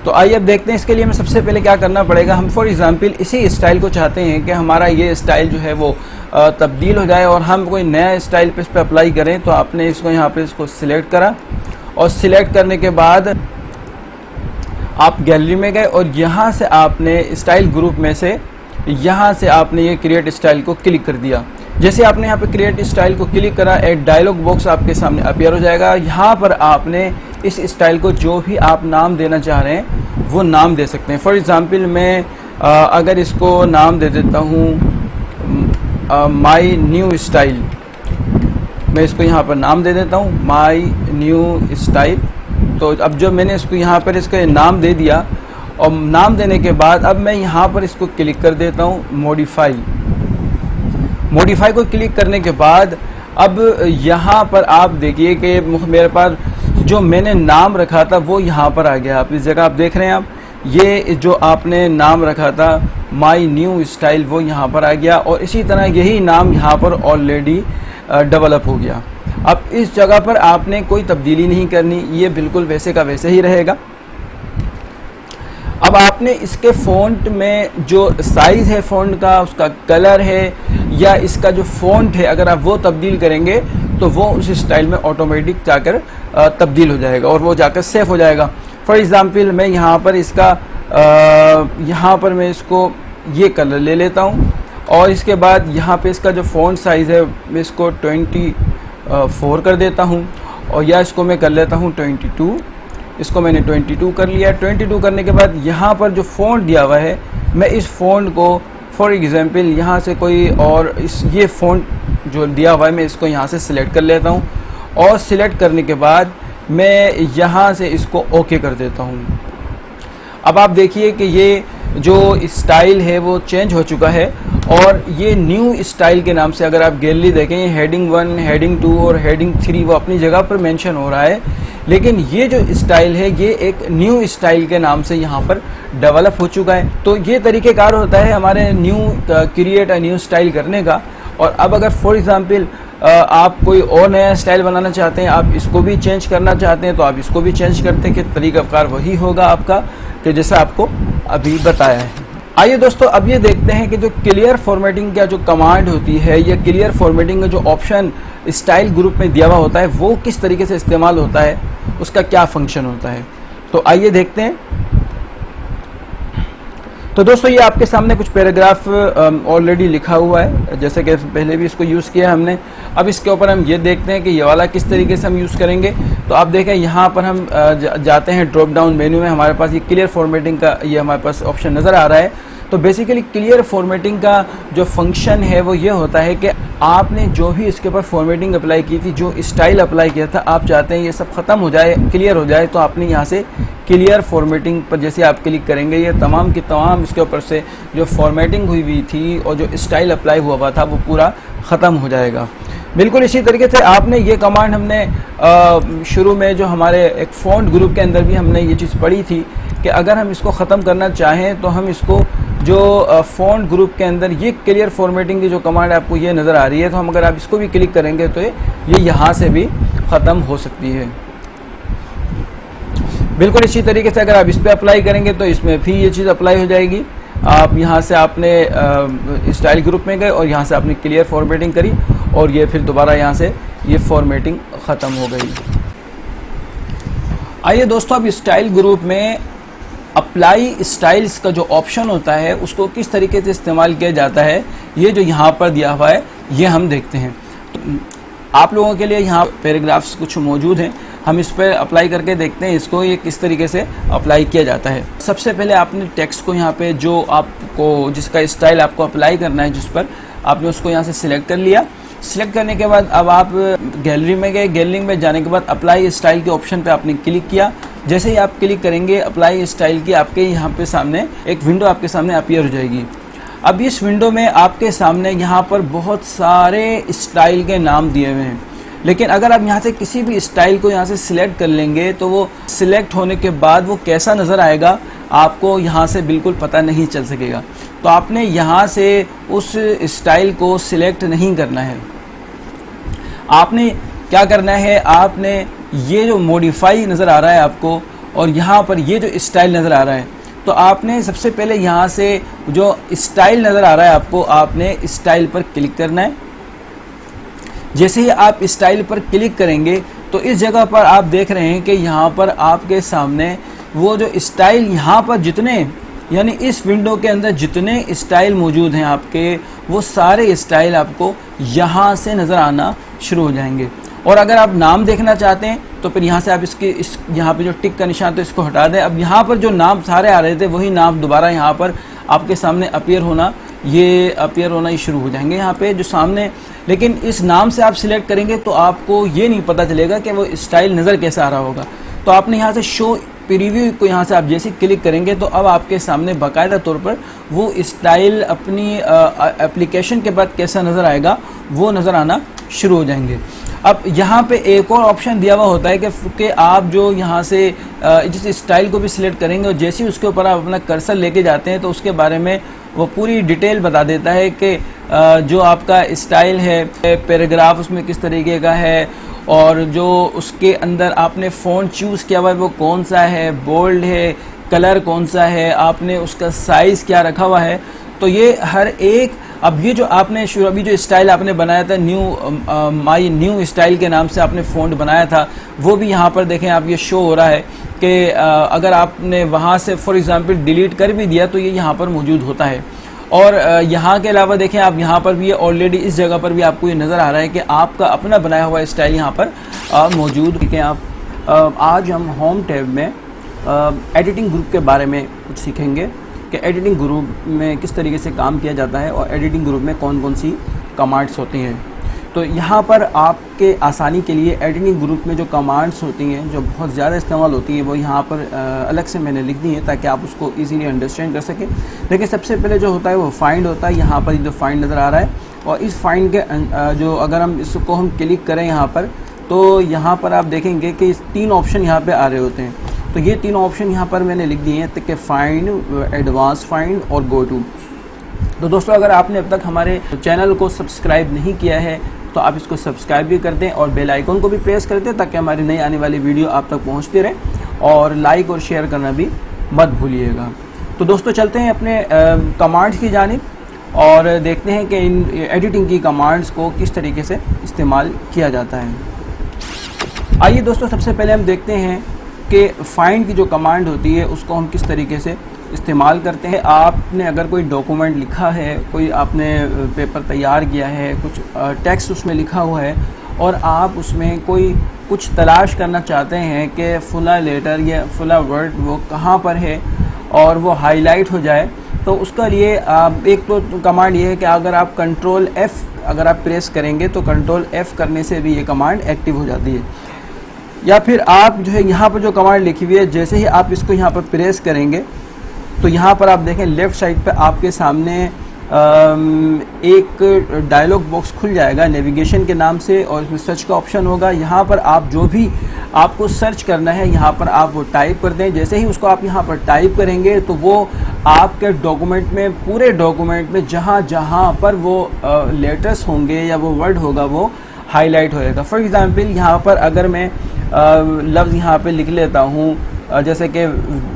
तो आइए अब देखते हैं इसके लिए हमें सबसे पहले क्या करना पड़ेगा। हम फॉर एग्ज़ाम्पल इसी स्टाइल को चाहते हैं कि हमारा ये स्टाइल जो है वो तब्दील हो जाए और हम कोई नया स्टाइल पे इस पर अप्लाई करें। तो आपने इसको यहाँ पे इसको सिलेक्ट करा और सिलेक्ट करने के बाद आप गैलरी में गए और यहाँ से आपने स्टाइल ग्रुप में से यहाँ से आपने ये क्रिएट स्टाइल को क्लिक कर दिया। जैसे आपने यहाँ पे क्रिएट स्टाइल को क्लिक करा, एक डायलॉग बॉक्स आपके सामने अपीयर हो जाएगा। यहाँ पर आपने इस स्टाइल को जो भी आप नाम देना चाह रहे हैं वो नाम दे सकते हैं। फॉर एग्ज़ाम्पल मैं अगर इसको नाम दे देता हूँ माई न्यू स्टाइल, मैं इसको यहाँ पर नाम दे देता हूँ माई न्यू स्टाइल। तो अब जो मैंने इसको यहाँ पर इसका नाम दे दिया, और नाम देने के बाद अब मैं यहाँ पर इसको क्लिक कर देता हूँ मॉडिफाई। मॉडिफाई को क्लिक करने के बाद अब यहाँ पर आप देखिए कि मेरे पास जो मैंने नाम रखा था वो यहाँ पर आ गया। आप इस जगह आप देख रहे हैं, आप ये जो आपने नाम रखा था माई न्यू स्टाइल वो यहाँ पर आ गया, और इसी तरह यही नाम यहाँ पर ऑलरेडी डेवलप हो गया। अब इस जगह पर आपने कोई तब्दीली नहीं करनी, ये बिल्कुल वैसे का वैसे ही रहेगा। अब आपने इसके फ़ॉन्ट में जो साइज़ है फ़ॉन्ट का, उसका कलर है या इसका जो फ़ॉन्ट है, अगर आप वो तब्दील करेंगे तो वो उस स्टाइल में ऑटोमेटिक जाकर तब्दील हो जाएगा और वो जाकर सेव हो जाएगा। फॉर एग्ज़ाम्पल मैं यहाँ पर इसका यहाँ पर मैं इसको ये कलर ले लेता हूँ, और इसके बाद यहाँ पे इसका जो फ़ॉन्ट साइज़ है मैं इसको 24 कर देता हूँ, और या इसको मैं कर लेता हूँ 22। इसको मैंने 22 कर लिया। 22 करने के बाद यहाँ पर जो फ़ॉन्ट दिया हुआ है, मैं इस फ़ॉन्ट को फॉर एग्ज़ाम्पल यहाँ से कोई और ये फ़ॉन्ट जो दिया हुआ है मैं इसको यहाँ से सिलेक्ट कर लेता हूँ, और सिलेक्ट करने के बाद मैं यहाँ से इसको ओके कर देता हूँ। अब आप देखिए कि ये जो स्टाइल है वो चेंज हो चुका है, और ये न्यू स्टाइल के नाम से अगर आप गैलरी देखें, हेडिंग 1, हेडिंग 2 और हेडिंग 3 वो अपनी जगह पर मेंशन हो रहा है, लेकिन ये जो स्टाइल है ये एक न्यू स्टाइल के नाम से यहाँ पर डेवलप हो चुका है। तो ये तरीक़ेकार होता है हमारे new create a new style करने का। और अब अगर फॉर एग्ज़ाम्पल आप कोई और नया स्टाइल बनाना चाहते हैं, आप इसको भी चेंज करना चाहते हैं, तो आप इसको भी चेंज करते हैं कि तरीक़ाकार वही होगा आपका कि जैसा आपको अभी बताया है। आइए दोस्तों, अब ये देखते हैं कि जो क्लियर फॉर्मेटिंग का जो कमांड होती है या क्लियर फॉर्मेटिंग का जो ऑप्शन स्टाइल ग्रुप में दिया हुआ होता है वो किस तरीके से इस्तेमाल होता है, उसका क्या फंक्शन होता है। तो आइए देखते हैं। तो दोस्तों ये आपके सामने कुछ पैराग्राफ ऑलरेडी लिखा हुआ है, जैसे कि पहले भी इसको यूज़ किया है हमने। अब इसके ऊपर हम ये देखते हैं कि ये वाला किस तरीके से हम यूज़ करेंगे। तो आप देखें यहाँ पर हम जाते हैं ड्रॉप डाउन मेन्यू में, हमारे पास ये क्लियर फॉर्मेटिंग का ये हमारे पास ऑप्शन नज़र आ रहा है। तो बेसिकली क्लियर फॉर्मेटिंग का जो फंक्शन है वो ये होता है कि आपने जो भी इसके ऊपर फॉर्मेटिंग अप्लाई की थी, जो स्टाइल अप्लाई किया था, आप चाहते हैं ये सब ख़त्म हो जाए, क्लियर हो जाए, तो आपने यहाँ से क्लियर फॉर्मेटिंग पर जैसे आप क्लिक करेंगे ये तमाम की तमाम इसके ऊपर से जो फॉर्मेटिंग हुई थी और जो स्टाइल अप्लाई हुआ था वो पूरा ख़त्म हो जाएगा। बिल्कुल इसी तरीके से आपने ये कमांड हमने शुरू में जो हमारे एक फ़ॉन्ट ग्रुप के अंदर भी हमने ये चीज़ पढ़ी थी कि अगर हम इसको ख़त्म करना चाहें तो हम इसको जो फ़ॉन्ट ग्रुप के अंदर ये क्लियर फॉर्मेटिंग की जो कमांड आपको ये नज़र आ रही है, तो हम अगर आप इसको भी क्लिक करेंगे तो ये यहाँ से भी ख़त्म हो सकती है। बिल्कुल इसी तरीके से अगर आप इस पर अप्लाई करेंगे तो इसमें भी ये चीज़ अप्लाई हो जाएगी। आप यहाँ से आपने स्टाइल ग्रुप में गए और यहाँ से आपने क्लियर फॉर्मेटिंग करी और ये फिर दोबारा यहाँ से ये फॉर्मेटिंग ख़त्म हो गई। आइए दोस्तों, अब स्टाइल ग्रुप में अप्लाई स्टाइल्स का जो ऑप्शन होता है उसको किस तरीके से इस्तेमाल किया जाता है, ये जो यहाँ पर दिया हुआ है ये हम देखते हैं। तो आप लोगों के लिए यहाँ पैराग्राफ्स कुछ मौजूद हैं, हम इस पर अप्लाई करके देखते हैं इसको ये किस तरीके से अप्लाई किया जाता है। सबसे पहले आपने टेक्स्ट को यहाँ पे जो आपको जिसका स्टाइल आपको अप्लाई करना है, जिस पर आपने उसको यहाँ से सिलेक्ट कर लिया। सिलेक्ट करने के बाद अब आप गैलरी में गए, गैलरी में जाने के बाद अप्लाई स्टाइल के ऑप्शन पे आपने क्लिक किया। जैसे ही आप क्लिक करेंगे अप्लाई स्टाइल की आपके यहाँ पे सामने एक विंडो आपके सामने अपीयर हो जाएगी। अब इस विंडो में आपके सामने यहाँ पर बहुत सारे स्टाइल के नाम दिए हुए हैं, लेकिन अगर आप यहाँ से किसी भी स्टाइल को यहाँ से सिलेक्ट कर लेंगे तो वो सिलेक्ट होने के बाद वो कैसा नज़र आएगा आपको यहाँ से बिल्कुल पता नहीं चल सकेगा। तो आपने यहाँ से उस स्टाइल को सिलेक्ट नहीं करना है। आपने क्या करना है, आपने ये जो मॉडिफाई नज़र आ रहा है आपको और यहाँ पर ये जो स्टाइल नज़र आ रहा है, तो आपने सबसे पहले यहाँ से जो स्टाइल नज़र आ रहा है आपको, आपने स्टाइल पर क्लिक करना है। जैसे ही आप स्टाइल पर क्लिक करेंगे तो इस जगह पर आप देख रहे हैं कि यहाँ पर आपके सामने वो जो स्टाइल यहाँ पर जितने यानी इस विंडो के अंदर जितने स्टाइल मौजूद हैं आपके, वो सारे स्टाइल आपको यहाँ से नज़र आना शुरू हो जाएंगे। और अगर आप नाम देखना चाहते हैं तो फिर यहाँ से आप इस यहाँ पे जो टिक का निशान तो इसको हटा दें। अब यहाँ पर जो नाम सारे आ रहे थे वही नाम दोबारा यहाँ पर आपके सामने अपीयर होना ही शुरू हो जाएंगे यहाँ पे जो सामने। लेकिन इस नाम से आप सिलेक्ट करेंगे तो आपको ये नहीं पता चलेगा कि वो स्टाइल नज़र कैसा आ रहा होगा। तो आपने यहाँ से शो प्रीव्यू को यहाँ से आप जैसे क्लिक करेंगे तो अब आपके सामने बाकायदा तौर पर वो स्टाइल अपनी एप्लीकेशन के बाद कैसा नज़र आएगा वो नज़र आना शुरू हो जाएंगे। अब यहाँ पे एक और ऑप्शन दिया हुआ होता है कि आप जो यहाँ से जिस स्टाइल को भी सिलेक्ट करेंगे और जैसे ही उसके ऊपर आप अपना कर्सर लेके जाते हैं तो उसके बारे में वो पूरी डिटेल बता देता है कि जो आपका स्टाइल है, पैराग्राफ उसमें किस तरीके का है, और जो उसके अंदर आपने फ़ॉन्ट चूज़ किया हुआ है वो कौन सा है, बोल्ड है, कलर कौन सा है, आपने उसका साइज़ क्या रखा हुआ है। तो ये हर एक, अब ये जो आपने अभी जो स्टाइल आपने बनाया था माई न्यू स्टाइल के नाम से आपने फ़ॉन्ट बनाया था, वो भी यहाँ पर देखें आप ये शो हो रहा है कि अगर आपने वहाँ से फॉर एग्ज़ाम्पल डिलीट कर भी दिया तो ये यहाँ पर मौजूद होता है। और यहाँ के अलावा देखें आप यहाँ पर भी ऑलरेडी इस जगह पर भी आपको ये नज़र आ रहा है कि आपका अपना बनाया हुआ स्टाइल यहाँ पर मौजूद है। आप आज हम होम टैब में एडिटिंग ग्रुप के बारे में कुछ सीखेंगे कि एडिटिंग ग्रुप में किस तरीके से काम किया जाता है और एडिटिंग ग्रुप में कौन कौन सी कमांड्स होती हैं। तो यहाँ पर आपके आसानी के लिए एडिटिंग ग्रुप में जो कमांड्स होती हैं जो बहुत ज़्यादा इस्तेमाल होती हैं वो यहाँ पर अलग से मैंने लिख दी है ताकि आप उसको इजीली अंडरस्टैंड कर सकें। देखिए सबसे पहले जो होता है वो फाइंड होता है। यहाँ पर जो फाइंड नज़र आ रहा है और इस फाइंड के जो अगर हम इसको हम क्लिक करें यहाँ पर तो यहाँ पर आप देखेंगे कि इस 3 ऑप्शन यहाँ पर आ रहे होते हैं। तो ये 3 ऑप्शन यहाँ पर मैंने लिख दिए हैं कि फाइंड, एडवांस फाइंड और गो टू। तो दोस्तों अगर आपने अब तक हमारे चैनल को सब्सक्राइब नहीं किया है तो आप इसको सब्सक्राइब भी कर दें और बेल आइकन को भी प्रेस कर दें ताकि हमारी नई आने वाली वीडियो आप तक पहुंचती रहे, और लाइक और शेयर करना भी मत भूलिएगा। तो दोस्तों चलते हैं अपने कमांड्स की जानिब और देखते हैं कि इन एडिटिंग की कमांड्स को किस तरीके से इस्तेमाल किया जाता है। आइए दोस्तों सबसे पहले हम देखते हैं कि फाइंड की जो कमांड होती है उसको हम किस तरीके से इस्तेमाल करते हैं। आपने अगर कोई डॉक्यूमेंट लिखा है, कोई आपने पेपर तैयार किया है, कुछ टेक्स्ट उसमें लिखा हुआ है और आप उसमें कुछ तलाश करना चाहते हैं कि फुला लेटर या फुला वर्ड वो कहाँ पर है और वो हाईलाइट हो जाए, तो उसका लिए एक तो कमांड ये है कि अगर आप कंट्रोल F अगर आप प्रेस करेंगे तो कंट्रोल F करने से भी ये कमांड एक्टिव हो जाती है। या फिर आप जो है यहाँ पर जो कमांड लिखी हुई है जैसे ही आप इसको यहाँ पर प्रेस करेंगे तो यहाँ पर आप देखें लेफ़्ट साइड पे आपके सामने एक डायलॉग बॉक्स खुल जाएगा नेविगेशन के नाम से और इसमें सर्च का ऑप्शन होगा। यहाँ पर आप जो भी आपको सर्च करना है यहाँ पर आप वो टाइप कर दें। जैसे ही उसको आप यहाँ पर टाइप करेंगे तो वो आपके डॉक्यूमेंट में, पूरे डॉक्यूमेंट में जहाँ जहाँ पर वो लेटर्स होंगे या वो वर्ड होगा वो हाईलाइट होएगा। फॉर एग्ज़ाम्पल यहाँ पर अगर मैं लफ्ज़ यहाँ पे लिख लेता हूँ, जैसे कि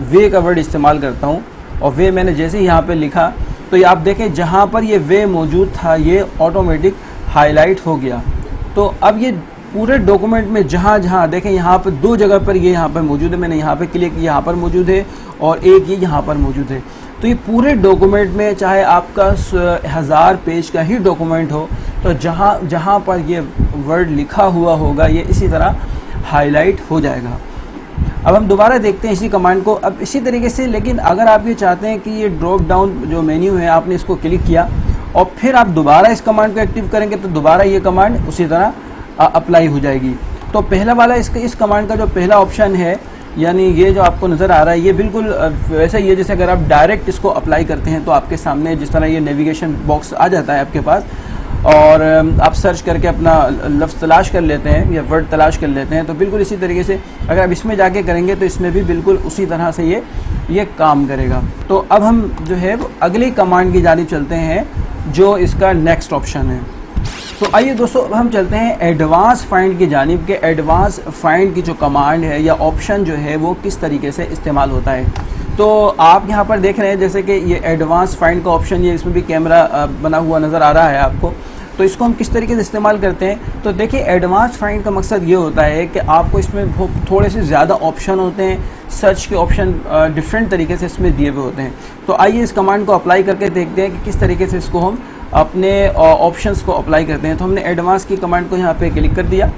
वे का वर्ड इस्तेमाल करता हूँ और वे मैंने जैसे ही यहाँ पे लिखा तो ये आप देखें जहाँ पर ये वे मौजूद था ये ऑटोमेटिक हाईलाइट हो गया। तो अब ये पूरे डॉक्यूमेंट में जहाँ जहाँ देखें यहाँ पर 2 जगह पर ये यहाँ पर मौजूद है, मैंने यहाँ पे क्लिक किया, यहाँ पर मौजूद है और एक ये यहाँ पर मौजूद है। तो ये पूरे डॉक्यूमेंट में चाहे आपका 1000 पेज का ही डॉक्यूमेंट हो तो जहाँ जहाँ पर ये वर्ड लिखा हुआ होगा ये इसी तरह हाईलाइट हो जाएगा। अब हम दोबारा देखते हैं इसी कमांड को। अब इसी तरीके से, लेकिन अगर आप ये चाहते हैं कि ये ड्रॉप डाउन जो मेन्यू है आपने इसको क्लिक किया और फिर आप दोबारा इस कमांड को एक्टिव करेंगे तो दोबारा ये कमांड उसी तरह अप्लाई हो जाएगी। तो पहला वाला इस कमांड का जो पहला ऑप्शन है यानी ये जो आपको नज़र आ रहा है ये बिल्कुल वैसा ही है जैसे अगर आप डायरेक्ट इसको अप्लाई करते हैं तो आपके सामने जिस तरह ये नेविगेशन बॉक्स आ जाता है आपके पास और आप सर्च करके अपना लफ्ज़ तलाश कर लेते हैं या वर्ड तलाश कर लेते हैं। तो बिल्कुल इसी तरीके से अगर आप इसमें जाके करेंगे तो इसमें भी बिल्कुल उसी तरह से ये काम करेगा। तो अब हम जो है वो अगली कमांड की जानिब चलते हैं जो इसका नेक्स्ट ऑप्शन है। तो आइए दोस्तों अब हम चलते हैं एडवांस फाइंड की जानिब के एडवांस फाइंड की जो कमांड है या ऑप्शन जो है वो किस तरीके से इस्तेमाल होता है। तो आप यहाँ पर देख रहे हैं जैसे कि ये एडवांस फाइंड का ऑप्शन, ये इसमें भी कैमरा बना हुआ नज़र आ रहा है आपको। तो इसको हम किस तरीके से इस्तेमाल करते हैं, तो देखिए एडवांस फाइंड का मकसद ये होता है कि आपको इसमें थोड़े से ज़्यादा ऑप्शन होते हैं, सर्च के ऑप्शन डिफरेंट तरीके से इसमें दिए हुए होते हैं। तो आइए इस कमांड को अप्लाई करके देखते हैं कि किस तरीके से इसको हम अपने ऑप्शंस को अप्लाई करते हैं। तो हमने एडवांस की कमांड को यहाँ पे क्लिक कर दिया।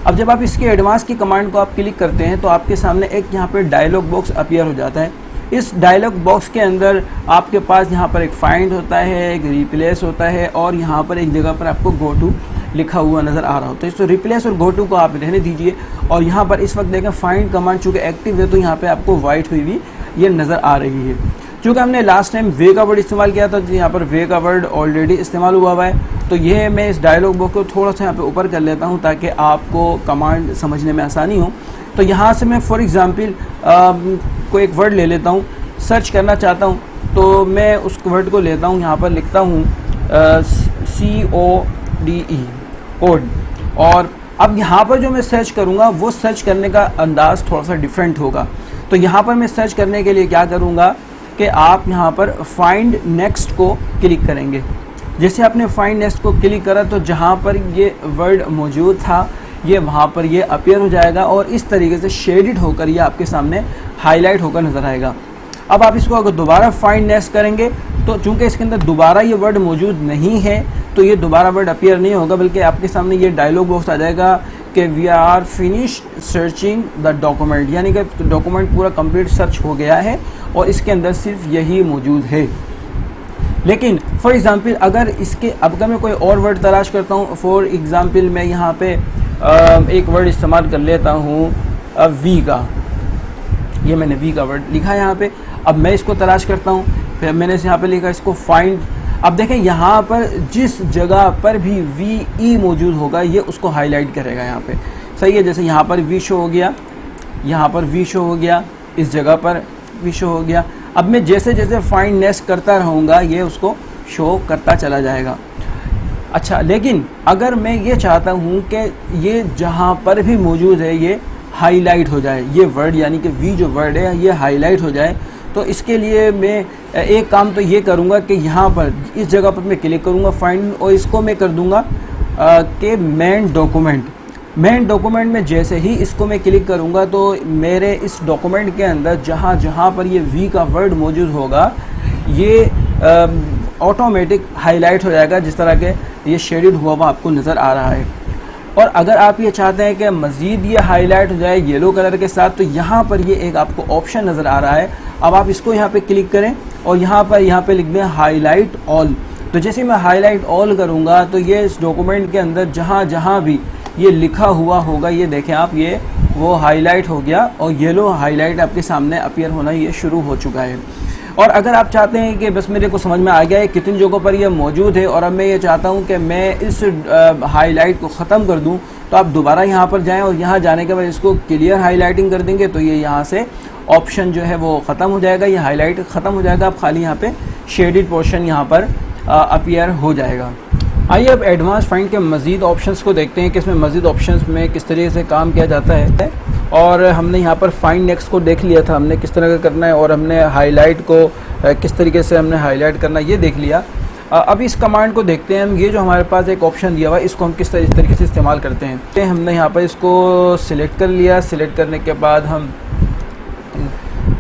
अब जब आप इसके एडवांस की कमांड को आप क्लिक करते हैं तो आपके सामने एक यहाँ पे डायलॉग बॉक्स अपीयर हो जाता है। इस डायलॉग बॉक्स के अंदर आपके पास यहाँ पर एक फाइंड होता है, एक रिप्लेस होता है और यहाँ पर एक जगह पर आपको गो टू लिखा हुआ नज़र आ रहा होता है। तो रिप्लेस और गो टू को आप रहने दीजिए और यहाँ पर इस वक्त देखें फाइंड कमांड चूँकि एक्टिव है तो यहाँ पर आपको वाइट हुई हुई ये नज़र आ रही है। चूँकि हमने लास्ट टाइम वे का वर्ड इस्तेमाल किया था, यहाँ पर वे का वर्ड ऑलरेडी इस्तेमाल हुआ है। तो ये मैं इस डायलॉग बॉक्स को थोड़ा सा यहाँ पे ऊपर कर लेता हूँ ताकि आपको कमांड समझने में आसानी हो। तो यहाँ से मैं फॉर एग्ज़ाम्पल कोई एक वर्ड ले लेता हूँ, सर्च करना चाहता हूँ तो मैं उस वर्ड को लेता हूँ, यहाँ पर लिखता हूँ CODE कोड। और अब यहाँ पर जो मैं सर्च करूँगा वो सर्च करने का अंदाज़ थोड़ा सा डिफरेंट होगा। तो यहाँ पर मैं सर्च करने के लिए क्या करूँगा कि आप यहाँ पर फाइंड नेक्स्ट को क्लिक करेंगे। जैसे आपने फाइंड नेक्स्ट को क्लिक करा तो जहाँ पर ये वर्ड मौजूद था ये वहाँ पर ये अपीयर हो जाएगा और इस तरीके से शेडिड होकर ये आपके सामने हाईलाइट होकर नज़र आएगा। अब आप इसको अगर दोबारा फाइंड नेक्स्ट करेंगे तो चूंकि इसके अंदर दोबारा ये वर्ड मौजूद नहीं है तो ये दोबारा वर्ड अपीयर नहीं होगा, बल्कि आपके सामने ये डायलॉग बॉक्स आ जाएगा कि we are finish searching the document, यानी कि डॉक्यूमेंट पूरा कंप्लीट सर्च हो गया है और इसके अंदर सिर्फ यही मौजूद है। लेकिन फॉर एग्ज़ाम्पल अगर इसके अब मैं कोई और वर्ड तलाश करता हूँ, फॉर एग्ज़ाम्पल मैं यहाँ पे एक वर्ड इस्तेमाल कर लेता हूँ वी का, ये मैंने वी का वर्ड लिखा है यहाँ पे। अब मैं इसको तलाश करता हूँ, फिर मैंने यहाँ पे लिखा इसको फाइंड। अब देखें यहाँ पर जिस जगह पर भी VE मौजूद होगा ये उसको हाईलाइट करेगा यहाँ पे, सही है। जैसे यहाँ पर वी शो हो गया, यहाँ पर वी शो हो गया, इस जगह पर वी शो हो गया। अब मैं जैसे जैसे फाइंड नेक्स्ट करता रहूँगा ये उसको शो करता चला जाएगा। अच्छा, लेकिन अगर मैं ये चाहता हूँ कि ये जहाँ पर भी मौजूद है ये हाईलाइट हो जाए, ये वर्ड यानी कि वी जो वर्ड है ये हाईलाइट हो जाए, तो इसके लिए मैं एक काम तो ये करूँगा कि यहाँ पर इस जगह पर मैं क्लिक करूँगा फाइंड और इसको मैं कर दूँगा कि मेन डॉक्यूमेंट में जैसे ही इसको मैं क्लिक करूँगा तो मेरे इस डॉक्यूमेंट के अंदर जहाँ जहाँ पर ये वी का वर्ड मौजूद होगा ये ऑटोमेटिक हाईलाइट हो जाएगा, जिस तरह के ये शेडिड हुआ हुआ आपको नज़र आ रहा है। और अगर आप ये चाहते हैं कि मज़ीद ये हाईलाइट हो जाए येलो कलर के साथ तो यहाँ पर ये एक आपको ऑप्शन नज़र आ रहा है। अब आप इसको यहाँ पे क्लिक करें और यहाँ पे लिख दें हाईलाइट ऑल। तो जैसे मैं हाईलाइट ऑल करूँगा तो ये इस डॉक्यूमेंट के अंदर जहाँ जहाँ भी ये लिखा हुआ होगा ये देखें आप, ये वो हाईलाइट हो गया और येलो हाईलाइट आपके सामने अपीयर होना ये शुरू हो चुका है। और अगर आप चाहते हैं कि बस मेरे को समझ में आ गया है कितनी जगहों पर ये मौजूद है और अब मैं ये चाहता हूँ कि मैं इस हाईलाइट को ख़त्म कर दूँ, तो आप दोबारा यहाँ पर जाएं और यहाँ जाने के बाद इसको क्लियर हाईलाइटिंग कर देंगे तो ये यहाँ से ऑप्शन जो है वो ख़त्म हो जाएगा, ये हाईलाइट ख़त्म हो जाएगा। आप खाली यहाँ पे शेडिड पोर्शन यहाँ पर अपीयर हो जाएगा। आइए अब एडवांस फाइंड के मज़ीद ऑप्शंस को देखते हैं कि इसमें मज़ीद ऑप्शंस में किस तरीके से काम किया जाता है। और हमने यहाँ पर फाइंड नेक्स्ट को देख लिया था हमने किस तरह का करना है, और हमने हाईलाइट को किस तरीके से हमने हाईलाइट करना ये देख लिया। अब इस कमांड को देखते हैं हम, ये जो हमारे पास एक ऑप्शन दिया हुआ है इसको हम किस तरीके से इस्तेमाल करते हैं। हमने यहाँ पर इसको सिलेक्ट कर लिया, सिलेक्ट करने के बाद हम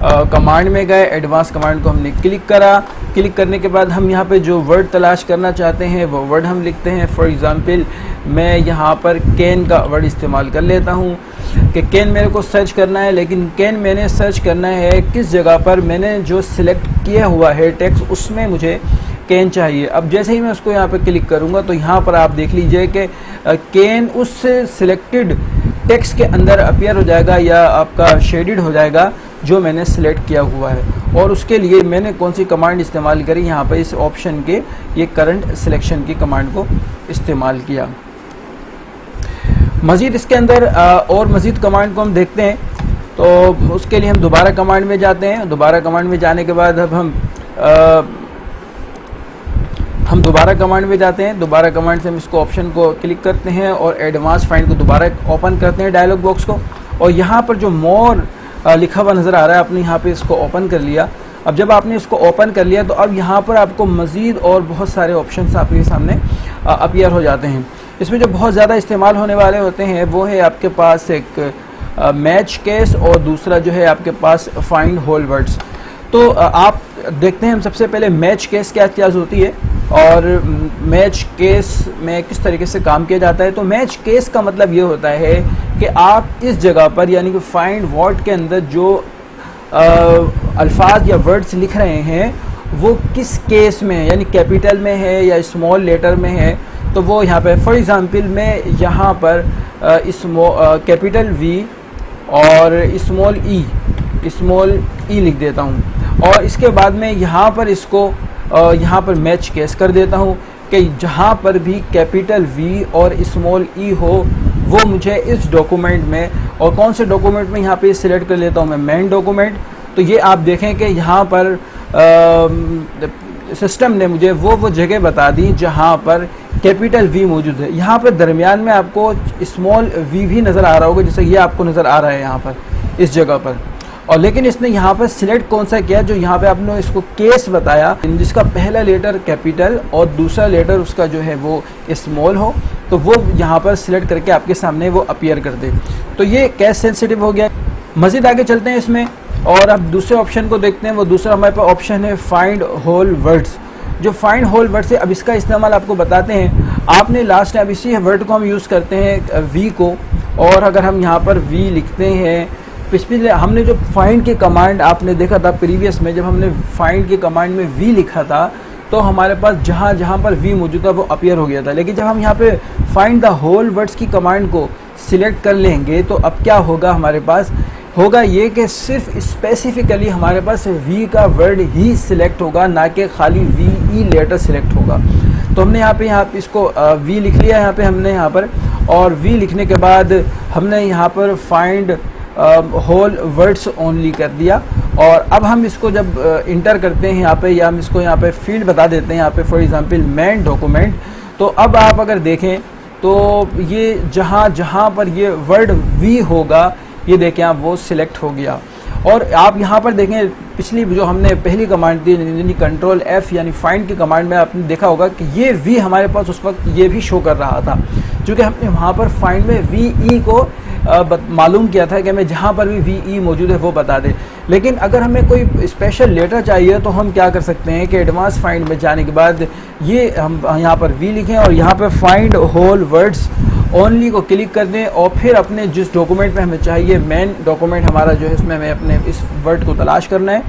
कमांड में गए, एडवांस कमांड को हमने क्लिक करा। क्लिक करने के बाद हम यहाँ पे जो वर्ड तलाश करना चाहते हैं वो वर्ड हम लिखते हैं। फॉर एग्ज़ाम्पल मैं यहाँ पर कैन का वर्ड इस्तेमाल कर लेता हूँ कि कैन मेरे को सर्च करना है, लेकिन कैन मैंने सर्च करना है किस जगह पर, मैंने जो सिलेक्ट किया हुआ है टेक्स्ट उसमें मुझे कैन चाहिए। अब जैसे ही मैं उसको यहाँ पर क्लिक करूँगा तो यहाँ पर आप देख लीजिए कि कैन उस सिलेक्टेड टेक्स्ट के अंदर अपीयर हो जाएगा या आपका शेडिड हो जाएगा जो मैंने सिलेक्ट किया हुआ है। और उसके लिए मैंने कौन सी कमांड इस्तेमाल करी, यहाँ पर इस ऑप्शन के ये करंट सिलेक्शन की कमांड को इस्तेमाल किया। मज़ीद इसके अंदर और मज़ीद कमांड को हम देखते हैं, तो उसके लिए हम दोबारा कमांड में जाते हैं। दोबारा कमांड में जाने के बाद अब हम दोबारा कमांड में जाते हैं। दोबारा कमांड से हम इसको ऑप्शन को क्लिक करते हैं और एडवांस फाइंड को दोबारा ओपन करते हैं डायलॉग बॉक्स को, और यहाँ पर जो मोर लिखा हुआ नज़र आ रहा है आपने यहाँ पे इसको ओपन कर लिया। अब जब आपने इसको ओपन कर लिया तो अब यहाँ पर आपको मज़ीद और बहुत सारे ऑप्शंस आपके सामने अपीयर हो जाते हैं। इसमें जो बहुत ज़्यादा इस्तेमाल होने वाले होते हैं वो है आपके पास एक मैच केस और दूसरा जो है आपके पास फाइंड होल वर्ड्स। तो आप देखते हैं हम सबसे पहले मैच केस क्या चीज़ होती है और मैच केस में किस तरीके से काम किया जाता है। तो मैच केस का मतलब ये होता है कि आप इस जगह पर यानी कि फाइंड वर्ड के अंदर जो अल्फाज या वर्ड्स लिख रहे हैं वो किस केस में है, यानी कैपिटल में है या स्मॉल लेटर में है। तो वो यहाँ पे फॉर एग्ज़ाम्पल मैं यहाँ पर कैपिटल वी और स्मॉल ई लिख देता हूँ और इसके बाद में यहाँ पर इसको यहाँ पर मैच केस कर देता हूँ कि जहाँ पर भी कैपिटल वी और स्मॉल ई हो वो मुझे इस डॉक्यूमेंट में, और कौन से डॉक्यूमेंट में यहाँ पे सिलेक्ट कर लेता हूँ मैं, मेन डॉक्यूमेंट। तो ये आप देखें कि यहाँ पर सिस्टम ने मुझे वो जगह बता दी जहाँ पर कैपिटल वी मौजूद है। यहाँ पर दरमियान में आपको स्मॉल वी भी नज़र आ रहा होगा, जैसे ये आपको नज़र आ रहा है यहाँ पर इस जगह पर। और लेकिन इसने यहाँ पर सिलेक्ट कौन सा किया, जो यहाँ पे आपने इसको केस बताया जिसका पहला लेटर कैपिटल और दूसरा लेटर उसका जो है वो स्मॉल हो, तो वो यहाँ पर सिलेक्ट करके आपके सामने वो अपीयर कर दे। तो ये केस सेंसिटिव हो गया। मज़ीद आगे चलते हैं इसमें और अब दूसरे ऑप्शन को देखते हैं। वो दूसरा हमारे पास ऑप्शन है फाइंड होल वर्ड्स। जो फाइंड होल वर्ड्स है, अब इसका इस्तेमाल आपको बताते हैं। आपने लास्ट टाइम इसी वर्ड को हम यूज़ करते हैं वी को, और अगर हम यहाँ पर वी लिखते हैं, पिछले हमने जो फाइंड की कमांड आपने देखा था प्रीवियस में, जब हमने फाइंड की कमांड में वी लिखा था तो हमारे पास जहाँ जहाँ पर वी मौजूद था वो अपीयर हो गया था। लेकिन जब हम यहाँ पे फाइंड द होल वर्ड्स की कमांड को सिलेक्ट कर लेंगे तो अब क्या होगा, हमारे पास होगा ये कि सिर्फ स्पेसिफिकली हमारे पास वी का वर्ड ही सिलेक्ट होगा, ना कि खाली वी ई लेटर सिलेक्ट होगा। तो हमने यहाँ पे इसको वी लिख लिया यहाँ पे हमने यहाँ पर, और वी लिखने के बाद हमने यहाँ पर फाइंड होल वर्ड्स ओनली कर दिया। और अब हम इसको जब इंटर करते हैं यहाँ पे, या हम इसको यहाँ पे फील्ड बता देते हैं यहाँ पे फॉर एग्जांपल मेन डॉक्यूमेंट, तो अब आप अगर देखें तो ये जहाँ जहाँ पर ये वर्ड वी होगा ये देखें आप वो सिलेक्ट हो गया। और आप यहाँ पर देखें पिछली जो हमने पहली कमांड दी यानी कंट्रोल एफ यानी फाइंड की कमांड में आपने देखा होगा कि ये वी हमारे पास उस वक्त ये भी शो कर रहा था, क्योंकि हमने वहाँ पर फाइंड में वी ई को मालूम किया था कि हमें जहाँ पर भी वी ई मौजूद है वो बता दे। लेकिन अगर हमें कोई स्पेशल लेटर चाहिए तो हम क्या कर सकते हैं कि एडवांस फाइंड में जाने के बाद ये हम यहाँ पर वी लिखें और यहाँ पर फाइंड होल वर्ड्स ओनली को क्लिक कर दें, और फिर अपने जिस डॉक्यूमेंट में हमें चाहिए, मेन डॉक्यूमेंट हमारा जो है इसमें हमें अपने इस वर्ड को तलाश करना है,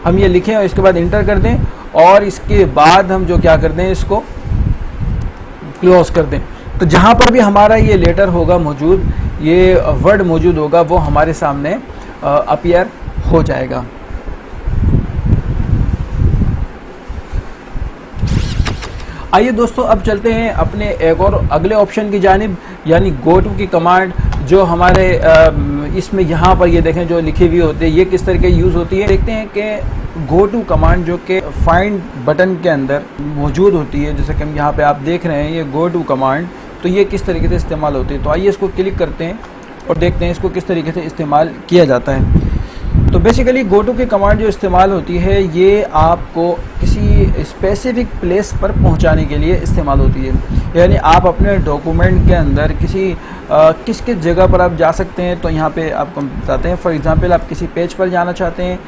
हम ये लिखें और इसके बाद इंटर कर दें, और इसके बाद हम जो क्या कर दें इसको क्लोज कर दें। तो जहाँ पर भी हमारा ये लेटर होगा मौजूद, ये वर्ड मौजूद होगा, वो हमारे सामने अपीयर हो जाएगा। आइए दोस्तों अब चलते हैं अपने एक और अगले ऑप्शन की जानिब, यानी गो टू की कमांड, जो हमारे इसमें यहाँ पर ये देखें जो लिखी हुई होती है ये किस तरीके यूज़ होती है। देखते हैं कि गो टू कमांड जो कि फाइंड बटन के अंदर मौजूद होती है, जैसे कि हम यहाँ पे आप देख रहे हैं ये गो टू कमांड, तो ये किस तरीके से इस्तेमाल होती है। तो आइए इसको क्लिक करते हैं और देखते हैं इसको किस तरीके से इस्तेमाल किया जाता है। तो बेसिकली गो टू की कमांड जो इस्तेमाल होती है ये आपको किसी स्पेसिफिक प्लेस पर पहुंचाने के लिए इस्तेमाल होती है, यानी आप अपने डॉक्यूमेंट के अंदर किस किस जगह पर आप जा सकते हैं। तो यहाँ पे आपको बताते हैं, फॉर एग्जांपल आप किसी पेज पर जाना चाहते हैं,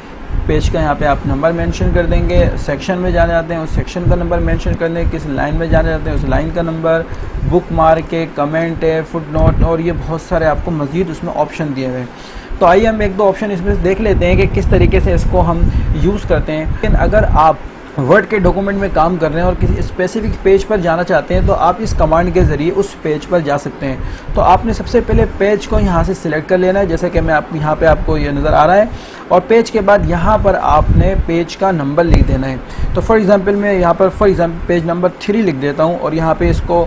पेज का यहाँ पे आप नंबर मेंशन कर देंगे, सेक्शन में जाना चाहते हैं उस सेक्शन का नंबर मेंशन कर देंगे, किस लाइन में जाना चाहते हैं उस लाइन का नंबर, बुक मार्क है, कमेंट है, फुट नोट, और ये बहुत सारे आपको मज़ीद उसमें ऑप्शन दिए हुए हैं। तो आइए हम एक दो ऑप्शन इसमें देख लेते हैं कि किस तरीके से इसको हम यूज़ करते हैं। लेकिन अगर आप वर्ड के डॉक्यूमेंट में काम कर रहे हैं और किसी स्पेसिफिक पेज पर जाना चाहते हैं तो आप इस कमांड के ज़रिए उस पेज पर जा सकते हैं। तो आपने सबसे पहले पेज को यहाँ से सिलेक्ट कर लेना है, जैसे कि मैं यहाँ पे आपको ये नज़र आ रहा है, और पेज के बाद यहाँ पर आपने पेज का नंबर लिख देना है। तो फॉर एग्ज़ाम्पल मैं यहाँ पर पेज नंबर 3 लिख देता हूँ और यहाँ पर इसको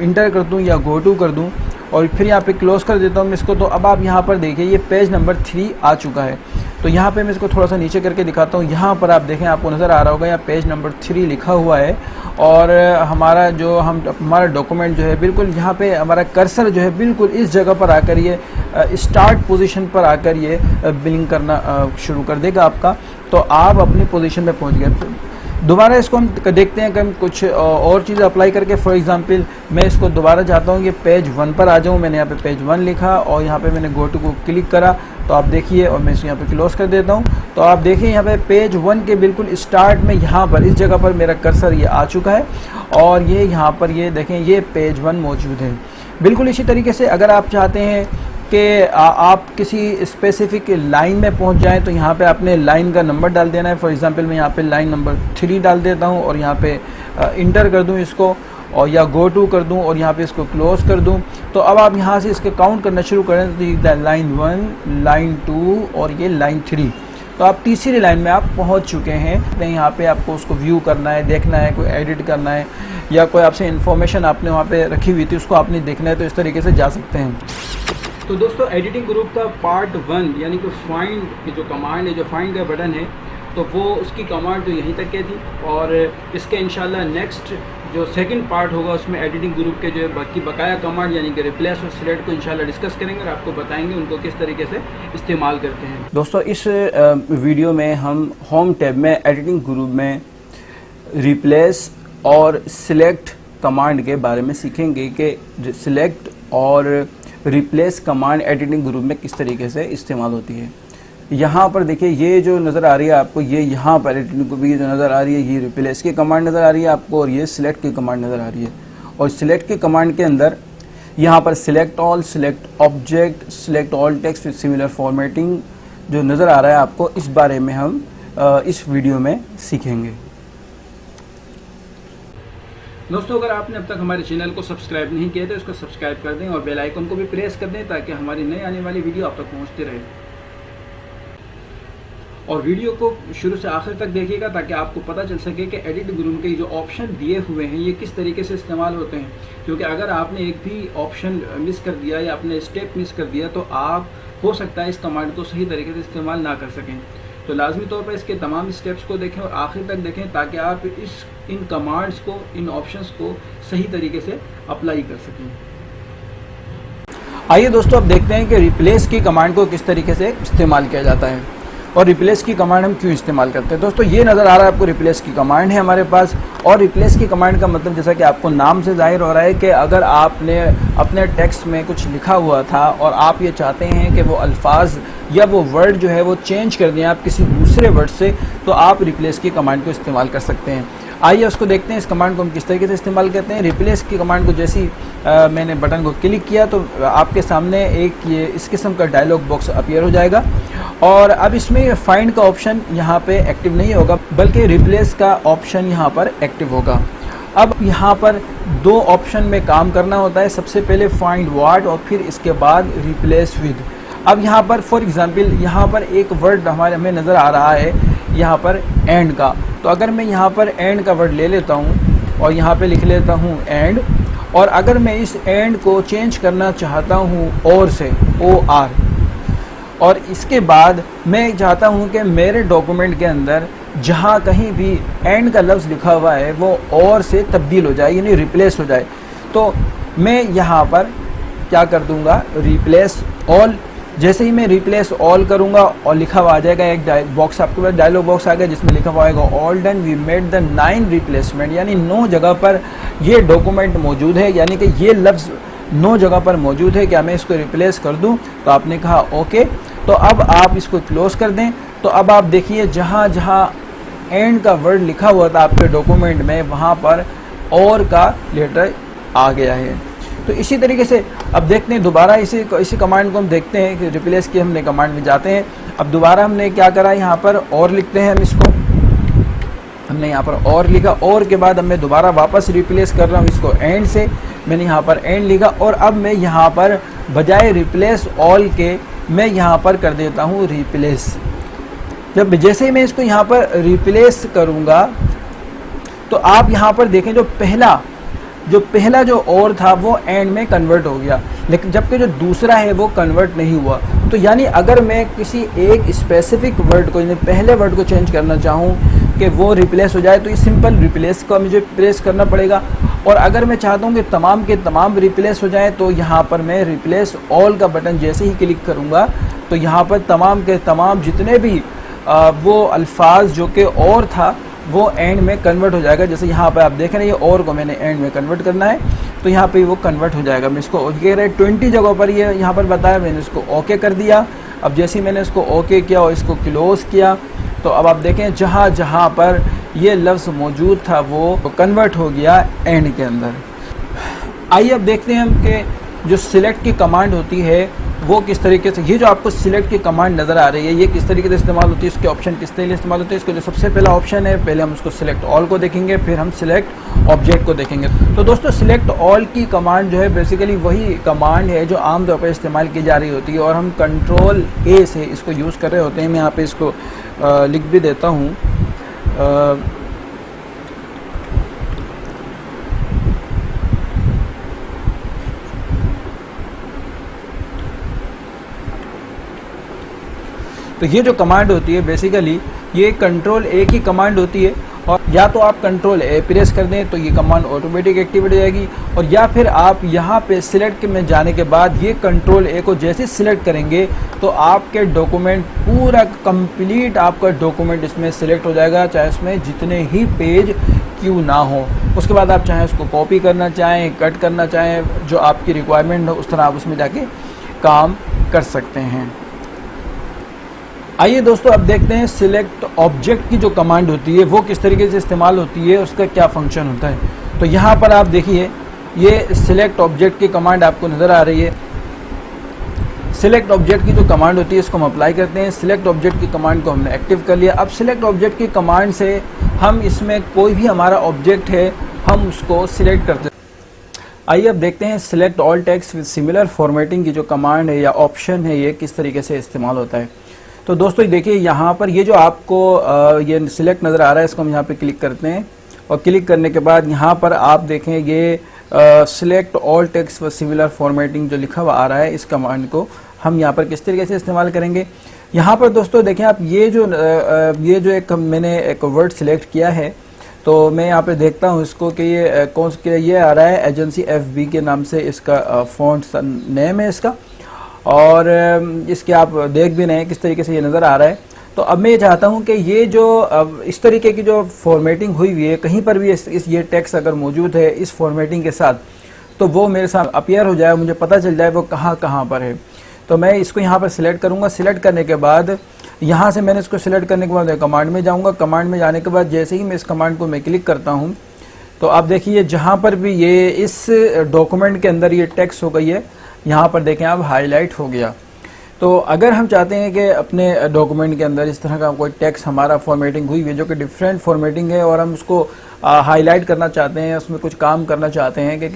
इंटर कर दूँ या गो टू कर दूँ और फिर यहाँ पे क्लोज़ कर देता हूँ मैं इसको। तो अब आप यहाँ पर देखिए ये पेज नंबर 3 आ चुका है। तो यहाँ पे मैं इसको थोड़ा सा नीचे करके दिखाता हूँ। यहाँ पर आप देखें आपको नज़र आ रहा होगा यहाँ पेज नंबर 3 लिखा हुआ है, और हमारा डॉक्यूमेंट जो है बिल्कुल यहाँ पे हमारा कर्सर जो है बिल्कुल इस जगह पर आकर ये स्टार्ट पोजीशन पर आकर ये बिलिंग करना शुरू कर देगा आपका। तो आप अपनी पोजीशन पे पहुँच गए। दोबारा इसको हम देखते हैं कि हम कुछ और चीज़ अप्लाई करके। फॉर एग्जांपल मैं इसको दोबारा चाहता हूँ कि पेज 1 पर आ जाऊँ। मैंने यहाँ पे पेज 1 लिखा और यहाँ पे मैंने गो टू को क्लिक करा, तो आप देखिए, और मैं इसे यहाँ पे क्लोज कर देता हूँ। तो आप देखिए यहाँ पे पेज 1 के बिल्कुल स्टार्ट में यहाँ पर इस जगह पर मेरा कर्सर ये आ चुका है और ये यहाँ पर ये देखें ये पेज 1 मौजूद है। बिल्कुल इसी तरीके से अगर आप चाहते हैं कि आप किसी स्पेसिफिक लाइन में पहुंच जाएं, तो यहाँ पे आपने लाइन का नंबर डाल देना है। फॉर एग्जांपल मैं यहाँ पे लाइन नंबर 3 डाल देता हूँ और यहाँ पे इंटर कर दूँ इसको, और या गो टू कर दूँ और यहाँ पे इसको क्लोज कर दूँ। तो अब आप यहाँ से इसके काउंट करना शुरू करें, तो लाइन 1, लाइन 2 और ये लाइन 3। तो आप तीसरी लाइन में आप पहुँच चुके हैं। यहाँ पे आपको उसको व्यू करना है, देखना है, कोई एडिट करना है, या कोई आपसे इन्फॉर्मेशन आपने वहाँ पे रखी हुई थी उसको आपने देखना है, तो इस तरीके से जा सकते हैं। तो दोस्तों एडिटिंग ग्रुप का पार्ट 1 यानी कि फाइंड की जो कमांड है, जो फाइंड का बटन है, तो वो उसकी कमांड तो यहीं तक के थी, और इसके इंशाल्लाह नेक्स्ट जो सेकंड पार्ट होगा उसमें एडिटिंग ग्रुप के जो बाकी बकाया कमांड यानी कि रिप्लेस और सिलेक्ट को इंशाल्लाह डिस्कस करेंगे और आपको बताएंगे उनको किस तरीके से इस्तेमाल करते हैं। दोस्तों इस वीडियो में हम होम टैब में एडिटिंग ग्रुप में रिप्लेस और सिलेक्ट कमांड के बारे में सीखेंगे कि सिलेक्ट और रिप्लेस कमांड एडिटिंग ग्रुप में किस तरीके से इस्तेमाल होती है। यहाँ पर देखिए ये जो नज़र आ रही है आपको, ये यहाँ पर एडिटिंग ग्रुप की जो नज़र आ रही है, ये रिप्लेस की कमांड नज़र आ रही है आपको, और ये सिलेक्ट की कमांड नज़र आ रही है। और सिलेक्ट की कमांड के अंदर यहाँ पर select all, select object, select all text with similar formatting जो नज़र आ रहा है आपको, इस बारे में हम इस वीडियो में सीखेंगे। दोस्तों अगर आपने अब तक हमारे चैनल को सब्सक्राइब नहीं किया तो इसको सब्सक्राइब कर दें और बेल आइकन को भी प्रेस कर दें ताकि हमारी नई आने वाली वीडियो आप तक पहुंचती रहे। और वीडियो को शुरू से आखिर तक देखिएगा ताकि आपको पता चल सके कि एडिट ग्रुप के जो ऑप्शन दिए हुए हैं ये किस तरीके से इस्तेमाल होते हैं। क्योंकि अगर आपने एक भी ऑप्शन मिस कर दिया या अपने स्टेप मिस कर दिया तो आप हो सकता है इस कमांड को सही तरीके से इस्तेमाल ना कर सकें। तो लाजमी तौर पर इसके तमाम स्टेप्स को देखें और आखिर तक देखें ताकि आप इन कमांड्स को, इन ऑप्शंस को सही तरीके से अप्लाई कर सकें। आइए दोस्तों अब देखते हैं कि रिप्लेस की कमांड को किस तरीके से इस्तेमाल किया जाता है और रिप्लेस की कमांड हम क्यों इस्तेमाल करते हैं। दोस्तों ये नज़र आ रहा है आपको, रिप्लेस की कमांड है हमारे पास। और रिप्लेस की कमांड का मतलब जैसा कि आपको नाम से जाहिर हो रहा है कि अगर आपने अपने टेक्स्ट में कुछ लिखा हुआ था और आप ये चाहते हैं कि वो अल्फाज या वो वर्ड जो है वो चेंज कर दें आप किसी दूसरे वर्ड से, तो आप रिप्लेस की कमांड को इस्तेमाल कर सकते हैं। आइए उसको देखते हैं इस कमांड को हम किस तरीके से इस्तेमाल करते हैं। रिप्लेस की कमांड को जैसे ही मैंने बटन को क्लिक किया तो आपके सामने एक ये इस किस्म का डायलॉग बॉक्स अपीयर हो जाएगा। और अब इसमें फाइंड का ऑप्शन यहाँ पे एक्टिव नहीं होगा बल्कि रिप्लेस का ऑप्शन यहाँ पर एक्टिव होगा। अब यहाँ पर 2 ऑप्शन में काम करना होता है, सबसे पहले फाइंड व्हाट और फिर इसके बाद रिप्लेस विद। अब यहाँ पर फॉर एग्जांपल यहाँ पर एक वर्ड हमें नज़र आ रहा है यहाँ पर एंड का, तो अगर मैं यहाँ पर एंड का वर्ड ले लेता हूँ और यहाँ पे लिख लेता हूँ एंड, और अगर मैं इस एंड को चेंज करना चाहता हूँ और से OR, और इसके बाद मैं चाहता हूँ कि मेरे डॉक्यूमेंट के अंदर जहाँ कहीं भी एंड का लफ्ज़ लिखा हुआ है वो और से तब्दील हो जाए यानी रिप्लेस हो जाए, तो मैं यहाँ पर क्या कर दूँगा, रिप्लेस ऑल। जैसे ही मैं रिप्लेस ऑल करूँगा और लिखा हुआ आ जाएगा एक बॉक्स, आपके पास डायलॉग बॉक्स आ गया जिसमें लिखा हुआ आएगा all done we made the 9 replacement, यानी 9 जगह पर ये डॉक्यूमेंट मौजूद है, यानी कि ये लफ्ज़ 9 जगह पर मौजूद है। क्या मैं इसको रिप्लेस कर दूं? तो आपने कहा ओके। तो अब आप इसको क्लोज कर दें। तो अब आप देखिए जहाँ जहाँ एंड का वर्ड लिखा हुआ था आपके डॉक्यूमेंट में वहाँ पर और का लेटर आ गया है। तो इसी तरीके से अब देखते हैं दोबारा इसी कमांड को हम देखते हैं कि रिप्लेस की हमने कमांड में जाते हैं। अब दोबारा हमने क्या करा, यहाँ पर और लिखते हैं हम इसको, हमने यहाँ पर और लिखा और के बाद अब मैं दोबारा वापस रिप्लेस कर रहा हूँ इसको एंड से, मैंने यहाँ पर एंड लिखा और अब मैं यहाँ पर बजाय रिप्लेस ऑल के मैं यहाँ पर कर देता हूँ रिप्लेस। जब जैसे ही मैं इसको यहाँ पर रिप्लेस करूँगा तो आप यहाँ पर देखें जो पहला जो और था वो एंड में कन्वर्ट हो गया, लेकिन जबकि जो दूसरा है वो कन्वर्ट नहीं हुआ। तो यानी अगर मैं किसी एक स्पेसिफिक वर्ड को, यानी पहले वर्ड को चेंज करना चाहूँ कि वो रिप्लेस हो जाए तो इस सिंपल रिप्लेस को मुझे प्रेस करना पड़ेगा, और अगर मैं चाहता हूँ कि तमाम के तमाम रिप्लेस हो जाए तो यहाँ पर मैं रिप्लेस ऑल का बटन जैसे ही क्लिक करूँगा तो यहाँ पर तमाम के तमाम जितने भी वो अल्फाज जो कि और था वो एंड में कन्वर्ट हो जाएगा। जैसे यहाँ पर आप देख रहे हैं ये और को मैंने एंड में कन्वर्ट करना है, तो यहाँ पे वो कन्वर्ट हो जाएगा। मैं इसको कह रहे 20 जगहों पर ये यहाँ पर बताया, मैंने इसको ओके कर दिया। अब जैसे ही मैंने इसको ओके किया और इसको क्लोज़ किया, तो अब आप देखें जहाँ जहाँ पर ये लफ्ज़ मौजूद था वो कन्वर्ट हो गया एंड के अंदर। आइए अब देखते हैं हम कि जो सिलेक्ट की कमांड होती है वो किस तरीके से, ये जो आपको सिलेक्ट की कमांड नज़र आ रही है ये किस तरीके से इस्तेमाल होती है, इसके ऑप्शन किस तरीके से इस्तेमाल होते हैं। इसको जो सबसे पहला ऑप्शन है, पहले हम उसको सिलेक्ट ऑल को देखेंगे, फिर हम सिलेक्ट ऑब्जेक्ट को देखेंगे। तो दोस्तों सिलेक्ट ऑल की कमांड जो है बेसिकली वही कमांड है जो आमतौर पर इस्तेमाल की जा रही होती है और हम कंट्रोल ए से इसको यूज़ कर रहे होते हैं। मैं यहाँ पर इसको लिख भी देता हूँ। तो ये जो कमांड होती है बेसिकली ये कंट्रोल ए की कमांड होती है, और या तो आप कंट्रोल ए प्रेस कर दें तो ये कमांड ऑटोमेटिक एक्टिवेट हो जाएगी, और या फिर आप यहाँ पे सिलेक्ट में जाने के बाद ये कंट्रोल ए को जैसे सिलेक्ट करेंगे तो आपके डॉक्यूमेंट पूरा कंप्लीट आपका डॉक्यूमेंट इसमें सिलेक्ट हो जाएगा, चाहे इसमें जितने ही पेज क्यों ना हो। उसके बाद आप चाहें उसको कॉपी करना चाहें, कट करना चाहें, जो आपकी रिक्वायरमेंट हो उस तरह आप उसमें जाके काम कर सकते हैं। आइए दोस्तों अब देखते हैं सिलेक्ट ऑब्जेक्ट की जो कमांड होती है वो किस तरीके से इस्तेमाल होती है, उसका क्या फंक्शन होता है। तो यहाँ पर आप देखिए ये सिलेक्ट ऑब्जेक्ट की कमांड आपको नज़र आ रही है। सिलेक्ट ऑब्जेक्ट की जो कमांड होती है इसको हम अप्लाई करते हैं। सिलेक्ट ऑब्जेक्ट की कमांड को हमने एक्टिव कर लिया। अब सिलेक्ट ऑब्जेक्ट की कमांड से हम इसमें कोई भी हमारा ऑब्जेक्ट है हम उसको सिलेक्ट करते हैं। आइए अब देखते हैं select all text with similar formatting की जो कमांड है या ऑप्शन है ये किस तरीके से इस्तेमाल होता है। तो दोस्तों देखिए यहाँ पर ये जो आपको ये सिलेक्ट नज़र आ रहा है इसको हम यहाँ पे क्लिक करते हैं, और क्लिक करने के बाद यहाँ पर आप देखें ये सिलेक्ट ऑल टेक्स्ट व सिमिलर फॉर्मेटिंग जो लिखा हुआ आ रहा है, इस कमांड को हम यहाँ पर किस तरीके से इस्तेमाल करेंगे। यहाँ पर दोस्तों देखें आप ये जो मैंने एक वर्ड सिलेक्ट किया है, तो मैं यहाँ पे देखता हूँ इसको कि ये कौन से ये आ रहा है एजेंसी FB के नाम से इसका फ़ॉन्ट नेम है इसका, और इसके आप देख भी रहे हैं किस तरीके से ये नज़र आ रहा है। तो अब मैं ये चाहता हूँ कि ये जो इस तरीके की जो फॉर्मेटिंग हुई हुई है कहीं पर भी ये टेक्स्ट अगर मौजूद है इस फॉर्मेटिंग के साथ तो वो मेरे साथ अपीयर हो जाए, मुझे पता चल जाए वो कहाँ कहाँ पर है। तो मैं इसको यहाँ पर सिलेक्ट करूँगा। सिलेक्ट करने के बाद यहाँ से मैंने इसको सिलेक्ट करने के बाद कमांड में जाऊँगा। कमांड में जाने के बाद जैसे ही मैं इस कमांड को मैं क्लिक करता हूँ तो आप देखिए जहाँ पर भी ये इस डॉक्यूमेंट के अंदर ये टेक्स्ट हो गई है, यहाँ पर देखें आप हाईलाइट हो गया। तो अगर हम चाहते हैं कि अपने डॉक्यूमेंट के अंदर इस तरह का कोई टेक्स्ट हमारा फॉर्मेटिंग हुई है जो कि डिफरेंट फॉर्मेटिंग है और हम उसको हाईलाइट करना चाहते हैं, उसमें कुछ काम करना चाहते हैं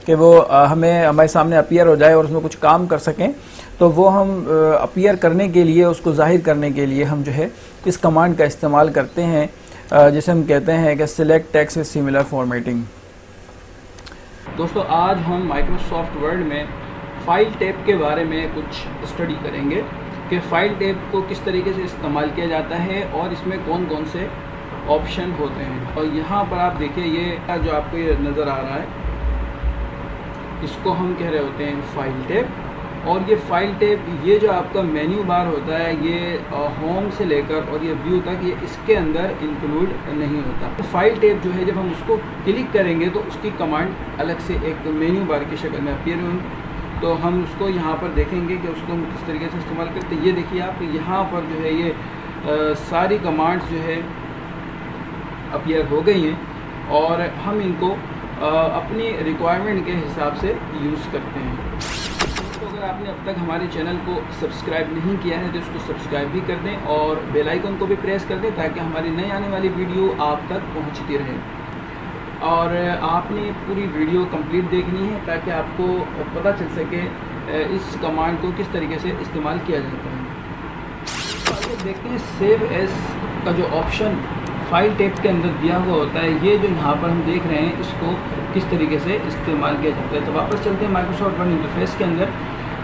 कि वो हमें हमारे सामने अपीयर हो जाए और उसमें कुछ काम कर सकें, तो वो हम अपीयर करने के लिए, उसको जाहिर करने के लिए हम जो है इस कमांड का इस्तेमाल करते हैं जिसे हम कहते हैं कि select text with similar formatting. दोस्तों आज हम माइक्रोसॉफ्ट वर्ड में फाइल टैब के बारे में कुछ स्टडी करेंगे कि फ़ाइल टैब को किस तरीके से इस्तेमाल किया जाता है और इसमें कौन कौन से ऑप्शन होते हैं। और यहाँ पर आप देखिए ये जो आपको ये नज़र आ रहा है इसको हम कह रहे होते हैं फ़ाइल टैब। और ये फ़ाइल टैब ये जो आपका मेन्यू बार होता है ये होम से लेकर और ये व्यू तक ये इसके अंदर इंक्लूड नहीं होता। तो फ़ाइल टैब जो है जब हम उसको क्लिक करेंगे तो उसकी कमांड अलग से एक मेन्यू बार की शक्ल में अपीयर होंगी, तो हम उसको यहाँ पर देखेंगे कि उसको हम किस तरीके से इस्तेमाल करते हैं। ये देखिए आप यहाँ पर जो है ये सारी कमांड्स जो है अपीयर हो गई हैं और हम इनको अपनी रिक्वायरमेंट के हिसाब से यूज़ करते हैं। तो अगर आपने अब तक हमारे चैनल को सब्सक्राइब नहीं किया है तो इसको सब्सक्राइब भी कर दें और बेल आइकन को भी प्रेस कर दें ताकि हमारी नई आने वाली वीडियो आप तक पहुँचती रहे। और आपने पूरी वीडियो कंप्लीट देखनी है ताकि आपको पता चल सके इस कमांड को किस तरीके से इस्तेमाल किया जाता है। तो आइए देखते हैं सेव एज का जो ऑप्शन फाइल टैब के अंदर दिया हुआ होता है, ये जो यहाँ पर हम देख रहे हैं इसको किस तरीके से इस्तेमाल किया जाता है। तो वापस चलते हैं माइक्रोसॉफ्ट वर्ड इंटरफेस के अंदर।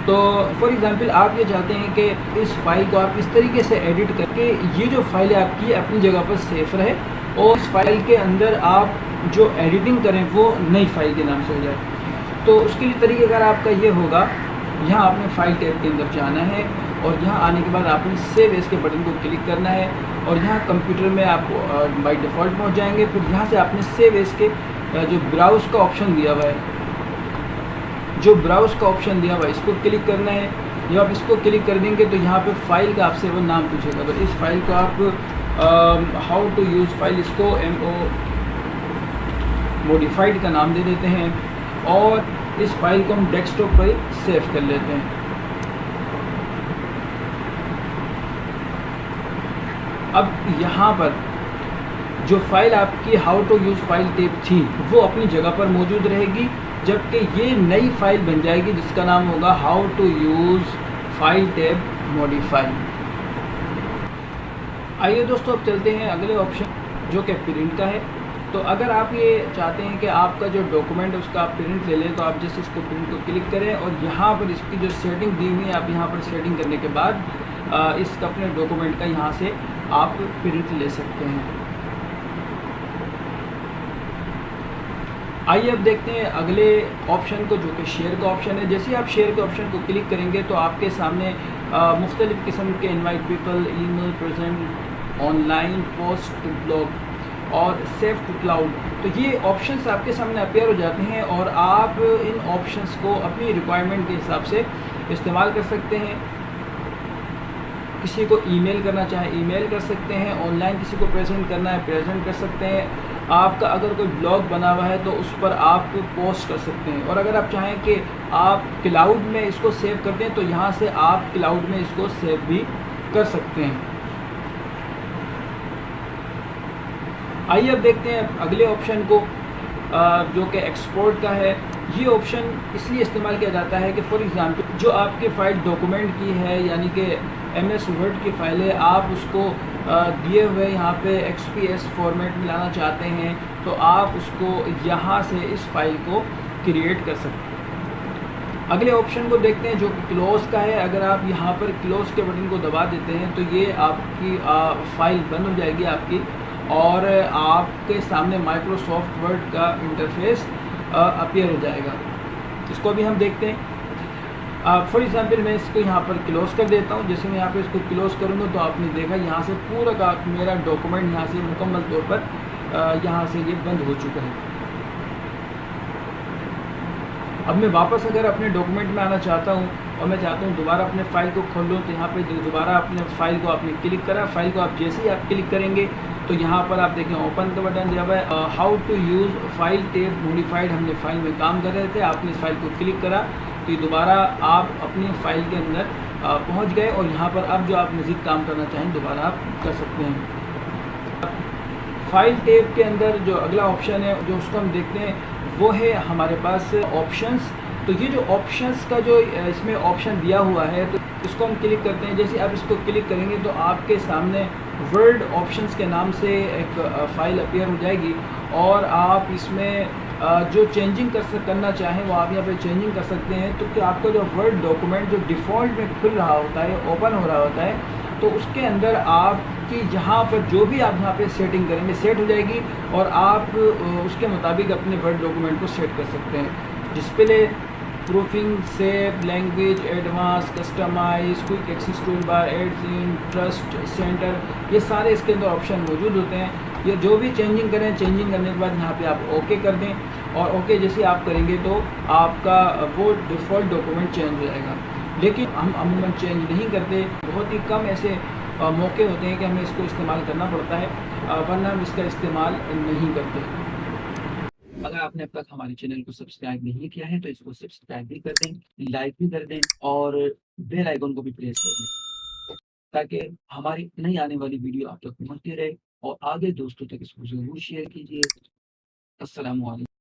तो फॉर एग्जांपल आप ये चाहते हैं कि इस फाइल को आप इस तरीके से एडिट करके ये जो फाइल है आपकी अपनी जगह पर सेफ रहे और इस फाइल के अंदर आप जो एडिटिंग करें वो नई फाइल के नाम से हो जाए। तो उसके लिए तरीक़ेकार आपका ये होगा, यहाँ आपने फाइल टैब के अंदर जाना है और यहाँ आने के बाद आपने सेव एज के बटन को क्लिक करना है और यहाँ कंप्यूटर में आप बाई डिफ़ॉल्ट पहुँच जाएंगे। फिर यहाँ से आपने सेव एज के जो ब्राउज़ का ऑप्शन दिया हुआ है, इसको क्लिक करना है। जब आप इसको क्लिक कर देंगे तो यहाँ पे फाइल का आपसे वो नाम पूछेगा। तो इस फाइल को आप हाउ टू यूज़ फाइल, इसको मॉडिफाइड का नाम दे देते हैं और इस फाइल को हम डेस्कटॉप पर सेव कर लेते हैं। अब यहाँ पर जो फाइल आपकी how to use file tab थी वो अपनी जगह पर मौजूद रहेगी, जबकि ये नई फाइल बन जाएगी जिसका नाम होगा how to use file tab modify. आइए दोस्तों अब चलते हैं अगले ऑप्शन जो कि प्रिंट का है। तो अगर आप ये चाहते हैं कि आपका जो डॉक्यूमेंट है उसका आप प्रिंट ले लें, तो आप जैसे इसको प्रिंट को क्लिक करें और यहाँ पर इसकी जो सेटिंग दी हुई है, आप यहाँ पर सेटिंग करने के बाद इसका अपने डॉक्यूमेंट का यहाँ से आप प्रिंट ले सकते हैं। आइए अब देखते हैं अगले ऑप्शन को जो कि शेयर का ऑप्शन है। जैसे आप शेयर के ऑप्शन को क्लिक करेंगे तो आपके सामने मुख्तलिफ़ किस्म के invite people, email, present, online, post, blog और सेव टू क्लाउड, तो ये ऑप्शंस आपके सामने अपीयर हो जाते हैं और आप इन ऑप्शंस को अपनी रिक्वायरमेंट के हिसाब से इस्तेमाल कर सकते हैं। किसी को ईमेल करना चाहे ईमेल कर सकते हैं, ऑनलाइन किसी को प्रेजेंट करना है प्रेजेंट कर सकते हैं। आपका अगर कोई ब्लॉग बना हुआ है तो उस पर आप पोस्ट कर सकते हैं, और अगर आप चाहें कि आप क्लाउड में इसको सेव कर दें तो यहाँ से आप क्लाउड में इसको सेव भी कर सकते हैं। आइए अब देखते हैं अगले ऑप्शन को जो कि एक्सपोर्ट का है। ये ऑप्शन इसलिए इस्तेमाल किया जाता है कि फॉर एग्ज़ाम्पल जो आपकी फ़ाइल डॉक्यूमेंट की है, यानी कि MS वर्ड की फ़ाइल है, आप उसको दिए हुए यहाँ पे XPS फॉर्मेट में लाना चाहते हैं तो आप उसको यहाँ से इस फाइल को क्रिएट कर सकते हैं। अगले ऑप्शन को देखते हैं जो कि क्लोज़ का है। अगर आप यहाँ पर क्लोज़ के बटन को दबा देते हैं तो ये आपकी फ़ाइल बंद हो जाएगी आपकी, और आपके सामने माइक्रोसॉफ्ट वर्ड का इंटरफेस अपीयर हो जाएगा। इसको भी हम देखते हैं। फॉर एग्ज़ाम्पल मैं इसको यहाँ पर क्लोज़ कर देता हूँ। जैसे मैं यहाँ पे इसको क्लोज़ करूँगा तो आपने देखा यहाँ से पूरा का मेरा डॉक्यूमेंट यहाँ से मुकम्मल तौर पर यहाँ से ये बंद हो चुका है। अब मैं वापस अगर अपने डॉक्यूमेंट में आना चाहता हूँ और मैं चाहता हूँ दोबारा अपने फ़ाइल को खोल लूँ, तो यहाँ पे दोबारा अपने फ़ाइल को आपने क्लिक करा। फ़ाइल को आप जैसे ही आप क्लिक करेंगे तो यहाँ पर आप देखें ओपन का बटन दिया हुआ है। How to use file tab modified, हमने फ़ाइल में काम कर रहे थे, आपने इस फाइल को क्लिक करा तो ये दोबारा आप अपनी फ़ाइल के अंदर पहुँच गए और यहाँ पर अब जो आप मज़ीद काम करना चाहें दोबारा आप कर सकते हैं। फाइल टेप के अंदर जो अगला ऑप्शन है जो उसको हम देखते हैं वो है हमारे पास ऑप्शंस। तो ये जो ऑप्शंस का जो इसमें ऑप्शन दिया हुआ है तो इसको हम क्लिक करते हैं। जैसे आप इसको क्लिक करेंगे तो आपके सामने वर्ड ऑप्शंस के नाम से एक फ़ाइल अपीयर हो जाएगी और आप इसमें जो चेंजिंग करना चाहें वो आप यहाँ पे चेंजिंग कर सकते हैं। तो क्या आपका जो वर्ड डॉक्यूमेंट जो डिफ़ॉल्ट में खुल रहा होता है, ओपन हो रहा होता है, तो उसके अंदर आपकी यहाँ पर जो भी आप यहाँ पे सेटिंग करेंगे सेट हो जाएगी और आप उसके मुताबिक अपने वर्ड डॉक्यूमेंट को सेट कर सकते हैं। Display, proofing, save, language, advance, customise, quick access tool bar, add सीन, ट्रस्ट सेंटर, ये सारे इसके अंदर ऑप्शन मौजूद होते हैं। ये जो भी चेंजिंग करें, चेंजिंग करने के बाद यहाँ पे आप ओके कर दें और ओके जैसे आप करेंगे तो आपका वो डिफ़ॉल्ट डॉक्यूमेंट चेंज हो जाएगा। लेकिन हम अमूमन चेंज नहीं करते, बहुत ही कम ऐसे मौके होते हैं कि हमें इसको इस्तेमाल करना पड़ता है, वरना हम इसका इस्तेमाल नहीं करते। अगर आपने अब तक हमारे चैनल को सब्सक्राइब नहीं किया है तो इसको सब्सक्राइब भी कर दें, लाइक भी कर दें और बेल आइकन को भी प्रेस कर दें ताकि हमारी नई आने वाली वीडियो आप तक पहुंचती रहे और आगे दोस्तों तक इसको ज़रूर शेयर कीजिए। अस्सलाम वालेकुम।